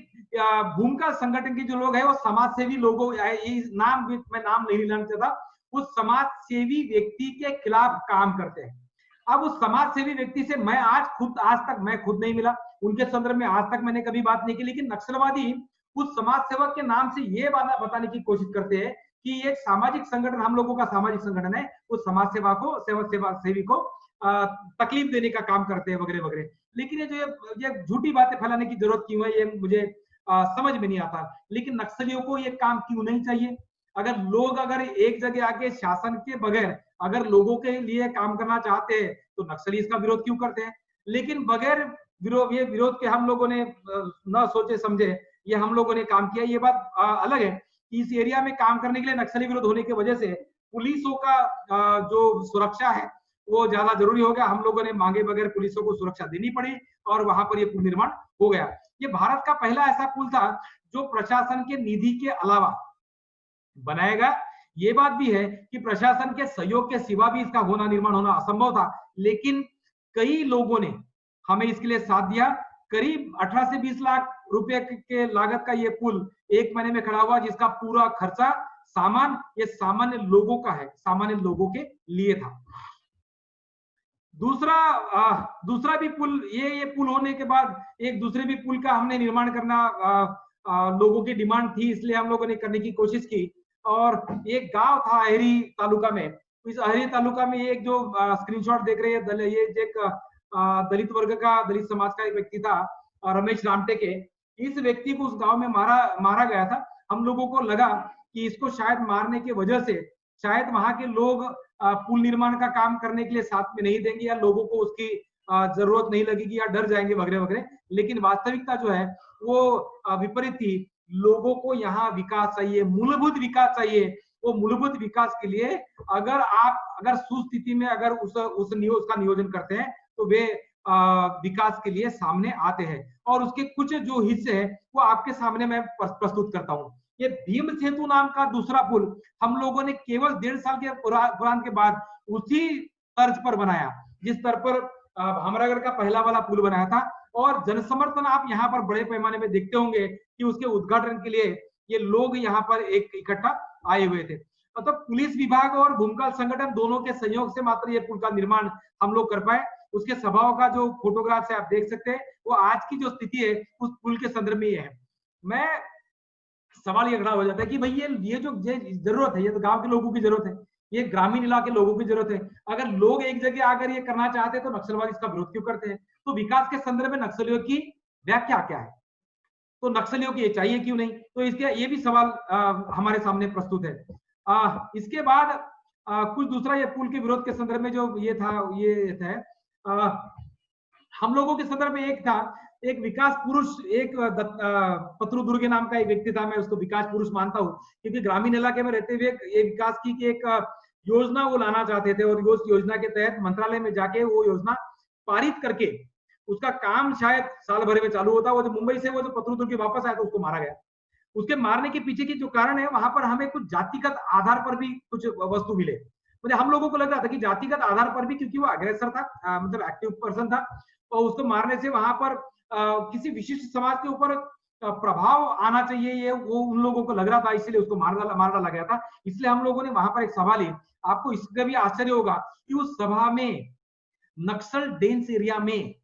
भूमिका संगठन के जो लोग हैं वो समाज सेवी लोगों, मैं नाम नहीं लेना चाहता, उस समाज सेवी व्यक्ति के खिलाफ काम करते हैं। अब उस समाज सेवी व्यक्ति से मैं आज तक मैं खुद नहीं मिला, उनके संदर्भ में आज तक मैंने कभी बात नहीं की, लेकिन नक्सलवादी उस समाज सेवक के नाम से ये बात बताने की कोशिश करते हैं कि एक सामाजिक संगठन, हम लोगों का सामाजिक संगठन है, उस समाज सेवी को तकलीफ देने का काम करते हैं वगैरह वगैरह। लेकिन ये झूठी बातें फैलाने की जरूरत क्यों है, ये मुझे समझ में नहीं आता। लेकिन नक्सलियों को ये काम क्यों नहीं चाहिए? अगर एक जगह आके शासन के बगैर अगर लोगों के लिए काम करना चाहते हैं तो नक्सली इसका विरोध क्यों करते हैं? लेकिन बगैर विरोध के हम लोगों ने न सोचे समझे ये हम लोगों ने काम किया। ये बात अलग है कि इस एरिया में काम करने के लिए नक्सली विरोध होने की वजह से पुलिसों का जो सुरक्षा है वो ज्यादा जरूरी हो गया। हम लोगों ने मांगे बगैर पुलिसों को सुरक्षा देनी पड़ी और वहां पर ये पुल निर्माण हो गया। ये भारत का पहला ऐसा पुल था जो प्रशासन के निधि के अलावा बनाया गया। ये बात भी है कि प्रशासन के सहयोग के सिवा भी इसका निर्माण होना असंभव था, लेकिन कई लोगों ने हमें इसके लिए साथ दिया। करीब 18 से 20 लाख रुपए के लागत का ये पुल 1 महीने में खड़ा हुआ, जिसका पूरा खर्चा ये सामान्य लोगों का है, सामान्य लोगों के लिए था। दूसरा भी पुल, ये पुल होने के बाद एक दूसरे भी पुल का हमने निर्माण करना लोगों की डिमांड थी, इसलिए हम लोगों ने करने की कोशिश की। और एक गांव था अहरी तालुका में, इस अहरी तालुका में एक जो स्क्रीनशॉट देख रहे हैं, ये एक दलित वर्ग का, दलित समाज का एक व्यक्ति था, रमेश रामटेके। इस व्यक्ति को उस गांव में मारा गया था। हम लोगों को लगा कि इसको शायद मारने की वजह से शायद वहां के लोग पुल निर्माण का काम करने के लिए साथ में नहीं देंगे, या लोगों को उसकी जरूरत नहीं लगेगी, या डर जाएंगे वगैरह वगैरह। लेकिन वास्तविकता जो है वो विपरीत थी। लोगों को यहाँ विकास चाहिए, मूलभूत विकास चाहिए। वो मूलभूत विकास के लिए अगर सुस्थिति में अगर उसका नियोजन करते हैं तो वे विकास के लिए सामने आते हैं। और उसके कुछ जो हिस्से हैं वो आपके सामने मैं प्रस्तुत करता हूँ। ये भीम सेतु नाम का दूसरा पुल हम लोगों ने केवल 1.5 साल के पुराण के बाद उसी तर्ज पर बनाया जिस स्तर पर भामरागढ़ का पहला वाला पुल बनाया था। और जनसमर्थन आप यहाँ पर बड़े पैमाने में देखते होंगे कि उसके उद्घाटन के लिए ये लोग यहाँ पर एक इकट्ठा आए हुए थे। मतलब पुलिस विभाग और भूमिकाल संगठन दोनों के सहयोग से मात्र ये पुल का निर्माण हम लोग कर पाए। उसके स्वभाव का जो फोटोग्राफ है आप देख सकते हैं, वो आज की जो स्थिति है उस पुल के संदर्भ में ये है। मैं सवाल ये खड़ा हो जाता है कि भाई ये जो जरूरत है, ये तो गांव के लोगों की जरूरत है, ये ग्रामीण इलाके लोगों की जरूरत है। अगर लोग एक जगह आकर ये करना चाहते हैं तो नक्सलवादी इसका विरोध क्यों करते हैं? तो विकास के संदर्भ में नक्सलियों की व्याख्या क्या है? तो नक्सलियों को ये चाहिए क्यों नहीं? तो इसके ये भी सवाल हमारे सामने प्रस्तुत है। इसके बाद कुछ दूसरा ये पुल के विरोध के संदर्भ में जो ये था, हम लोगों के संदर्भ में एक था, एक विकास पुरुष, एक पत्रु दुर्गे नाम का एक व्यक्ति था। मैं उसको विकास पुरुष मानता हूँ क्योंकि ग्रामीण इलाके में रहते हुए ये विकास की एक योजना वो लाना चाहते थे, और उस योजना के तहत मंत्रालय में जाके वो योजना पारित करके उसका काम शायद साल भर में चालू होता। वो जो मुंबई से वो जो पत्रु दुर्गे वापस आया था उसको मारा गया। उसके मारने के पीछे की जो कारण है, वहां पर हमें कुछ जातिगत आधार पर भी कुछ वस्तु मिले। मतलब हम लोगों को लग रहा था कि जातिगत आधार पर भी, क्योंकि वो अग्रेसर था, मतलब एक्टिव पर्सन था, और उसको मारने से वहां पर किसी विशिष्ट समाज के ऊपर प्रभाव आना चाहिए, ये वो उन लोगों को लग रहा था, इसलिए उसको मार डाला गया था। इसलिए हम लोगों ने वहां पर एक सभा ली। आपको इसका भी आश्चर्य होगा कि उस सभा में नक्सल डेंस एरिया में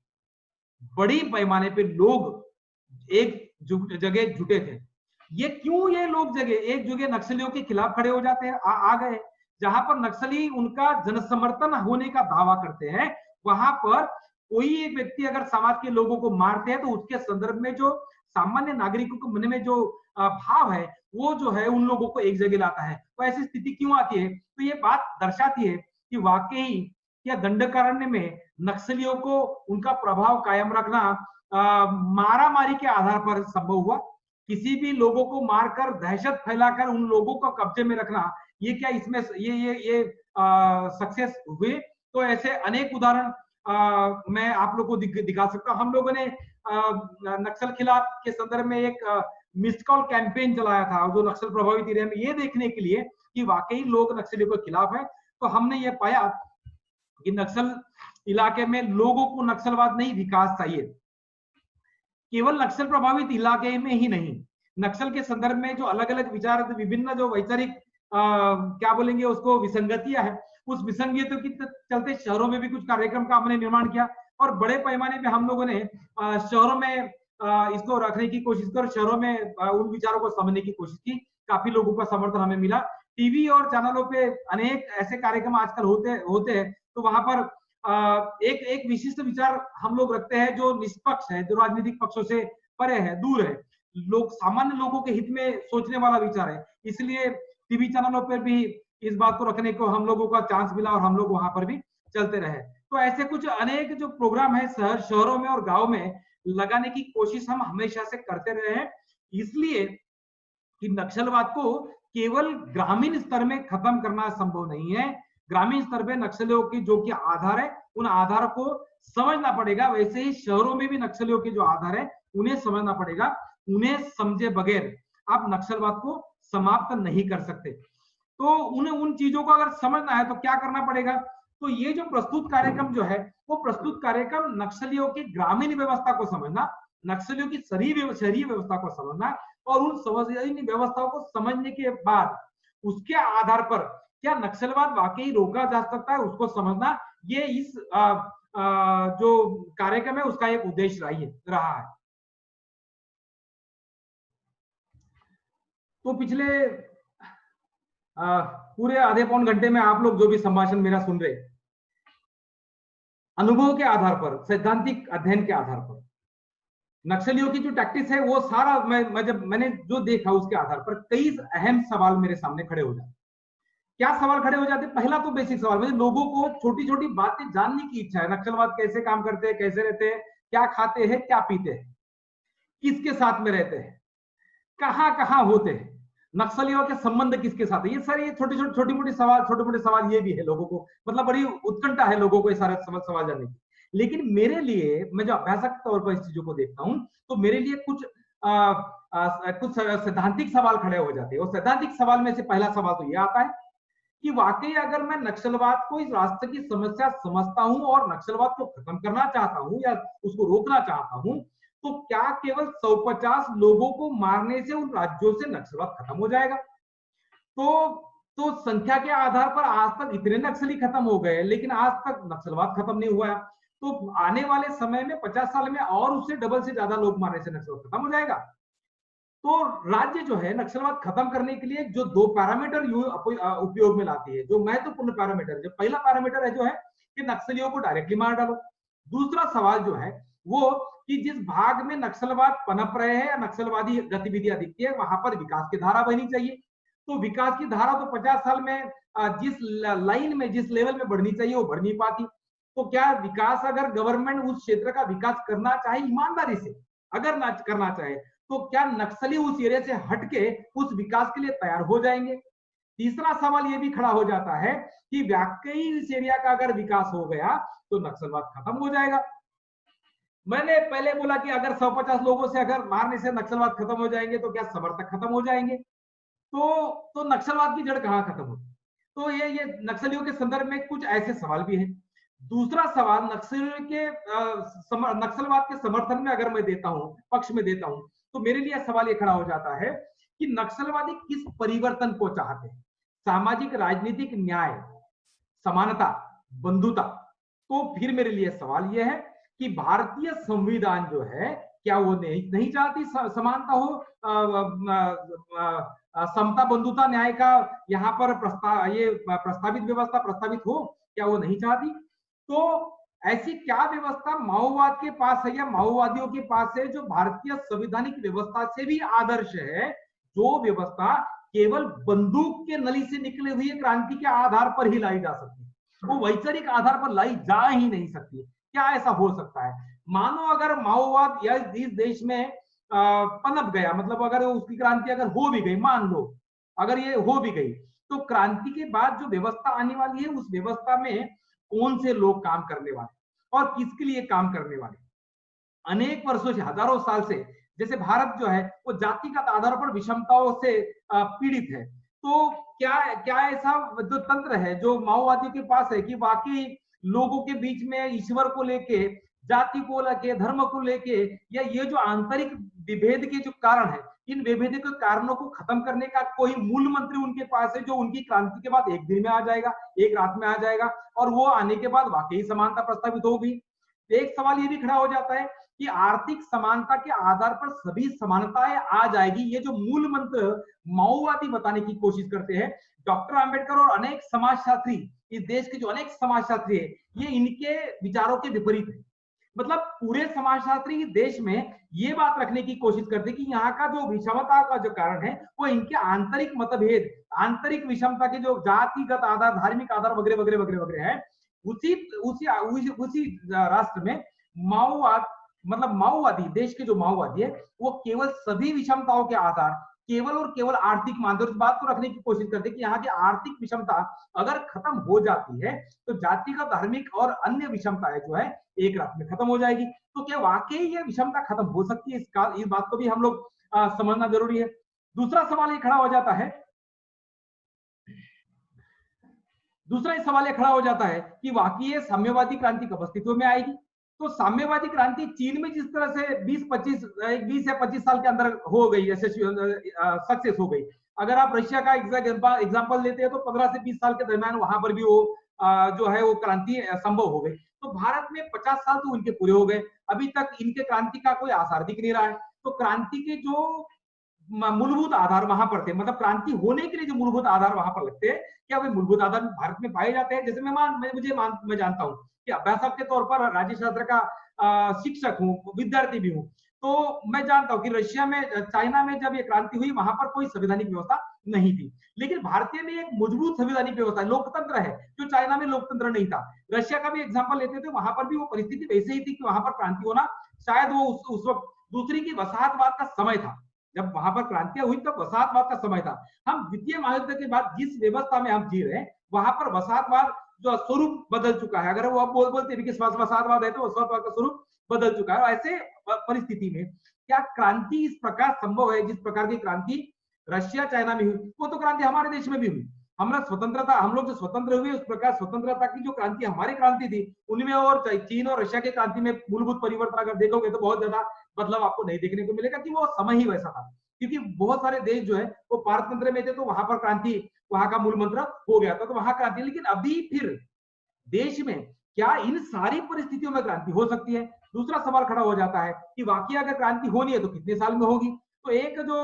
बड़ी पैमाने पे लोग एक जगह जुटे थे। ये क्यों ये लोग एक जगह नक्सलियों के खिलाफ खड़े हो जाते हैं, आ गए जहां पर नक्सली उनका जनसमर्थन होने का दावा करते हैं, वहां पर कोई एक व्यक्ति अगर समाज के लोगों को मारते हैं तो उसके संदर्भ में जो सामान्य नागरिकों के मन में जो भाव है वो जो है उन लोगों को एक जगह लाता है। तो ऐसी स्थिति क्यों आती है? तो ये बात दर्शाती है कि वाकई या दंडकारण्य में नक्सलियों को उनका प्रभाव कायम रखना मारा मारी के आधार पर संभव हुआ। किसी भी लोगों को मारकर दहशत फैलाकर उन लोगों को कब्जे में रखना, ये क्या इसमें ये सक्सेस हुए? तो ऐसे अनेक उदाहरण मैं आप लोगों को दिखा सकता हूं। हम लोगों ने नक्सल खिलाफ के संदर्भ में एक मिस्ड कॉल कैंपेन चलाया था जो नक्सल प्रभावित एरिया में, ये देखने के लिए कि वाकई लोग नक्सलियों के खिलाफ है। तो हमने ये पाया कि नक्सल इलाके में लोगों को नक्सलवाद नहीं, विकास चाहिए। केवल नक्सल प्रभावित इलाके में ही नहीं, नक्सल के संदर्भ में जो अलग अलग विचार, विभिन्न जो वैचारिक क्या बोलेंगे उसको, विसंगतियां है, उस विसंगतियों के चलते शहरों में भी कुछ कार्यक्रम का हमने निर्माण किया। और बड़े पैमाने पे हम लोगों ने शहरों में इसको रखने की कोशिश की और शहरों में उन विचारों को समझने की कोशिश की। काफी लोगों का समर्थन हमें मिला। टीवी और चैनलों पे अनेक ऐसे कार्यक्रम आजकल होते हैं, तो वहां पर एक विशिष्ट विचार हम लोग रखते हैं जो निष्पक्ष है, जो राजनीतिक पक्षों से परे है, दूर है, लोग सामान्य लोगों के हित में सोचने वाला विचार है। इसलिए टीवी चैनलों पर भी इस बात को रखने को हम लोगों का चांस मिला और हम लोग वहां पर भी चलते रहे। तो ऐसे कुछ अनेक जो प्रोग्राम है शहरों में और गांव में लगाने की कोशिश हम हमेशा से करते रहे हैं, इसलिए कि नक्सलवाद को केवल ग्रामीण स्तर में खत्म करना संभव नहीं है। ग्रामीण स्तर पे नक्सलियों की जो कि आधार है, उन आधार को समझना पड़ेगा। वैसे ही शहरों में भी नक्सलियों के जो आधार है उन्हें समझना पड़ेगा। उन्हें समझे बगैर आप नक्सलवाद को समाप्त नहीं कर सकते। तो उन चीजों को अगर समझना है तो क्या करना पड़ेगा? तो ये जो प्रस्तुत कार्यक्रम जो है, वो प्रस्तुत कार्यक्रम नक्सलियों की ग्रामीण व्यवस्था को समझना, नक्सलियों की शहरी व्यवस्था को समझना, और उन व्यवस्थाओं को समझने के बाद उसके आधार पर क्या नक्सलवाद वाकई रोका जा सकता है उसको समझना, ये इस जो कार्यक्रम है उसका एक उद्देश्य रहा है। तो पिछले पूरे आधे पौन घंटे में आप लोग जो भी संभाषण मेरा सुन रहे, अनुभव के आधार पर, सैद्धांतिक अध्ययन के आधार पर नक्सलियों की जो टैक्टिक्स है वो सारा मैंने जो देखा उसके आधार पर कई अहम सवाल मेरे सामने खड़े हो जाते। क्या सवाल खड़े हो जाते? पहला तो बेसिक सवाल, मुझे लोगों को छोटी छोटी बातें जानने की इच्छा है। नक्सलवाद कैसे काम करते हैं, कैसे रहते हैं, क्या खाते हैं, क्या पीते हैं, किसके साथ में रहते हैं, कहां कहां होते हैं, नक्सलियों के संबंध किसके साथ है, ये सारे छोटे मोटे सवाल ये भी है लोगों को, मतलब बड़ी उत्कंठा है लोगों को ये सारे सवाल जानने की। लेकिन मेरे लिए, मैं जो अभ्यासक के तौर पर इस चीजों को देखता हूं, तो मेरे लिए कुछ सैद्धांतिक सवाल खड़े हो जाते हैं। और सैद्धांतिक सवाल में से पहला सवाल तो ये आता है कि वाकई अगर मैं नक्सलवाद को इस राष्ट्र की समस्या समझता हूं और नक्सलवाद को खत्म करना चाहता हूं या उसको रोकना चाहता हूं, तो क्या केवल 150 लोगों को मारने से उन राज्यों से नक्सलवाद खत्म हो जाएगा? तो संख्या के आधार पर आज तक इतने नक्सली खत्म हो गए, लेकिन आज तक नक्सलवाद खत्म नहीं हुआ है। तो आने वाले समय में 50 साल में और उससे डबल से ज्यादा लोग मारने से नक्सलवाद खत्म हो जाएगा। तो राज्य जो है नक्सलवाद खत्म करने के लिए जो 2 पैरामीटर उपयोग में लाती है, जो महत्वपूर्ण पैरामीटर, जो पहला पैरामीटर है जो है कि नक्सलियों को डायरेक्टली मार डालो। दूसरा सवाल जो है वो कि जिस भाग में नक्सलवाद पनप रहे हैं या नक्सलवादी गतिविधियां दिखती है, वहां पर विकास की धारा बहनी चाहिए। तो विकास की धारा तो 50 साल में जिस लाइन में, जिस लेवल में बढ़नी चाहिए वो बढ़ नहीं पाती। तो क्या विकास, अगर गवर्नमेंट उस क्षेत्र का विकास करना चाहे ईमानदारी से, अगर ना करना चाहे, तो क्या नक्सली उस एरिया से हटके उस विकास के लिए तैयार हो जाएंगे? तीसरा सवाल यह भी खड़ा हो जाता है कि वाकई इस एरिया का अगर विकास हो गया तो नक्सलवाद खत्म हो जाएगा। मैंने पहले बोला कि अगर 150 लोगों से अगर मारने से नक्सलवाद खत्म हो जाएंगे तो क्या समर्थक खत्म हो जाएंगे? तो नक्सलवाद की जड़ कहां खत्म होगी? तो ये नक्सलियों के संदर्भ में कुछ ऐसे सवाल भी हैं। दूसरा सवाल नक्सलवाद के समर्थन में अगर मैं देता हूं, पक्ष में देता हूं, तो मेरे लिए सवाल ये खड़ा हो जाता है कि नक्सलवादी किस परिवर्तन को चाहते हैं? सामाजिक राजनीतिक न्याय, समानता, बंधुता। तो फिर मेरे लिए सवाल यह है कि भारतीय संविधान जो है, क्या वो नहीं चाहती समानता हो, समता, बंधुता, न्याय का यहाँ पर प्रस्तावित व्यवस्था प्रस्तावित हो? क्या वो नहीं चाहती? तो ऐसी क्या व्यवस्था माओवाद के पास है या माओवादियों के पास है जो भारतीय संवैधानिक व्यवस्था से भी आदर्श है, जो व्यवस्था केवल बंदूक के नली से निकले हुए क्रांति के आधार पर ही लाई जा सकती है, वो वैचारिक आधार पर लाई जा ही नहीं सकती? क्या ऐसा हो सकता है? मानो अगर माओवाद या इस देश में पनप गया, मतलब अगर उसकी क्रांति अगर हो भी गई, मान लो अगर ये हो भी गई, तो क्रांति के बाद जो व्यवस्था आने वाली है उस व्यवस्था में कौन से लोग काम करने वाले और किसके लिए काम करने वाले? अनेक वर्षों से, हजारों साल से, जैसे भारत जो है वो जातिगत आधार पर विषमताओं से पीड़ित है। तो क्या ऐसा जो तंत्र है जो माओवादियों के पास है कि वाकई लोगों के बीच में ईश्वर को लेके, जाति को लेके, धर्म को लेके, या ये जो आंतरिक विभेद के जो कारण है, इन विभेद के कारणों को खत्म करने का कोई मूल मंत्र उनके पास है जो उनकी क्रांति के बाद एक दिन में आ जाएगा, एक रात में आ जाएगा, और वो आने के बाद वाकई समानता प्रस्तावित होगी? एक सवाल ये भी खड़ा हो जाता है कि आर्थिक समानता के आधार पर सभी समानताएं आ जाएगी, ये जो मूल मंत्र माओवादी बताने की कोशिश करते हैं। डॉक्टर अंबेडकर और अनेक समाजशास्त्री, इस देश के जो अनेक समाजशास्त्री है, ये इनके विचारों के विपरीत है। मतलब पूरे समाजशास्त्री देश में ये बात रखने की कोशिश करते हैं कि यहाँ का जो विषमता का जो कारण है वो इनके आंतरिक मतभेद, आंतरिक विषमता के जो जातिगत आधार, धार्मिक आधार वगैरह वगैरह वगैरह वगैरह है। उसी राष्ट्र में माओवाद, मतलब माओवादी, देश के जो माओवादी है वो केवल सभी विषमताओं के आधार, केवल और केवल आर्थिक मानते, इस बात को रखने की कोशिश करते हैं कि यहाँ की आर्थिक विषमता अगर खत्म हो जाती है तो जातिगत, धार्मिक और अन्य विषमताएं जो है एक रात में खत्म हो जाएगी। तो क्या वाकई ये विषमता खत्म हो सकती है? इस बात को भी हम लोग समझना जरूरी है। दूसरा सवाल ये खड़ा हो जाता है, कि वाकई ये साम्यवादी क्रांति कब अस्तित्व में आएगी? तो साम्यवादी क्रांति चीन में जिस तरह से 20 या 25 साल के अंदर हो गई, जैसे सक्सेस हो गई, अगर आप रशिया का एग्जांपल लेते हैं तो 15 से 20 साल के दरमियान वहां पर भी वो जो है वो क्रांति संभव हो गई। तो भारत में 50 साल तो उनके पूरे हो गए, अभी तक इनके क्रांति का कोई आसार दिख नहीं रहा है। तो क्रांति के जो मूलभूत आधार वहां पर थे, मतलब क्रांति होने के लिए जो मूलभूत आधार वहां पर लगते हैं, क्या वे मूलभूत आधार भारत में पाए जाते हैं? जैसे मैं जानता हूँ कि अभ्यासक के तौर पर राज्य शास्त्र का शिक्षक हूँ, विद्यार्थी भी हूँ, तो मैं जानता हूँ कि रशिया में, चाइना में जब ये क्रांति हुई, वहां पर कोई संवैधानिक व्यवस्था नहीं थी, लेकिन भारतीय में एक मजबूत संवैधानिक व्यवस्था, लोकतंत्र है, जो चाइना में लोकतंत्र नहीं था। रशिया का भी एग्जाम्पल लेते थे, वहां पर भी वो परिस्थिति वैसे ही थी कि वहां पर क्रांति होना, शायद वो उस वक्त दूसरी की वसाहतवाद का समय था, जब वहां पर क्रांतियां हुई तब वसाहतवाद का समय था। हम द्वितीय महायुद्ध के बाद जिस व्यवस्था में हम जी रहे हैं, वहां पर वसाहतवाद जो स्वरूप बदल चुका है, अगर वो आप बोलते हैं कि वसाहतवाद है तो वसाहतवाद का स्वरूप बदल चुका है। ऐसे परिस्थिति में क्या क्रांति इस प्रकार संभव है, जिस प्रकार की क्रांति रशिया चाइना में हुई, वो तो क्रांति हमारे देश में भी हुई। हमारा स्वतंत्रता, हम लोग जो स्वतंत्र हुए, उस प्रकार स्वतंत्रता की जो क्रांति हमारी क्रांति थी, उनमें और चीन और रशिया की क्रांति में मूलभूत परिवर्तन अगर देखोगे तो बहुत ज्यादा बदलाव आपको नहीं देखने को मिलेगा, कि वो समय ही वैसा था, क्योंकि बहुत सारे देश जो है वो पारतंत्र में थे, तो वहां पर क्रांति, वहां का मूल मंत्र हो गया था, तो वहां क्रांति। लेकिन अभी फिर देश में क्या इन सारी परिस्थितियों में क्रांति हो सकती है? दूसरा सवाल खड़ा हो जाता है कि वाकई अगर क्रांति होनी है तो कितने साल में होगी? तो एक जो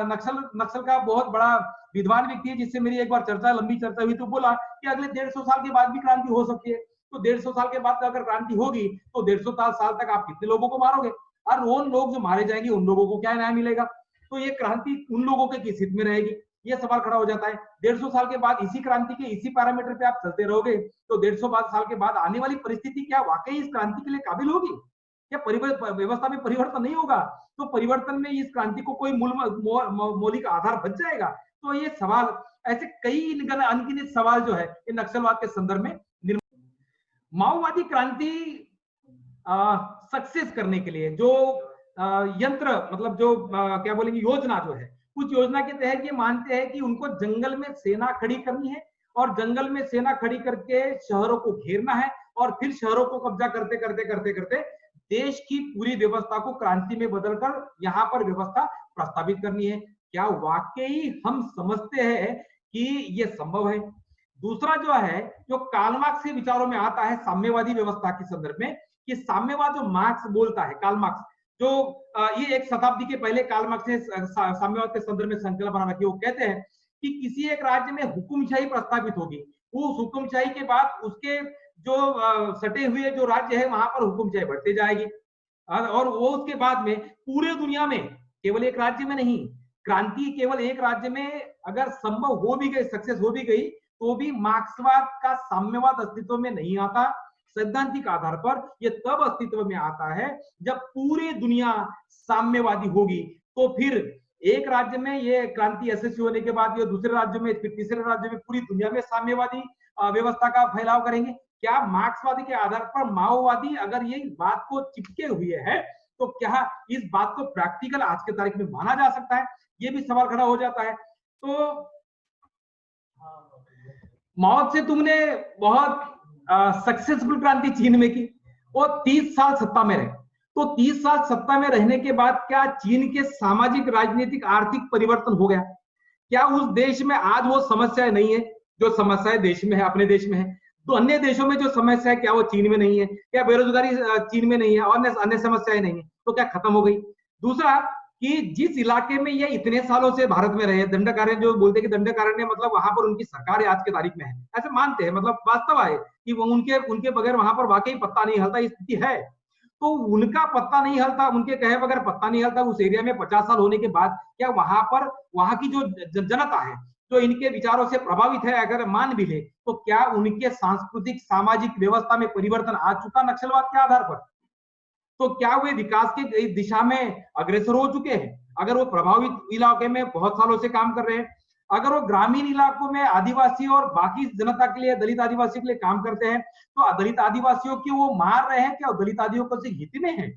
नक्सल का बहुत बड़ा विद्वान व्यक्ति है, जिससे मेरी एक बार लंबी चर्चा हुई, तो बोला कि अगले 150 साल के बाद भी क्रांति हो सकती है। तो 150 साल के बाद अगर क्रांति होगी तो 150 साल तक आप कितने लोगों को मारोगे, और उन लोग जो मारे जाएंगे उन लोगों को क्या न्याय मिलेगा? तो ये क्रांति उन लोगों के किस हित में रहेगी? ये सवाल खड़ा हो जाता है। 150 साल के बाद इसी क्रांति के इसी पैरामीटर पे आप चलते रहोगे तो 150 साल के बाद आने वाली परिस्थिति क्या वाकई इस क्रांति के लिए काबिल होगी? क्या व्यवस्था में परिवर्तन नहीं होगा? तो परिवर्तन में इस क्रांति को कोई मौलिक आधार बच जाएगा? तो ये सवाल, ऐसे कई अनगिनत सवाल जो है ये नक्सलवाद के संदर्भ में माओवादी क्रांति सक्सेस करने के लिए जो यंत्र, मतलब जो क्या बोलेंगे, योजना जो है, कुछ योजना के तहत ये मानते हैं कि उनको जंगल में सेना खड़ी करनी है, और जंगल में सेना खड़ी करके शहरों को घेरना है, और फिर शहरों को कब्जा करते करते करते करते देश की पूरी व्यवस्था को क्रांति में बदलकर यहाँ पर व्यवस्था प्रस्तावित करनी है। क्या वाकई हम समझते हैं कि ये संभव है? दूसरा जो है, जो कार्ल मार्क्स के विचारों में आता है साम्यवादी व्यवस्था के संदर्भ में, कि साम्यवाद जो मार्क्स बोलता है, कार्ल मार्क्स, जो ये एक शताब्दी के पहले कार्ल मार्क्स ने साम्यवाद के संदर्भ में संकल्प बना रखी है। वो कहते हैं कि किसी एक राज्य में हुकुमशाही प्रस्तावित होगी, उस हुकुमशाही के बाद उसके जो सटे हुए जो राज्य है वहां पर हुकुमशाही बढ़ते जाएगी, और वो उसके बाद में पूरे दुनिया में, केवल एक राज्य में नहीं, क्रांति केवल एक राज्य में अगर संभव हो भी गई, सक्सेस हो भी गई, तो भी मार्क्सवाद का साम्यवाद अस्तित्व में नहीं आता। सैद्धांतिक आधार पर यह तब अस्तित्व में आता है जब पूरी दुनिया साम्यवादी होगी। तो फिर एक राज्य में ये क्रांति यशस्वी होने के बाद ये दूसरे राज्य में, फिर तीसरे राज्य में, पूरी दुनिया में साम्यवादी व्यवस्था का फैलाव करेंगे। क्या मार्क्सवादी के आधार पर माओवादी अगर ये बात को चिपके हुए है, तो क्या इस बात को प्रैक्टिकल आज के तारीख में माना जा सकता है? ये भी सवाल खड़ा हो जाता है। तो माओ से तुमने बहुत सक्सेसफुल क्रांति चीन में की, और 30 साल सत्ता में रहे, तो 30 साल सत्ता में रहने के बाद क्या चीन के सामाजिक, राजनीतिक, आर्थिक परिवर्तन हो गया? क्या उस देश में आज वो समस्याएं नहीं है जो समस्याएं देश में है, अपने देश में है? तो अन्य देशों में जो समस्या है क्या वो चीन में नहीं है? क्या बेरोजगारी चीन में नहीं है, और अन्य समस्याएं नहीं है, तो क्या खत्म हो गई? दूसरा, कि जिस इलाके में ये इतने सालों से भारत में रहे, दंडकारण्य जो बोलते हैं कि दंडकारण्य मतलब वहां पर उनकी सरकार आज के तारीख में है, ऐसे मानते हैं, मतलब वास्तव है कि वो उनके बगैर वहां पर वाकई पत्ता नहीं हिलता, स्थिति है। तो उनका पत्ता नहीं हिलता, उनके कहे बगैर पत्ता नहीं हिलता उस एरिया में 50 साल होने के बाद, क्या वहां पर वहां की जो जनता है जो इनके विचारों से प्रभावित है, अगर मान भी ले, तो क्या उनके सांस्कृतिक, सामाजिक व्यवस्था में परिवर्तन आ चुका नक्सलवाद के आधार पर? तो क्या वे विकास की दिशा में अग्रसर हो चुके हैं? अगर वो प्रभावित इलाके में बहुत सालों से काम कर रहे हैं, अगर वो ग्रामीण इलाकों में आदिवासी और बाकी जनता के लिए, दलित आदिवासियों के लिए काम करते हैं, तो दलित आदिवासियों की वो मार रहे हैं, क्या दलित आदिवासियों से हित में है?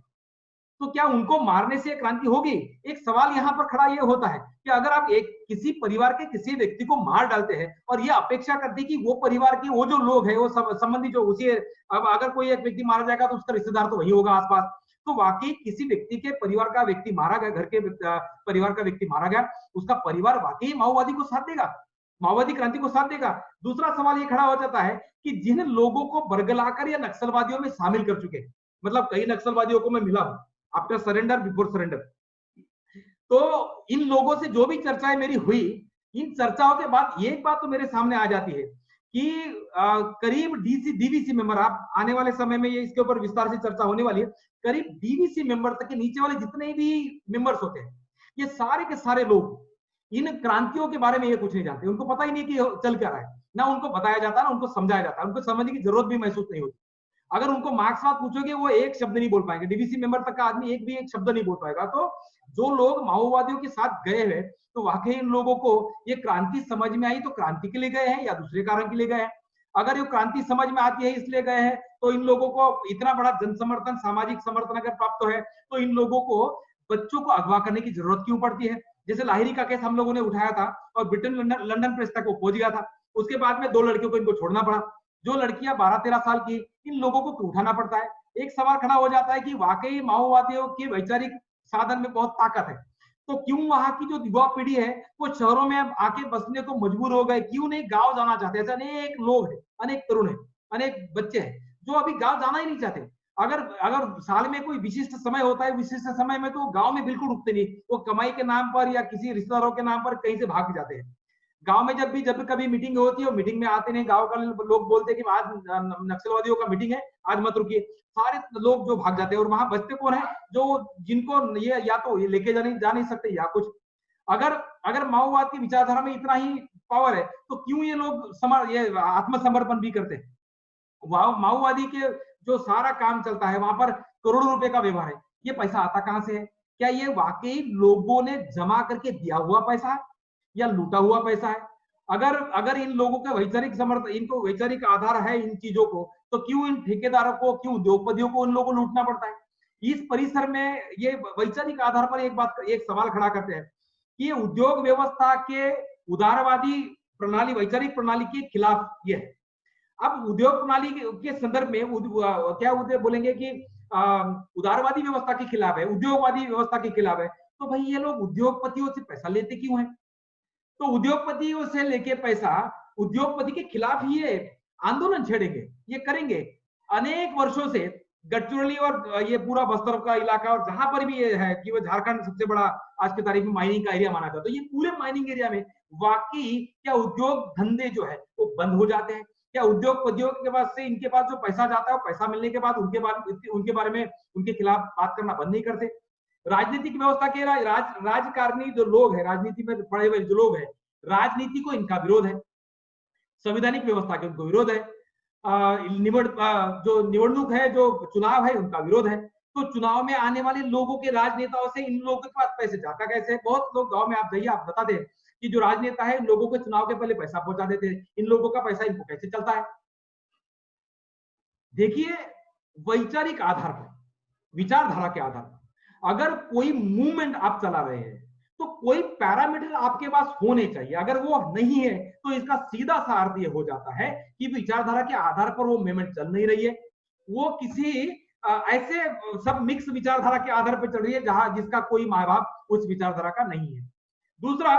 तो क्या उनको मारने से क्रांति होगी? एक सवाल यहाँ पर खड़ा ये होता है कि अगर आप एक किसी परिवार के किसी व्यक्ति को मार डालते हैं और ये अपेक्षा करते हैं कि वो परिवार के वो जो लोग हैं, वो संबंधी जो उसी, अब अगर कोई एक व्यक्ति मारा जाएगा तो उसका रिश्तेदार तो वही होगा आसपास, तो वाकई किसी व्यक्ति के परिवार का व्यक्ति मारा गया, घर के परिवार का व्यक्ति मारा गया, उसका परिवार वाकई माओवादी को साथ देगा, माओवादी क्रांति को साथ देगा? दूसरा सवाल ये खड़ा हो जाता है कि जिन लोगों को बरगलाकर या नक्सलवादियों में शामिल कर चुके, मतलब कई नक्सलवादियों को मैं मिला हूं आफ्टर सरेंडर, बिफोर सरेंडर, तो इन लोगों से जो भी चर्चाएं मेरी हुई, इन चर्चाओं के बाद एक बात तो मेरे सामने आ जाती है कि करीब डीवीसी मेंबर, आप आने वाले समय में ये इसके ऊपर विस्तार से चर्चा होने वाली है, करीब डीवीसी मेंबर तक के नीचे वाले जितने भी मेंबर्स होते हैं, ये सारे के सारे लोग इन क्रांतियों के बारे में ये कुछ नहीं जानते। उनको पता ही नहीं कि चल क्या रहा है, ना उनको बताया जाता, ना उनको समझाया जाता, उनको समझने की जरूरत भी महसूस नहीं होती। अगर उनको मार्क्सवाद पूछोगे, वो एक शब्द नहीं बोल पाएंगे। डीवीसी मेंबर तक का आदमी एक भी एक शब्द नहीं बोल पाएगा। तो जो लोग माओवादियों के साथ गए हैं, तो वाकई इन लोगों को ये क्रांति समझ में आई तो क्रांति के लिए गए हैं या दूसरे कारण के लिए गए हैं। अगर ये क्रांति समझ में आती है इसलिए गए हैं, तो इन लोगों को इतना बड़ा जन समर्थन, सामाजिक समर्थन अगर प्राप्त है, तो इन लोगों को बच्चों को अगवा करने की जरूरत क्यों पड़ती है? जैसे लाहिरी का केस हम लोगों ने उठाया था और ब्रिटेन लंदन प्रेस तक वो पहुंच गया था। उसके बाद में 2 लड़कियों को इनको छोड़ना पड़ा। जो लड़कियां 12-13 साल की, इन लोगों को क्यों उठाना पड़ता है? एक सवाल खड़ा हो जाता है कि वाकई माओवादियों के वैचारिक साधन में बहुत ताकत है, तो क्यों वहां की जो युवा पीढ़ी है वो शहरों में आके बसने को मजबूर हो गए? क्यों नहीं गांव जाना चाहते? ऐसे अनेक लोग हैं, अनेक तरुण है, अनेक बच्चे हैं जो अभी गांव जाना ही नहीं चाहते। अगर अगर साल में कोई विशिष्ट समय होता है, विशिष्ट समय में तो गांव में बिल्कुल रुकते नहीं, वो कमाई के नाम पर या किसी रिश्तेदारों के नाम पर कहीं से भाग जाते हैं। गांव में जब कभी मीटिंग होती है, मीटिंग में आते नहीं, गांव का लोग बोलते हैं कि आज नक्सलवादियों का मीटिंग है, आज मत रुकिए। सारे लोग जो भाग जाते हैं, और वहां बचते कौन है? जो जिनको ये या तो ये लेके जा नहीं सकते या कुछ। अगर अगर माओवाद की विचारधारा में इतना ही पावर है, तो क्यों ये लोग ये आत्मसमर्पण भी करते हैं? माओवादी के जो सारा काम चलता है, वहां पर करोड़ों रुपए का व्यवहार है। ये पैसा आता कहां से है? क्या ये वाकई लोगों ने जमा करके दिया हुआ पैसा है या लूटा हुआ पैसा है? अगर अगर इन लोगों का वैचारिक समर्थन, इनको वैचारिक आधार है इन चीजों को, तो क्यों इन ठेकेदारों को, क्यों उद्योगपतियों को उन लोगों को लूटना पड़ता है? इस परिसर में ये वैचारिक आधार पर एक सवाल खड़ा करते हैं कि उद्योग व्यवस्था के उदारवादी प्रणाली, वैचारिक प्रणाली के खिलाफ ये है। अब उद्योग प्रणाली के संदर्भ में क्या बोलेंगे कि उदारवादी व्यवस्था के खिलाफ है, उद्योगवादी व्यवस्था के खिलाफ है, तो भाई ये लोग उद्योगपतियों से पैसा लेते क्यों है? तो उद्योगपतियों से लेके पैसा, उद्योगपति के खिलाफ ही ये आंदोलन छेड़ेंगे, ये करेंगे। अनेक वर्षों से गडचिरोली और ये पूरा बस्तर का इलाका और जहां पर भी ये है कि वो झारखंड सबसे बड़ा आज की तारीख में माइनिंग का एरिया माना जाता है, तो ये पूरे माइनिंग एरिया में वाकई क्या उद्योग धंधे जो है वो बंद हो जाते हैं? क्या उद्योगपतियों के पास से इनके पास जो पैसा जाता है, पैसा मिलने के बाद उनके बारे में उनके खिलाफ बात करना बंद नहीं करते? राजनीतिक व्यवस्था के राजकारणी जो लोग हैं, राजनीति में पड़े हुए जो लोग हैं, राजनीति को इनका विरोध है, संवैधानिक व्यवस्था के उनको विरोध है, जो निवडणूक है, जो चुनाव है, उनका विरोध है। तो चुनाव में आने वाले लोगों के राजनेताओं से इन लोगों के पास पैसे जाता कैसे है? बहुत लोग गांव में आप जाइए, आप बता दें कि जो राजनेता है इन लोगों को चुनाव के पहले पैसा पहुंचा देते हैं। इन लोगों का पैसा इनको कैसे चलता है? देखिए, वैचारिक आधार पर, विचारधारा के आधार पर अगर कोई मूवमेंट आप चला रहे हैं, तो कोई पैरामीटर आपके पास होने चाहिए। अगर वो नहीं है, तो इसका सीधा सा अर्थ ये हो जाता है कि विचारधारा के आधार पर वो मूवमेंट चल नहीं रही है, वो किसी ऐसे सब मिक्स विचारधारा के आधार पर चल रही है जहां जिसका कोई माँ बाप उस विचारधारा का नहीं है। दूसरा,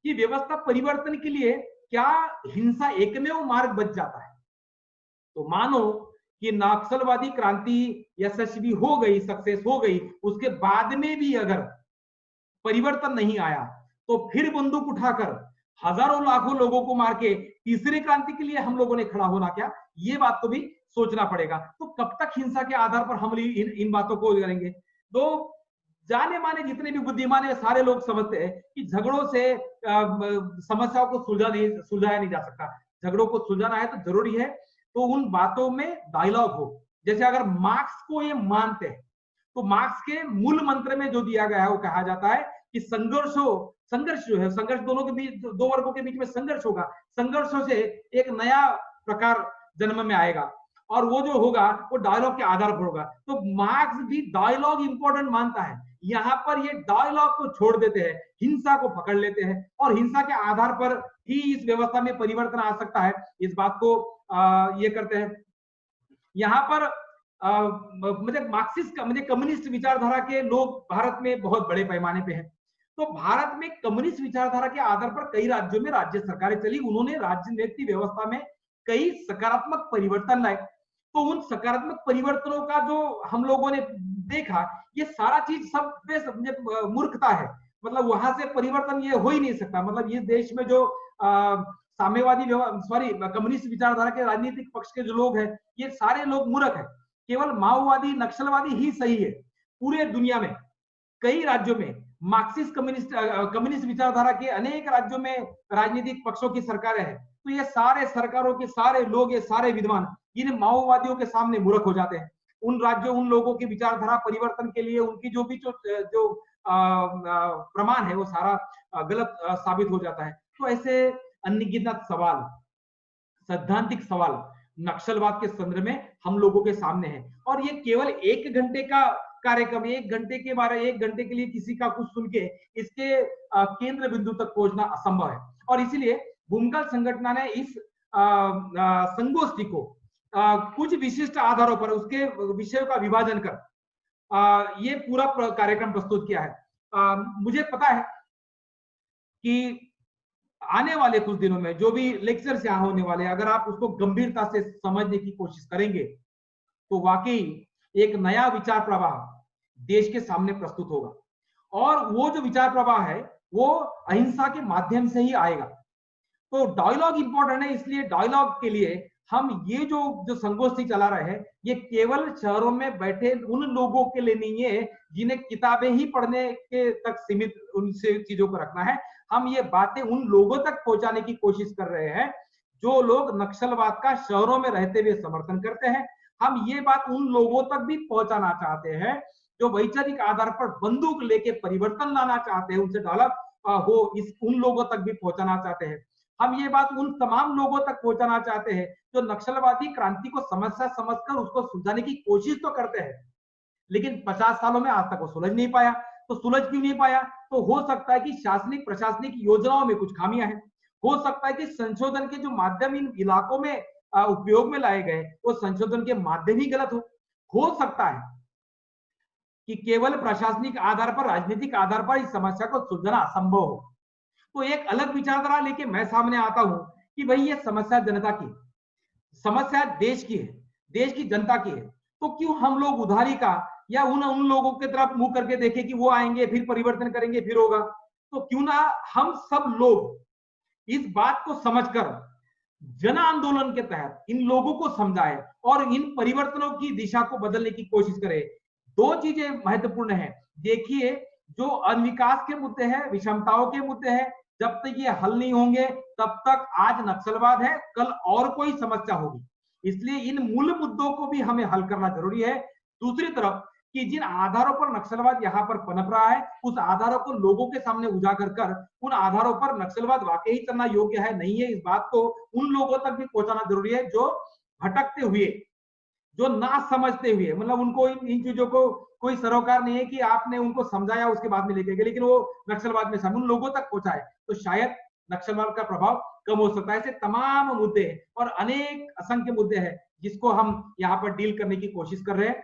कि व्यवस्था परिवर्तन के लिए क्या हिंसा एकमेव मार्ग बच जाता है? तो मानो कि नक्सलवादी क्रांति यशस्वी हो गई, सक्सेस हो गई, उसके बाद में भी अगर परिवर्तन नहीं आया, तो फिर बंदूक उठाकर हजारों लाखों लोगों को मार के तीसरी क्रांति के लिए हम लोगों ने खड़ा होना क्या? ये बात को भी सोचना पड़ेगा। तो कब तक हिंसा के आधार पर हम इन बातों को करेंगे? तो जाने माने जितने भी बुद्धिमान है, सारे लोग समझते हैं कि झगड़ों से समस्याओं को सुलझाया नहीं जा सकता। झगड़ों को सुलझाना है तो जरूरी है तो उन बातों में डायलॉग हो। जैसे अगर मार्क्स को ये मानते हैं, तो मार्क्स के मूल मंत्र में जो दिया गया है वो कहा जाता है कि संघर्ष जो है, संघर्ष दोनों के बीच, दो वर्गों के बीच में संघर्ष होगा, संघर्षों से एक नया प्रकार जन्म में आएगा, और वो जो होगा वो डायलॉग के आधार पर होगा। तो मार्क्स भी डायलॉग इंपॉर्टेंट मानता है। यहाँ पर ये डायलॉग को छोड़ देते हैं, हिंसा को पकड़ लेते हैं, और हिंसा के आधार पर ही इस व्यवस्था में परिवर्तन आ सकता है, इस बात को ये करते हैं। यहाँ पर मतलब मार्क्सिस्ट का मतलब कम्युनिस्ट विचारधारा के लोग भारत में बहुत बड़े पैमाने पे हैं। तो भारत में कम्युनिस्ट विचारधारा के आधार पर कई राज्यों में राज्य सरकारें चली, उन्होंने राजनीतिक व्यवस्था में कई सकारात्मक परिवर्तन लाए। तो उन सकारात्मक परिवर्तनों का जो हम लोगों ने देखा, ये सारा चीज सब पे मूर्खता है। मतलब वहां से परिवर्तन ये हो ही नहीं सकता। मतलब इस देश में जो साम्यवादी कम्युनिस्ट विचारधारा के राजनीतिक पक्ष के जो लोग हैं, ये सारे लोग मूर्ख हैं। केवल माओवादी नक्सलवादी ही सही है। पूरे दुनिया में कई राज्यों में मार्क्सिस्ट कम्युनिस्ट विचारधारा के अनेक राज्यों में राजनीतिक पक्षों की सरकारें हैं। तो ये सारे सरकारों के सारे लोग, ये सारे विद्वान इन माओवादियों के सामने मूर्ख हो जाते हैं। उन राज्यों, उन लोगों की विचारधारा परिवर्तन के लिए उनकी जो भी जो प्रमाण है वो सारा गलत साबित हो जाता है। तो ऐसे अनगिनत सवाल, सैद्धांतिक सवाल नक्सलवाद के संदर्भ में हम लोगों के सामने है। और ये केवल 1 घंटे का कार्यक्रम, 1 घंटे के बारे 1 घंटे के लिए किसी का कुछ सुन के इसके केंद्र बिंदु तक पहुंचना असंभव है। और इसीलिए भूमकाल संगठन ने इस संगोष्ठी को कुछ विशिष्ट आधारों पर उसके विषयों का विभाजन कर ये पूरा कार्यक्रम प्रस्तुत किया है। मुझे पता है कि आने वाले कुछ दिनों में जो भी लेक्चर्स यहाँ होने वाले हैं, अगर आप उसको गंभीरता से समझने की कोशिश करेंगे तो वाकई एक नया विचार प्रवाह देश के सामने प्रस्तुत होगा। और वो जो विचार प्रवाह है वो अहिंसा के माध्यम से ही आएगा। तो डायलॉग इंपॉर्टेंट है। इसलिए डायलॉग के लिए हम ये जो संगोष्ठी चला रहे हैं, ये केवल शहरों में बैठे उन लोगों के लिए नहीं है जिन्हें किताबें ही पढ़ने के तक सीमित उनसे चीजों को रखना है। हम ये बातें उन लोगों तक पहुंचाने की कोशिश कर रहे हैं जो लोग नक्सलवाद का शहरों में रहते हुए समर्थन करते हैं। हम ये बात उन लोगों तक भी पहुंचाना चाहते हैं जो वैचारिक आधार पर बंदूक लेके परिवर्तन लाना चाहते हैं, उनसे डायलॉग हो, इस उन लोगों तक भी पहुंचाना चाहते हैं। हम ये बात उन तमाम लोगों तक पहुंचाना चाहते हैं जो नक्सलवादी क्रांति को समस्या समझकर उसको सुलझाने की कोशिश तो करते हैं, लेकिन 50 सालों में आज तक वो सुलझ नहीं पाया। तो सुलझ क्यों नहीं पाया? तो हो सकता है कि शासनिक प्रशासनिक योजनाओं में कुछ खामियां हैं। हो सकता है कि संशोधन के जो माध्यम इन इलाकों में उपयोग में लाए गए वो संशोधन के माध्यम ही गलत हो सकता है कि केवल प्रशासनिक आधार पर, राजनीतिक आधार पर इस समस्या को सुलझाना असंभव हो। तो एक अलग विचारधारा लेके मैं सामने आता हूं कि भाई ये समस्या जनता की, समस्या देश की है, देश की जनता की है। तो क्यों हम लोग उधारी का या उन लोगों की तरफ मुंह करके देखें कि वो आएंगे फिर परिवर्तन करेंगे फिर होगा। तो क्यों ना हम सब लोग इस बात को समझकर जन आंदोलन के तहत इन लोगों को समझाएं और इन परिवर्तनों की दिशा को बदलने की कोशिश करें। 2 चीजें महत्वपूर्ण है। देखिए, जो अनविकास के मुद्दे हैं, विषमताओं के मुद्दे हैं, जब तक ये हल नहीं होंगे तब तक आज नक्सलवाद है, कल और कोई समस्या होगी। इसलिए इन मूल मुद्दों को भी हमें हल करना जरूरी है। दूसरी तरफ कि जिन आधारों पर नक्सलवाद यहाँ पर पनप रहा है उस आधारों को लोगों के सामने उजागर कर उन आधारों पर नक्सलवाद वाकई चलना योग्य है नहीं है, इस बात को उन लोगों तक भी पहुंचाना जरूरी है जो भटकते हुए, जो ना समझते हुए, मतलब उनको इन चीजों को कोई सरोकार नहीं है कि आपने उनको समझाया उसके बाद में लेके गए, लेकिन वो नक्सलवाद में शामिल उन लोगों तक पहुंचाए तो शायद नक्सलवाद का प्रभाव कम हो सकता है। ऐसे तमाम मुद्दे हैं और अनेक असंख्य मुद्दे हैं जिसको हम यहाँ पर डील करने की कोशिश कर रहे हैं।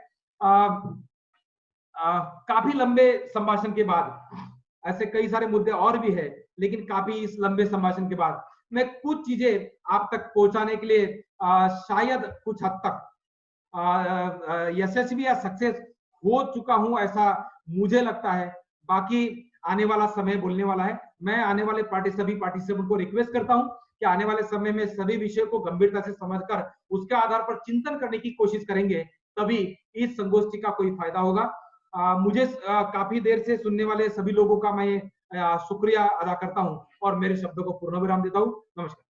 काफी लंबे संभाषण के बाद, ऐसे कई सारे मुद्दे और भी है, लेकिन काफी इस लंबे संभाषण के बाद मैं कुछ चीजें आप तक पहुंचाने के लिए शायद कुछ हद तक यशस्वी या सक्सेस हो चुका हूं, ऐसा मुझे लगता है। बाकी आने वाला समय बोलने वाला है। मैं आने वाले सभी पार्टिसिपेंट को रिक्वेस्ट करता हूं कि आने वाले समय में सभी विषयों को गंभीरता से समझकर उसके आधार पर चिंतन करने की कोशिश करेंगे, तभी इस संगोष्ठी का कोई फायदा होगा। मुझे काफी देर से सुनने वाले सभी लोगों का मैं शुक्रिया अदा करता हूं और मेरे शब्दों को पूर्ण विराम देता हूं। नमस्कार।